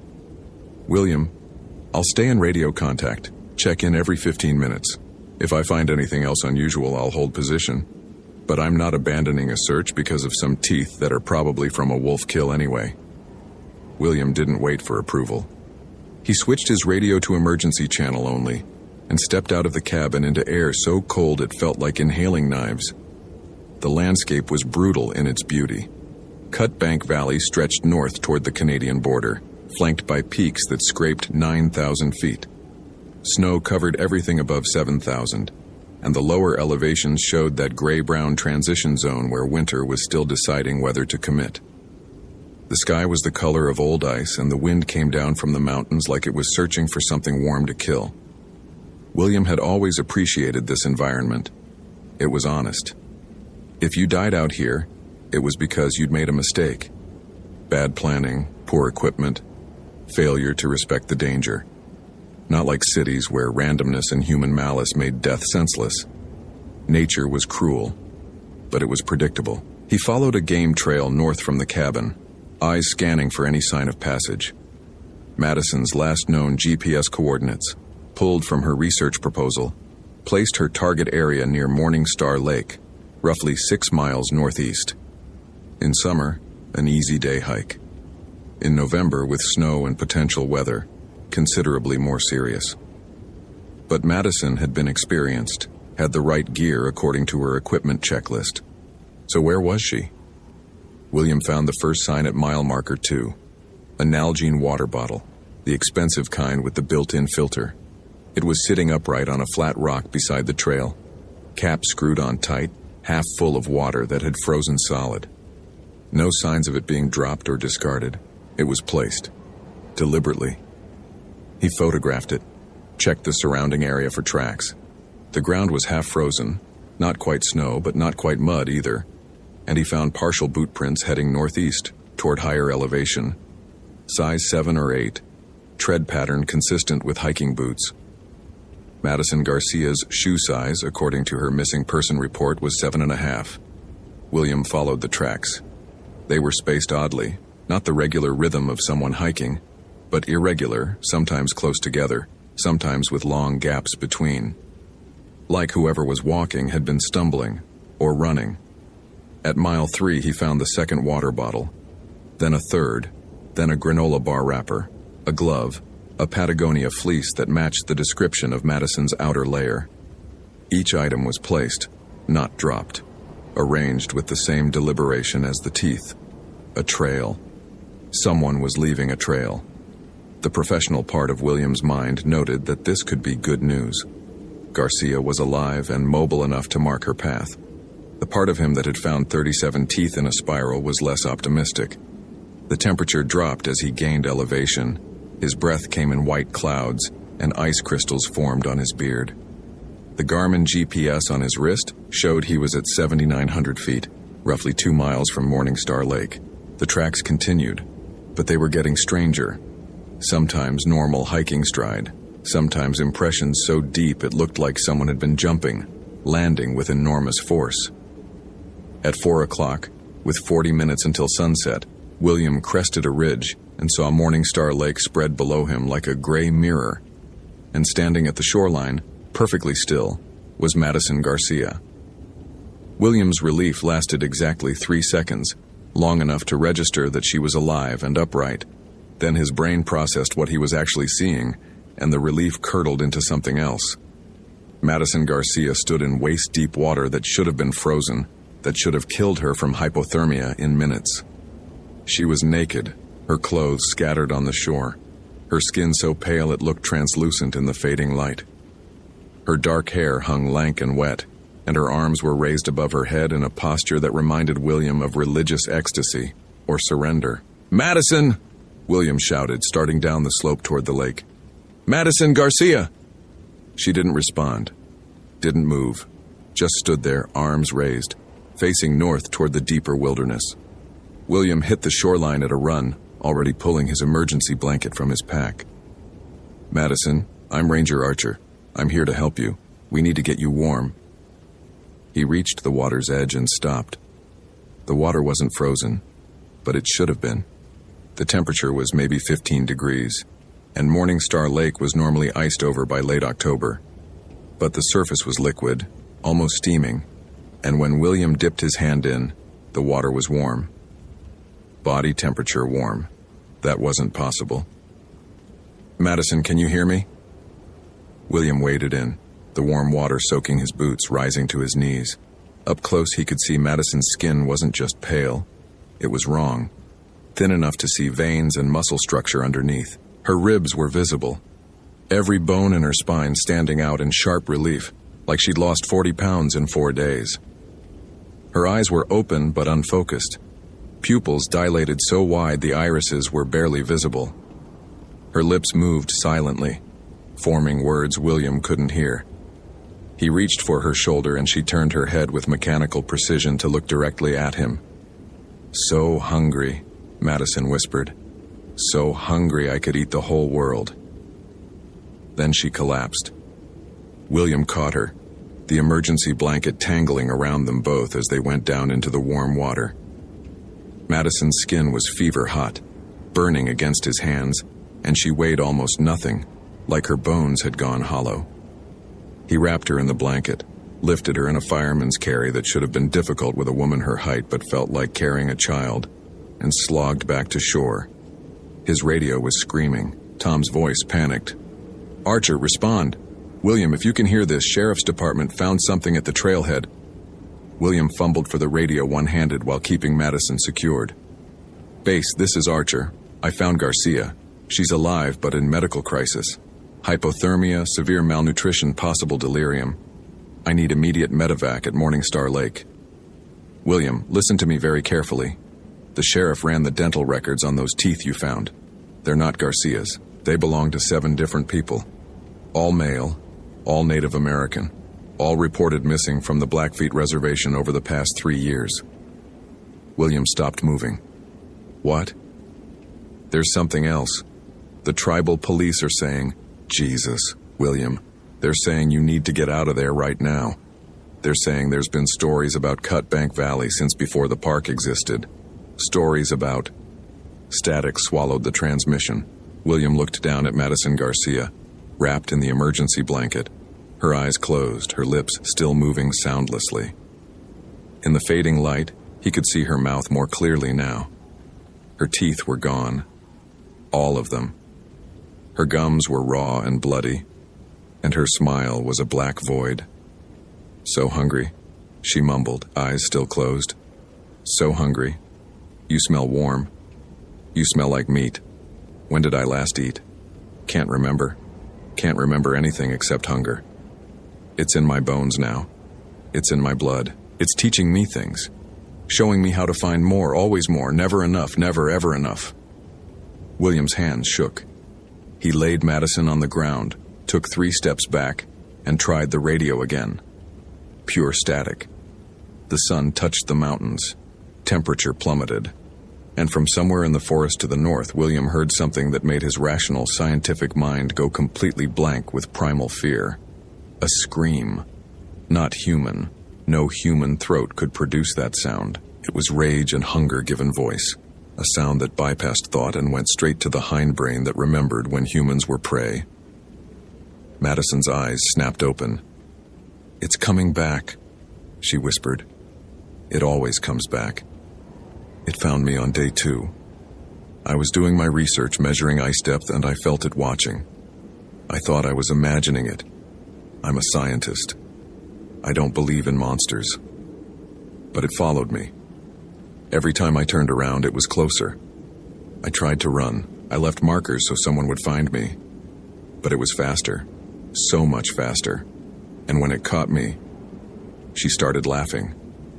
Speaker 1: "William, I'll stay in radio contact. Check in every 15 minutes. If I find anything else unusual, I'll hold position. But I'm not abandoning a search because of some teeth that are probably from a wolf kill anyway." William didn't wait for approval. He switched his radio to emergency channel only and stepped out of the cabin into air so cold it felt like inhaling knives. The landscape was brutal in its beauty. Cut Bank Valley stretched north toward the Canadian border, flanked by peaks that scraped 9,000 feet. Snow covered everything above 7,000, and the lower elevations showed that gray-brown transition zone where winter was still deciding whether to commit. The sky was the color of old ice, and the wind came down from the mountains like it was searching for something warm to kill. William had always appreciated this environment. It was honest. If you died out here, it was because you'd made a mistake. Bad planning, poor equipment, failure to respect the danger. Not like cities where randomness and human malice made death senseless. Nature was cruel, but it was predictable. He followed a game trail north from the cabin, eyes scanning for any sign of passage. Madison's last known GPS coordinates, pulled from her research proposal, placed her target area near Morning Star Lake, roughly 6 miles northeast. In summer, an easy day hike. In November, with snow and potential weather, considerably more serious. But Madison had been experienced, had the right gear according to her equipment checklist. So where was she? William found the first sign at mile marker 2, a Nalgene water bottle, the expensive kind with the built-in filter. It was sitting upright on a flat rock beside the trail, cap screwed on tight, half full of water that had frozen solid. No signs of it being dropped or discarded. It was placed, deliberately. He photographed it, checked the surrounding area for tracks. The ground was half frozen, not quite snow, but not quite mud either. and he found partial boot prints heading northeast, toward higher elevation. Size 7 or 8, tread pattern consistent with hiking boots. Madison Garcia's shoe size, according to her missing person report, was 7.5. William followed the tracks. They were spaced oddly, not the regular rhythm of someone hiking, but irregular, sometimes close together, sometimes with long gaps between. Like whoever was walking had been stumbling or running. At mile 3, he found the second water bottle, then a third, then a granola bar wrapper, a glove, a Patagonia fleece that matched the description of Madison's outer layer. Each item was placed, not dropped, arranged with the same deliberation as the teeth. A trail. Someone was leaving a trail. The professional part of William's mind noted that this could be good news. Garcia was alive and mobile enough to mark her path. The part of him that had found 37 teeth in a spiral was less optimistic. The temperature dropped as he gained elevation. His breath came in white clouds, and ice crystals formed on his beard. The Garmin GPS on his wrist showed he was at 7,900 feet, roughly 2 miles from Morningstar Lake. The tracks continued, but they were getting stranger. Sometimes normal hiking stride, sometimes impressions so deep it looked like someone had been jumping, landing with enormous force. At 4 o'clock, with 40 minutes until sunset, William crested a ridge and saw Morningstar Lake spread below him like a gray mirror. And standing at the shoreline, perfectly still, was Madison Garcia. William's relief lasted exactly 3 seconds, long enough to register that she was alive and upright. Then his brain processed what he was actually seeing, and the relief curdled into something else. Madison Garcia stood in waist-deep water that should have been frozen, that should have killed her from hypothermia in minutes. She was naked, her clothes scattered on the shore, her skin so pale it looked translucent in the fading light. Her dark hair hung lank and wet, and her arms were raised above her head in a posture that reminded William of religious ecstasy or surrender. "Madison!" William shouted, starting down the slope toward the lake. "Madison Garcia!" She didn't respond, didn't move, just stood there, arms raised, facing north toward the deeper wilderness. William hit the shoreline at a run, already pulling his emergency blanket from his pack. "Madison, I'm Ranger Archer. I'm here to help you. We need to get you warm." He reached the water's edge and stopped. The water wasn't frozen, but it should have been. The temperature was maybe 15 degrees, and Morningstar Lake was normally iced over by late October. But the surface was liquid, almost steaming, and when William dipped his hand in, the water was warm. Body temperature warm. That wasn't possible. "Madison, can you hear me?" William waded in, the warm water soaking his boots, rising to his knees. Up close he could see Madison's skin wasn't just pale, it was wrong. Thin enough to see veins and muscle structure underneath. Her ribs were visible, every bone in her spine standing out in sharp relief, like she'd lost 40 pounds in 4 days. Her eyes were open but unfocused, pupils dilated so wide the irises were barely visible. Her lips moved silently, forming words William couldn't hear. He reached for her shoulder and she turned her head with mechanical precision to look directly at him. "So hungry," Madison whispered. "So hungry I could eat the whole world." Then she collapsed. William caught her, the emergency blanket tangling around them both as they went down into the warm water. Madison's skin was fever hot, burning against his hands, and she weighed almost nothing, like her bones had gone hollow. He wrapped her in the blanket, lifted her in a fireman's carry that should have been difficult with a woman her height but felt like carrying a child, and slogged back to shore. His radio was screaming. Tom's voice panicked. "Archer, respond. William, if you can hear this, Sheriff's Department found something at the trailhead." William fumbled for the radio one-handed while keeping Madison secured. "Base, this is Archer. I found Garcia. She's alive but in medical crisis. Hypothermia, severe malnutrition, possible delirium. I need immediate medevac at Morningstar Lake." "William, listen to me very carefully. The sheriff ran the dental records on those teeth you found. They're not Garcia's. They belong to 7 different people. All male, all Native American, all reported missing from the Blackfeet Reservation over the past 3 years. William stopped moving. What? There's something else. The tribal police are saying, Jesus, William, they're saying you need to get out of there right now. They're saying there's been stories about Cutbank Valley since before the park existed. Stories about... Static swallowed the transmission. William looked down at Madison Garcia, wrapped in the emergency blanket, her eyes closed, her lips still moving soundlessly. In the fading light, he could see her mouth more clearly now. Her teeth were gone. All of them. Her gums were raw and bloody, and her smile was a black void. So hungry, she mumbled, eyes still closed. So hungry. You smell warm. You smell like meat. When did I last eat? Can't remember. Can't remember anything except hunger. It's in my bones now. It's in my blood. It's teaching me things. Showing me how to find more, always more, never enough, never ever enough. William's hands shook. He laid Madison on the ground, took 3 steps back, and tried the radio again. Pure static. The sun touched the mountains. Temperature plummeted. And from somewhere in the forest to the north, William heard something that made his rational, scientific mind go completely blank with primal fear. A scream. Not human. No human throat could produce that sound. It was rage and hunger given voice. A sound that bypassed thought and went straight to the hindbrain that remembered when humans were prey. Madison's eyes snapped open. It's coming back, she whispered. It always comes back. It found me on day 2. I was doing my research, measuring ice depth, and I felt it watching. I thought I was imagining it. I'm a scientist. I don't believe in monsters. But it followed me. Every time I turned around, it was closer. I tried to run. I left markers so someone would find me. But it was faster. So much faster. And when it caught me, she started laughing,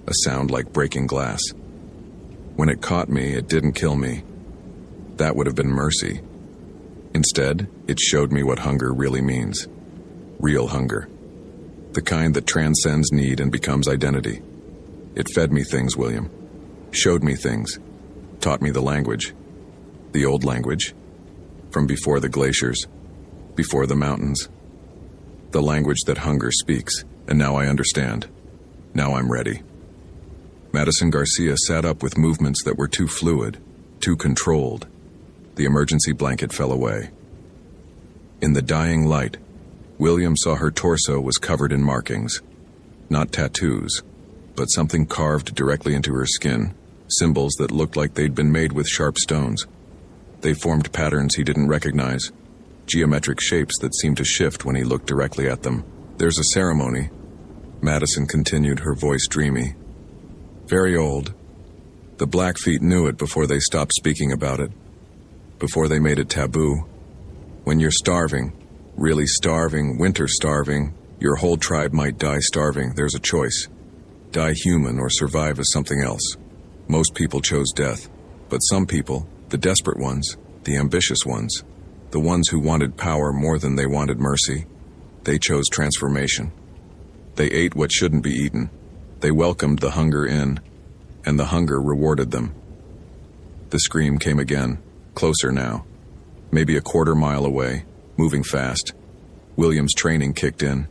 Speaker 1: a sound like breaking glass. When it caught me, it didn't kill me. That would have been mercy. Instead, it showed me what hunger really means. Real hunger. The kind that transcends need and becomes identity. It fed me things, William. Showed me things. Taught me the language. The old language. From before the glaciers. Before the mountains. The language that hunger speaks. And now I understand. Now I'm ready. Madison Garcia sat up with movements that were too fluid, too controlled. The emergency blanket fell away. In the dying light, William saw her torso was covered in markings. Not tattoos, but something carved directly into her skin, symbols that looked like they'd been made with sharp stones. They formed patterns he didn't recognize, geometric shapes that seemed to shift when he looked directly at them. There's a ceremony, Madison continued, her voice dreamy. Very old. The Blackfeet knew it before they stopped speaking about it. Before they made it taboo. When you're starving, really starving, winter starving, your whole tribe might die starving. There's a choice. Die human or survive as something else. Most people chose death. But some people, the desperate ones, the ambitious ones, the ones who wanted power more than they wanted mercy, they chose transformation. They ate what shouldn't be eaten. They welcomed the hunger in, and the hunger rewarded them. The scream came again, closer now, maybe a quarter mile away, moving fast. William's training kicked in.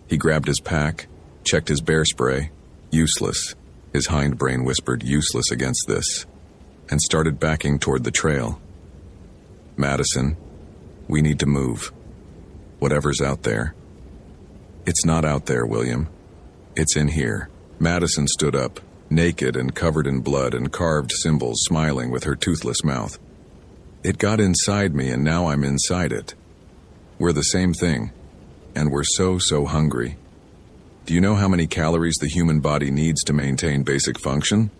Speaker 1: He grabbed his pack, checked his bear spray. Useless, his hindbrain whispered, useless against this, and started backing toward the trail. Madison, we need to move. Whatever's out there. It's not out there, William. It's in here. Madison stood up, naked and covered in blood and carved symbols, smiling with her toothless mouth. It got inside me, and now I'm inside it. We're the same thing, and we're so hungry. Do you know how many calories the human body needs to maintain basic function?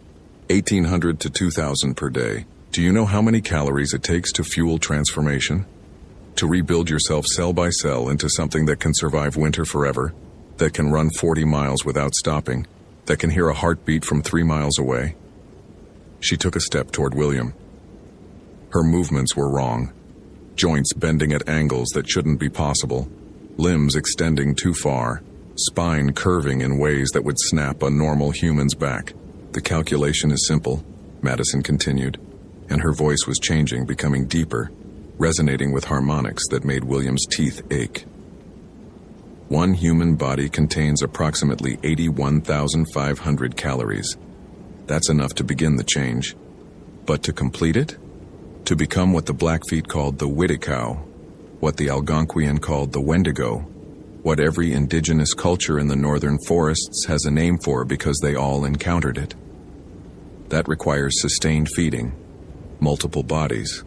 Speaker 1: 1,800 to 2,000 per day. Do you know how many calories it takes to fuel transformation? To rebuild yourself cell by cell into something that can survive winter forever, that can run 40 miles without stopping, that can hear a heartbeat from 3 miles away? She took a step toward William. Her movements were wrong. Joints bending at angles that shouldn't be possible. Limbs extending too far. Spine curving in ways that would snap a normal human's back. The calculation is simple, Madison continued, and her voice was changing, becoming deeper, resonating with harmonics that made William's teeth ache. One human body contains approximately 81,500 calories. That's enough to begin the change. But to complete it? To become what the Blackfeet called the Wittikau, what the Algonquian called the Wendigo, what every indigenous culture in the northern forests has a name for because they all encountered it. That requires sustained feeding, multiple bodies.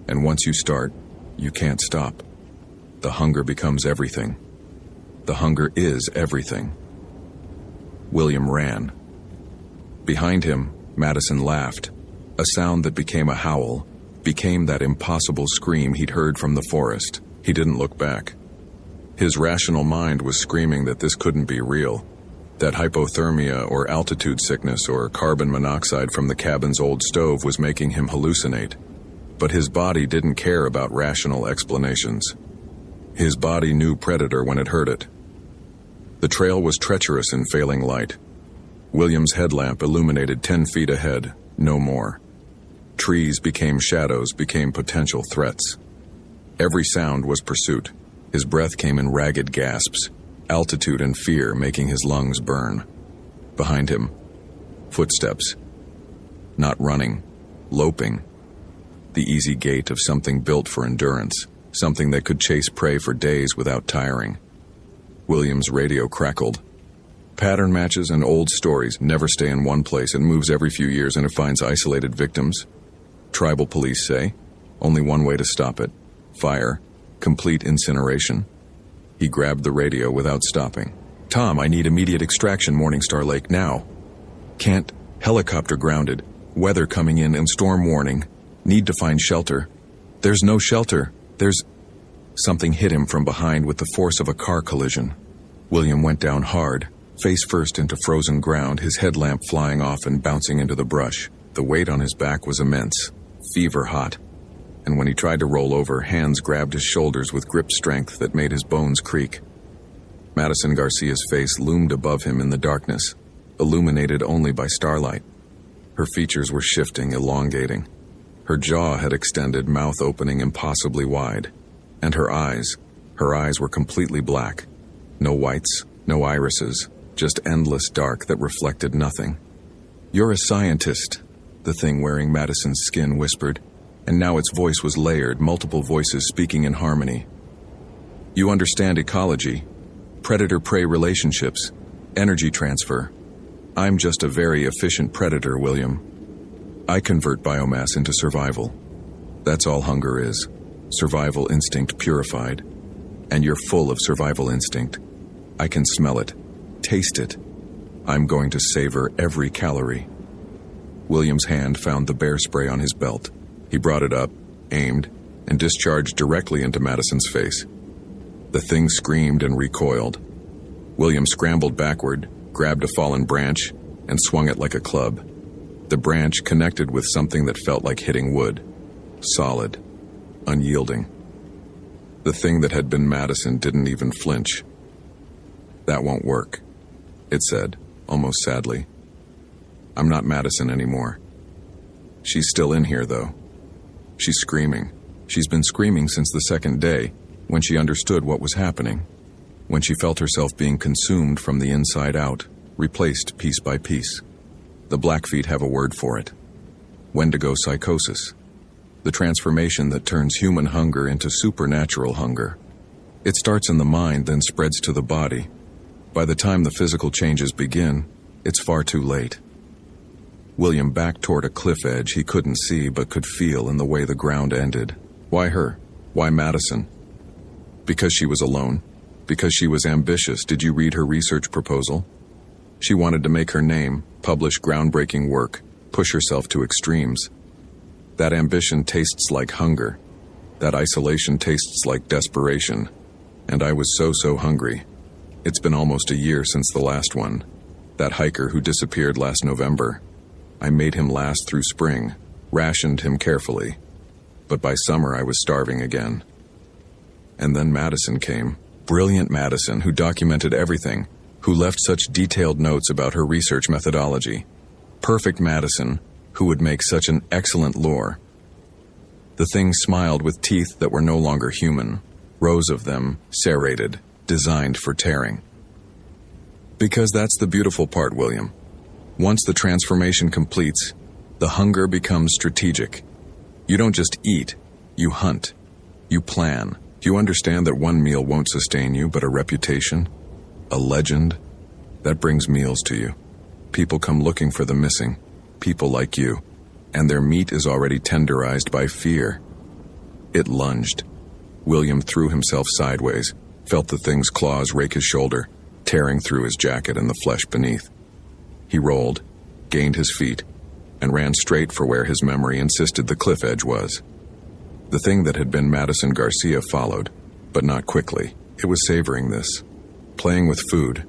Speaker 1: And once you start, you can't stop. The hunger becomes everything. The hunger is everything. William ran. Behind him, Madison laughed, a sound that became a howl, became that impossible scream he'd heard from the forest. He didn't look back. His rational mind was screaming that this couldn't be real, that hypothermia or altitude sickness or carbon monoxide from the cabin's old stove was making him hallucinate. But his body didn't care about rational explanations. His body knew predator when it heard it. The trail was treacherous in failing light. William's headlamp illuminated 10 feet ahead, no more. Trees became shadows, became potential threats. Every sound was pursuit. His breath came in ragged gasps, altitude and fear making his lungs burn. Behind him, footsteps. Not running, loping. The easy gait of something built for endurance, something that could chase prey for days without tiring. William's radio crackled. Pattern matches and old stories never stay in one place. It moves every few years and it finds isolated victims. Tribal police say, only one way to stop it. Fire. Complete incineration. He grabbed the radio without stopping. Tom, I need immediate extraction, Morningstar Lake, now. Can't. Helicopter grounded. Weather coming in and storm warning. Need to find shelter. There's no shelter. Something hit him from behind with the force of a car collision. William went down hard, face first into frozen ground, his headlamp flying off and bouncing into the brush. The weight on his back was immense, fever hot. And when he tried to roll over, hands grabbed his shoulders with grip strength that made his bones creak. Madison Garcia's face loomed above him in the darkness, illuminated only by starlight. Her features were shifting, elongating. Her jaw had extended, mouth opening impossibly wide. And her eyes were completely black. No whites, no irises, just endless dark that reflected nothing. You're a scientist, the thing wearing Madison's skin whispered, and now its voice was layered, multiple voices speaking in harmony. You understand ecology, predator-prey relationships, energy transfer. I'm just a very efficient predator, William. I convert biomass into survival. That's all hunger is. Survival instinct purified. And you're full of survival instinct. I can smell it, taste it. I'm going to savor every calorie. William's hand found the bear spray on his belt. He brought it up, aimed, and discharged directly into Madison's face. The thing screamed and recoiled. William scrambled backward, grabbed a fallen branch, and swung it like a club. The branch connected with something that felt like hitting wood. Solid. Unyielding. The thing that had been Madison didn't even flinch. That won't work, it said, almost sadly. I'm not Madison anymore. She's still in here, though. She's screaming. She's been screaming since the second day, when she understood what was happening, when she felt herself being consumed from the inside out, replaced piece by piece. The Blackfeet have a word for it. Wendigo psychosis. The transformation that turns human hunger into supernatural hunger. It starts in the mind, then spreads to the body. By the time the physical changes begin, it's far too late. William backed toward a cliff edge he couldn't see but could feel in the way the ground ended. Why her? Why Madison? Because she was alone. Because she was ambitious. Did you read her research proposal? She wanted to make her name, publish groundbreaking work, push herself to extremes. That ambition tastes like hunger. That isolation tastes like desperation. And I was so hungry. It's been almost a year since the last one. That hiker who disappeared last November. I made him last through spring, rationed him carefully. But by summer I was starving again. And then Madison came. Brilliant Madison, who documented everything, who left such detailed notes about her research methodology. Perfect Madison, who would make such an excellent lure. The thing smiled with teeth that were no longer human, rows of them, serrated, designed for tearing. Because that's the beautiful part, William. Once the transformation completes, the hunger becomes strategic. You don't just eat, you hunt, you plan. Do you understand that one meal won't sustain you, but a reputation, a legend, that brings meals to you? People come looking for the missing, people like you, and their meat is already tenderized by fear. It lunged. William threw himself sideways, felt the thing's claws rake his shoulder, tearing through his jacket and the flesh beneath. He rolled, gained his feet, and ran straight for where his memory insisted the cliff edge was. The thing that had been Madison Garcia followed, but not quickly. It was savoring this. Playing with food.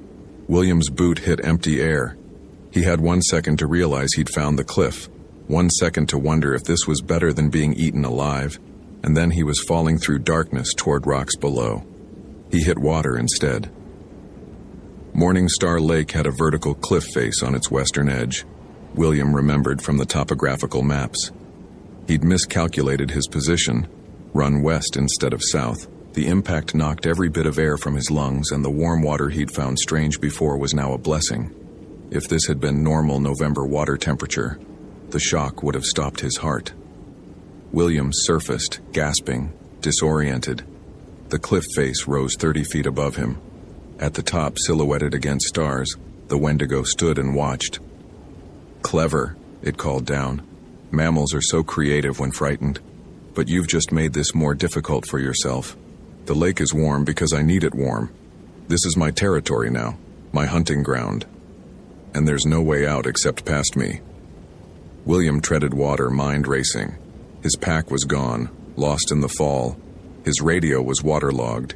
Speaker 1: William's boot hit empty air. He had 1 second to realize he'd found the cliff, 1 second to wonder if this was better than being eaten alive, and then he was falling through darkness toward rocks below. He hit water instead. Morning Star Lake had a vertical cliff face on its western edge. William remembered from the topographical maps. He'd miscalculated his position, run west instead of south. The impact knocked every bit of air from his lungs, and the warm water he'd found strange before was now a blessing. If this had been normal November water temperature, the shock would have stopped his heart. William surfaced, gasping, disoriented. The cliff face rose 30 feet above him. At the top, silhouetted against stars, the Wendigo stood and watched. "Clever," it called down. "Mammals are so creative when frightened. But you've just made this more difficult for yourself. The lake is warm because I need it warm. This is my territory now, my hunting ground. And there's no way out except past me." William treaded water, mind racing. His pack was gone, lost in the fall. His radio was waterlogged.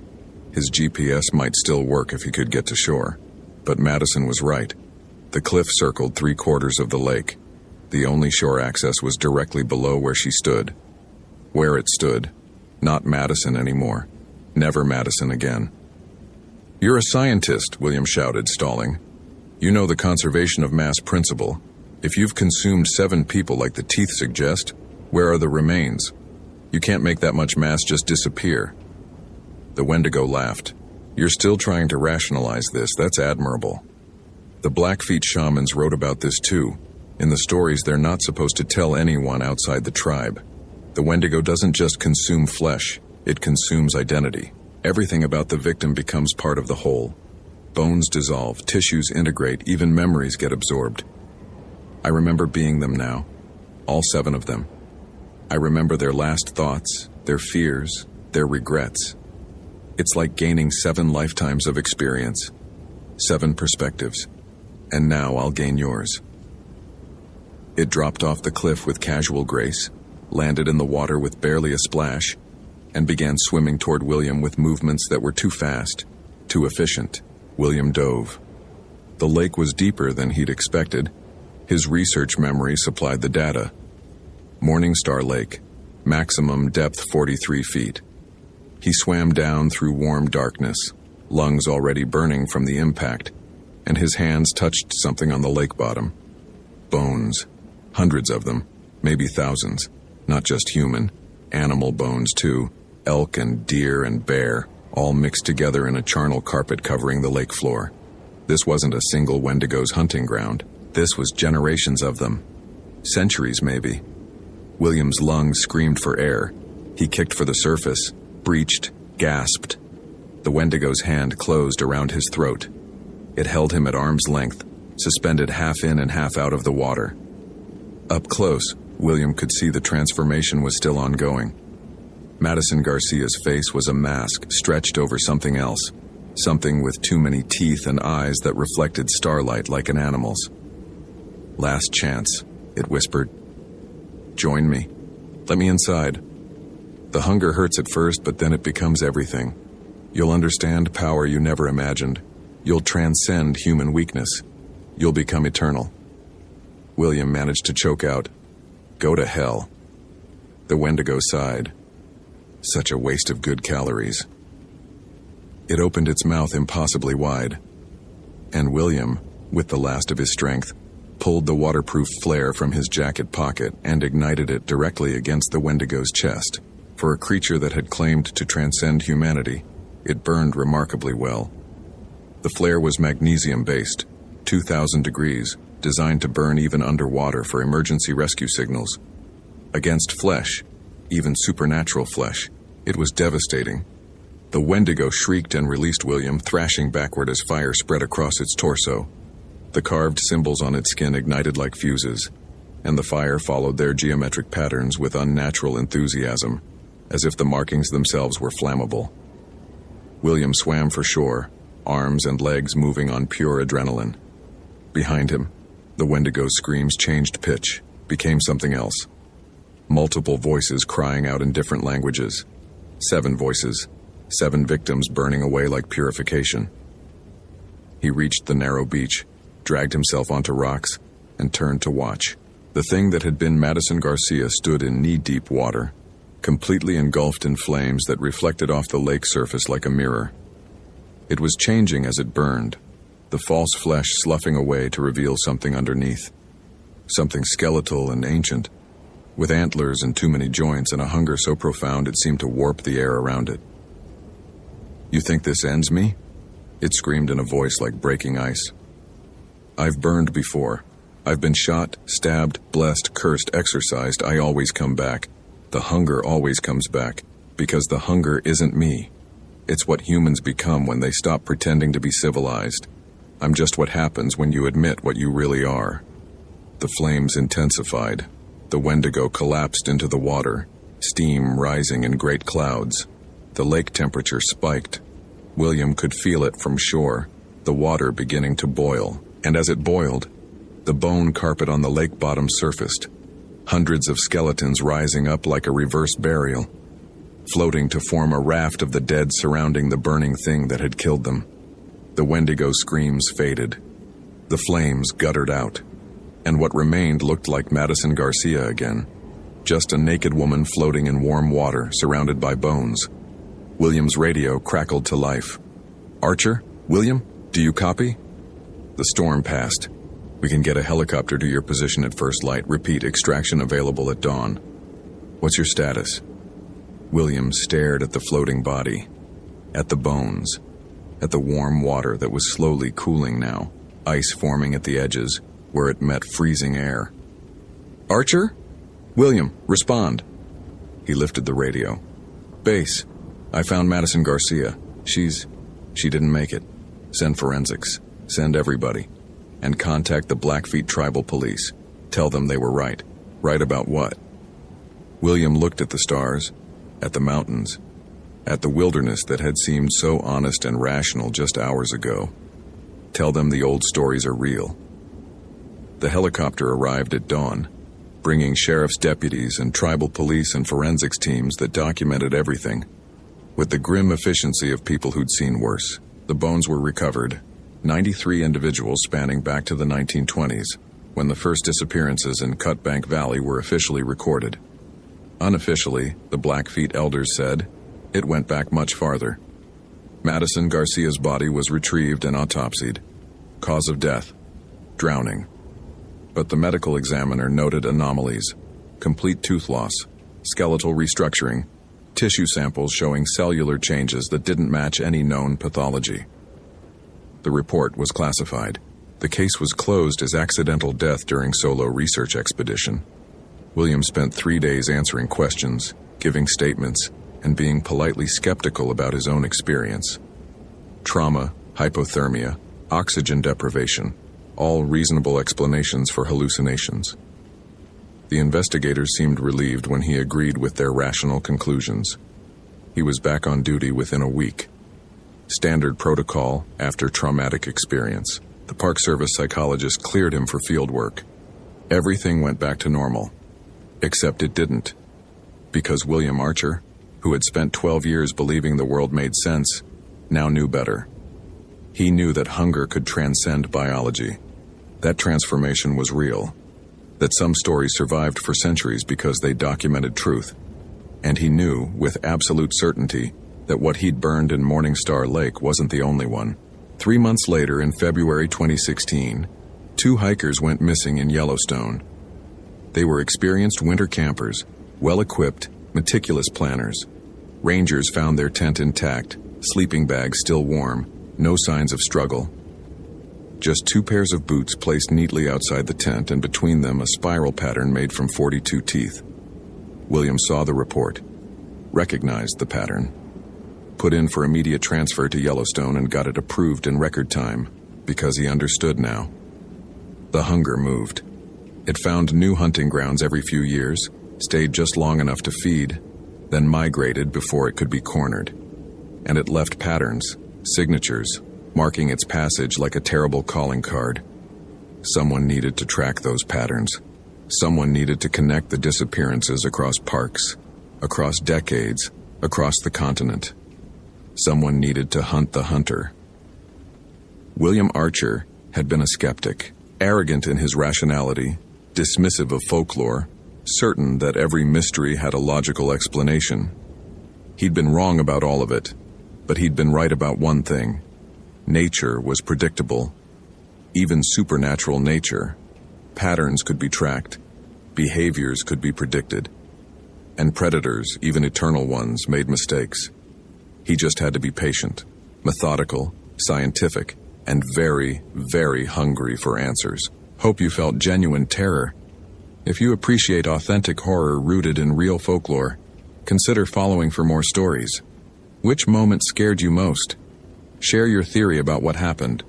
Speaker 1: His GPS might still work if he could get to shore. But Madison was right. The cliff circled 3/4 of the lake. The only shore access was directly below where she stood. Where it stood. Not Madison anymore. Never Madison again. "You're a scientist," William shouted, stalling. "You know the conservation of mass principle. If you've consumed 7 people like the teeth suggest, where are the remains? You can't make that much mass just disappear." The Wendigo laughed. "You're still trying to rationalize this. That's admirable. The Blackfeet shamans wrote about this too. In the stories they're not supposed to tell anyone outside the tribe. The Wendigo doesn't just consume flesh, it consumes identity. Everything about the victim becomes part of the whole. Bones dissolve, tissues integrate, even memories get absorbed. I remember being them now, all 7 of them. I remember their last thoughts, their fears, their regrets. It's like gaining 7 lifetimes of experience, 7 perspectives, and now I'll gain yours." It dropped off the cliff with casual grace, landed in the water with barely a splash, and began swimming toward William with movements that were too fast, too efficient. William dove. The lake was deeper than he'd expected. His research memory supplied the data. Morning Star Lake, maximum depth 43 feet. He swam down through warm darkness, lungs already burning from the impact, and his hands touched something on the lake bottom. Bones. Hundreds of them, maybe thousands. Not just human, animal bones too. Elk and deer and bear, all mixed together in a charnel carpet covering the lake floor. This wasn't a single Wendigo's hunting ground. This was generations of them. Centuries, maybe. William's lungs screamed for air. He kicked for the surface, breached, gasped. The Wendigo's hand closed around his throat. It held him at arm's length, suspended half in and half out of the water. Up close, William could see the transformation was still ongoing. Madison Garcia's face was a mask stretched over something else, something with too many teeth and eyes that reflected starlight like an animal's. "Last chance," it whispered. "Join me. Let me inside. The hunger hurts at first, but then it becomes everything. You'll understand power you never imagined. You'll transcend human weakness. You'll become eternal." William managed to choke out, "Go to hell." The Wendigo sighed. Such a waste of good calories. It opened its mouth impossibly wide, and William, with the last of his strength, pulled the waterproof flare from his jacket pocket and ignited it directly against the Wendigo's chest. For a creature that had claimed to transcend humanity, it burned remarkably well. The flare was magnesium-based, 2,000 degrees, designed to burn even underwater for emergency rescue signals. Against flesh, even supernatural flesh, it was devastating. The Wendigo shrieked and released William, thrashing backward as fire spread across its torso. The carved symbols on its skin ignited like fuses, and the fire followed their geometric patterns with unnatural enthusiasm, as if the markings themselves were flammable. William swam for shore, arms and legs moving on pure adrenaline. Behind him, the Wendigo's screams changed pitch, became something else. Multiple voices crying out in different languages. 7 voices, 7 victims burning away like purification. He reached the narrow beach, dragged himself onto rocks, and turned to watch. The thing that had been Madison Garcia stood in knee-deep water, completely engulfed in flames that reflected off the lake surface like a mirror. It was changing as it burned, the false flesh sloughing away to reveal something underneath. Something skeletal and ancient, with antlers and too many joints and a hunger so profound it seemed to warp the air around it. "You think this ends me?" It screamed in a voice like breaking ice. "I've burned before. I've been shot, stabbed, blessed, cursed, exorcised. I always come back. The hunger always comes back, because the hunger isn't me. It's what humans become when they stop pretending to be civilized. I'm just what happens when you admit what you really are." The flames intensified. The Wendigo collapsed into the water, steam rising in great clouds. The lake temperature spiked. William could feel it from shore, the water beginning to boil, and as it boiled, the bone carpet on the lake bottom surfaced, hundreds of skeletons rising up like a reverse burial, floating to form a raft of the dead surrounding the burning thing that had killed them. The Wendigo screams faded. The flames guttered out, and what remained looked like Madison Garcia again, just a naked woman floating in warm water surrounded by bones. William's radio crackled to life. "Archer? William? Do you copy?" The storm passed. "We can get a helicopter to your position at first light. Repeat, extraction available at dawn. What's your status?" William stared at the floating body, at the bones, at the warm water that was slowly cooling now, ice forming at the edges where it met freezing air. "Archer? William, respond." He lifted the radio. "Base, I found Madison Garcia. She didn't make it. Send forensics. Send everybody. And contact the Blackfeet tribal police. Tell them they were right. Right about what?" William looked at the stars, at the mountains, at the wilderness that had seemed so honest and rational just hours ago. Tell them the old stories are real. The helicopter arrived at dawn, bringing sheriff's deputies and tribal police and forensics teams that documented everything. With the grim efficiency of people who'd seen worse, the bones were recovered, 93 individuals spanning back to the 1920s, when the first disappearances in Cutbank Valley were officially recorded. Unofficially, the Blackfeet elders said, it went back much farther. Madison Garcia's body was retrieved and autopsied. Cause of death: drowning. But the medical examiner noted anomalies: complete tooth loss, skeletal restructuring, tissue samples showing cellular changes that didn't match any known pathology. The report was classified. The case was closed as accidental death during solo research expedition. William spent 3 days answering questions, giving statements, and being politely skeptical about his own experience. Trauma, hypothermia, oxygen deprivation, all reasonable explanations for hallucinations. The investigators seemed relieved when he agreed with their rational conclusions. He was back on duty within a week. Standard protocol after traumatic experience. The Park Service psychologist cleared him for field work. Everything went back to normal. Except it didn't. Because William Archer, who had spent 12 years believing the world made sense, now knew better. He knew that hunger could transcend biology. That transformation was real. That some stories survived for centuries because they documented truth. And he knew, with absolute certainty, that what he'd burned in Morningstar Lake wasn't the only one. 3 months later, in February 2016, 2 hikers went missing in Yellowstone. They were experienced winter campers, well-equipped, meticulous planners. Rangers found their tent intact, sleeping bags still warm, no signs of struggle. Just 2 pairs of boots placed neatly outside the tent, and between them a spiral pattern made from 42 teeth. William saw the report, recognized the pattern, put in for immediate transfer to Yellowstone and got it approved in record time, because he understood now. The hunger moved. It found new hunting grounds every few years, stayed just long enough to feed, then migrated before it could be cornered. And it left patterns, signatures, marking its passage like a terrible calling card. Someone needed to track those patterns. Someone needed to connect the disappearances across parks, across decades, across the continent. Someone needed to hunt the hunter. William Archer had been a skeptic, arrogant in his rationality, dismissive of folklore, certain that every mystery had a logical explanation. He'd been wrong about all of it, but he'd been right about one thing. Nature was predictable. Even supernatural nature. Patterns could be tracked. Behaviors could be predicted. And predators, even eternal ones, made mistakes. He just had to be patient, methodical, scientific, and very, very hungry for answers. Hope you felt genuine terror. If you appreciate authentic horror rooted in real folklore, consider following for more stories. Which moment scared you most? Share your theory about what happened.